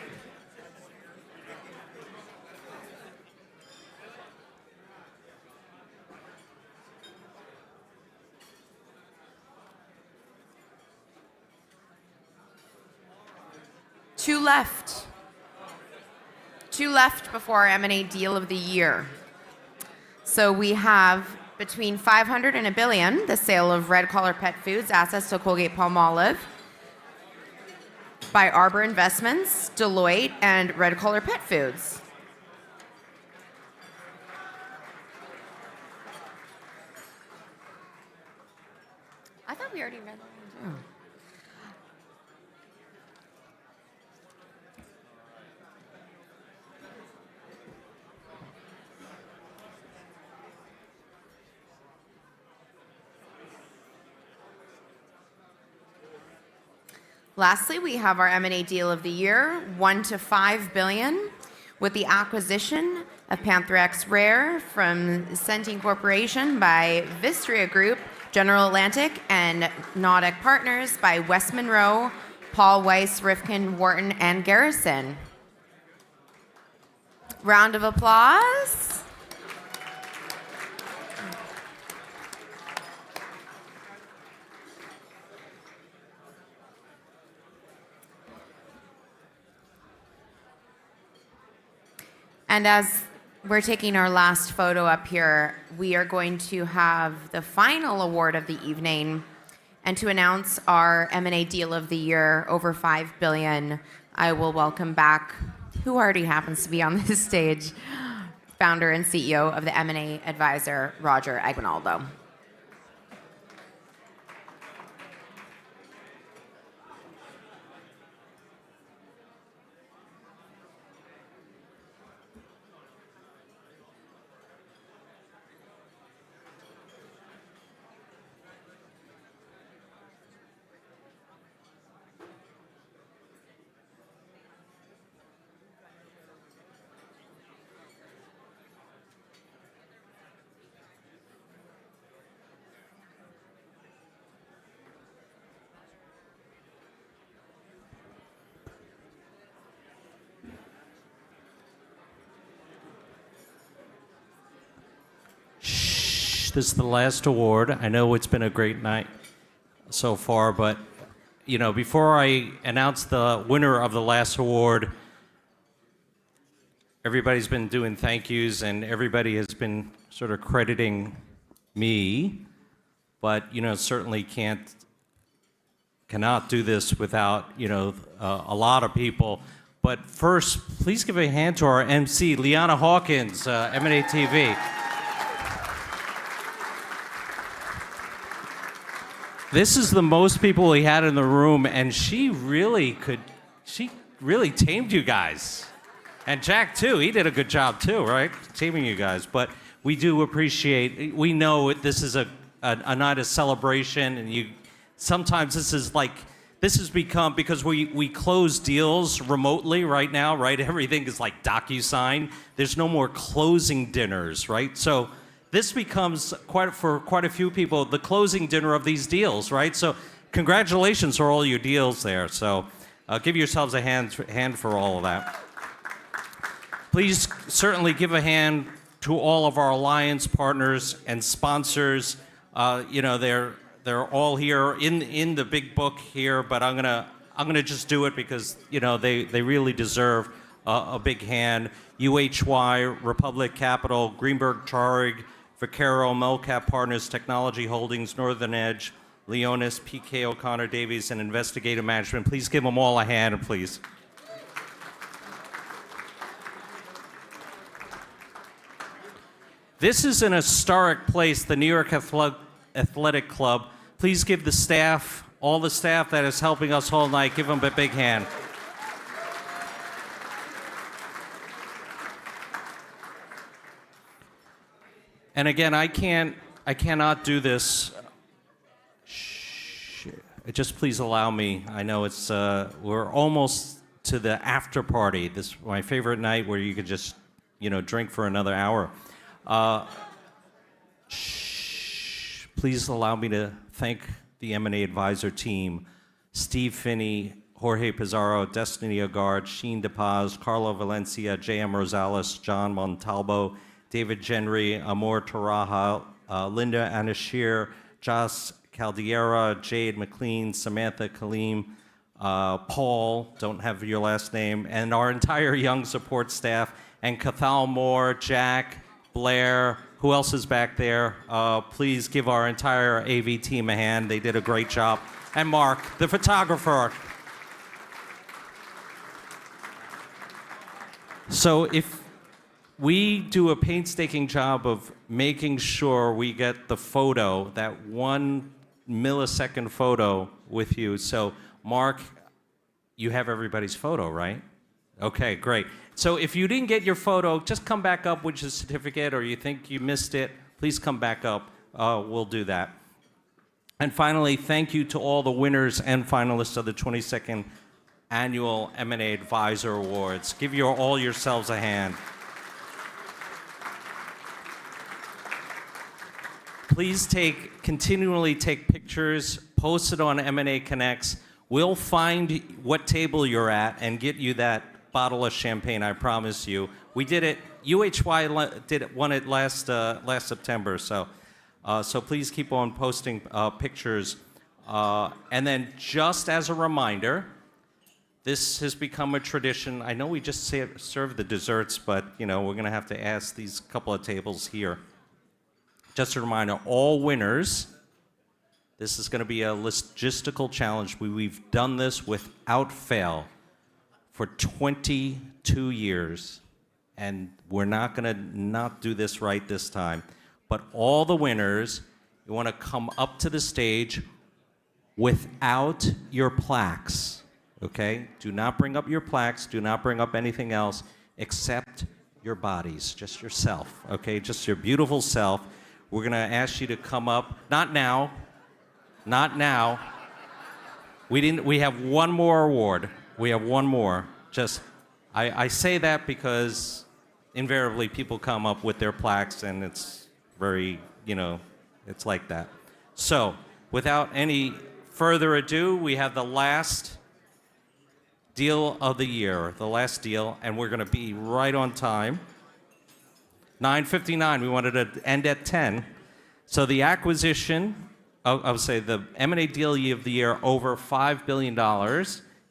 Two left. Two left before our M&A deal of the year. So we have between 500 and $1 billion, the sale of Red Collar Pet Foods assets to Colgate-Palmolive by Arbor Investments, Deloitte, and Red Collar Pet Foods. I thought we already read that one too. Lastly, we have our M&A deal of the year, 1 to 5 billion, with the acquisition of Panthrex Rare from Centene Corporation by Vistria Group, General Atlantic, and Nautic Partners by West Monroe, Paul Weiss, Rifkin, Wharton, and Garrison. Round of applause. And as we're taking our last photo up here, we are going to have the final award of the evening. And to announce our M&A deal of the year, over $5 billion, I will welcome back, who already happens to be on this stage, founder and CEO of the M&A Advisor, Roger Aguinaldo. This is the last award. I know it's been a great night so far, but before I announce the winner of the last award, everybody's been doing thank yous and everybody has been sort of crediting me, but certainly cannot do this without a lot of people. But first, please give a hand to our MC, Liana Hawkins, M&A TV. This is the most people we had in the room, and she really tamed you guys. And Jack, too, he did a good job, too, right? Taming you guys. But we do appreciate, we know this is a night of celebration, and sometimes this has become, because we close deals remotely right now, right? Everything is like DocuSign. There's no more closing dinners, right? So this becomes, for quite a few people, the closing dinner of these deals, right? So congratulations for all your deals there. So give yourselves a hand for all of that. Please certainly give a hand to all of our alliance partners and sponsors. They're all here in the big book here, but I'm gonna just do it because they really deserve a big hand. UHY, Republic Capital, Greenberg Traurig, Vaquero, Melcap Partners, Technology Holdings, Northern Edge, Leonis, PK O'Connor Davies, and Investigative Management. Please give them all a hand, please. This is an historic place, the New York Athletic Club. Please give the staff, all the staff that is helping us all night, give them a big hand. And again, I cannot do this. Just please allow me. I know it's we're almost to the after party. This is my favorite night where you could just drink for another hour. Please allow me to thank the M&A Advisor team, Steve Finney, Jorge Pizarro, Destiny Agard, Sheen DePaz, Carlo Valencia, J.M. Rosales, John Montalvo, David Genry, Amor Taraja, Linda Anashir, Joss Caldiera, Jade McLean, Samantha Kaleem, Paul, don't have your last name, and our entire young support staff, and Cathal Moore, Jack, Blair, who else is back there? Please give our entire AV team a hand. They did a great job. And Mark, the photographer. So if we do a painstaking job of making sure we get the photo, that 1 millisecond photo with you. So Mark, you have everybody's photo, right? Okay, great. So if you didn't get your photo, just come back up with your certificate, or you think you missed it, please come back up. We'll do that. And finally, thank you to all the winners and finalists of the 22nd Annual M&A Advisor Awards. Give all yourselves a hand. Please continually take pictures, post it on M&A Connects. We'll find what table you're at and get you that bottle of champagne, I promise you. We did it, UHY won it last September, so please keep on posting pictures. And then just as a reminder, this has become a tradition. I know we just serve the desserts, but we're gonna have to ask these couple of tables here. Just a reminder, all winners, this is gonna be a logistical challenge. We've done this without fail for 22 years, and we're not gonna not do this right this time. But all the winners, you wanna come up to the stage without your plaques, okay? Do not bring up your plaques, do not bring up anything else except your bodies, just yourself, okay? Just your beautiful self. We're gonna ask you to come up, not now. We have one more award. We have one more. I say that because invariably people come up with their plaques and it's very, it's like that. So without any further ado, we have the last deal of the year, and we're gonna be right on time. 9:59, we wanted to end at 10. So the acquisition, I would say the M&A deal of the year, over $5 billion.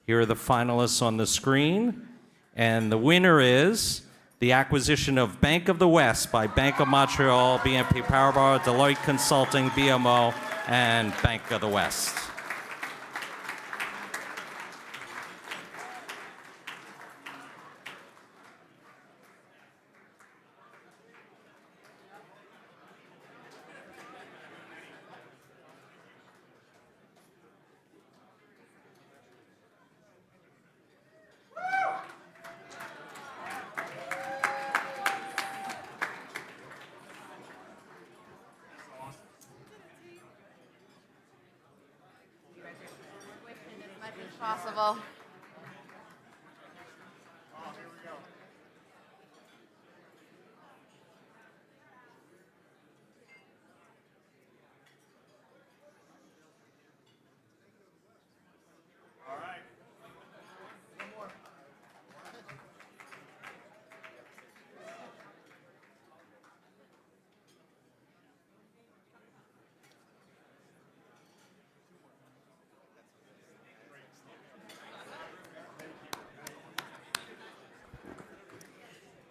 Here are the finalists on the screen. And the winner is the acquisition of Bank of the West by Bank of Montreal, BNP Paribas, Deloitte Consulting, BMO, and Bank of the West. possible.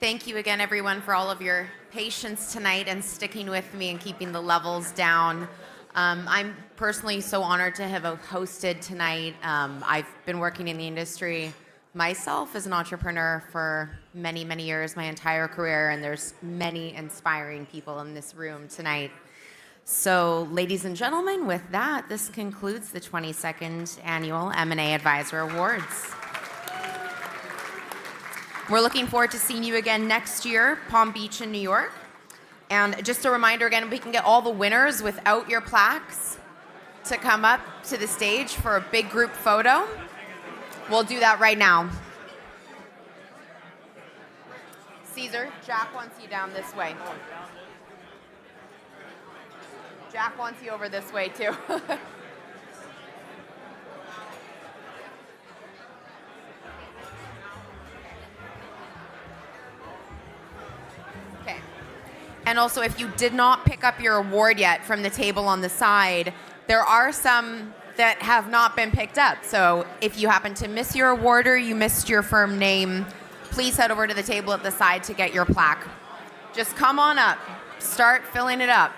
Thank you again, everyone, for all of your patience tonight and sticking with me and keeping the levels down. I'm personally so honored to have hosted tonight. I've been working in the industry myself as an entrepreneur for many, many years, my entire career, and there's many inspiring people in this room tonight. So, ladies and gentlemen, with that, this concludes the 22nd Annual M&A Advisor Awards. We're looking forward to seeing you again next year, Palm Beach in New York. And just a reminder again, we can get all the winners without your plaques to come up to the stage for a big group photo. We'll do that right now. Caesar, Jack wants you down this way. Jack wants you over this way too. Okay. And also, if you did not pick up your award yet from the table on the side, there are some that have not been picked up. So if you happen to miss your award or you missed your firm name, please head over to the table at the side to get your plaque. Just come on up. Start filling it up.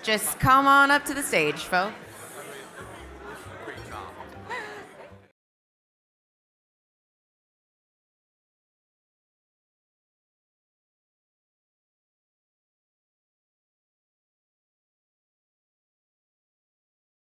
Just come on up to the stage, folks.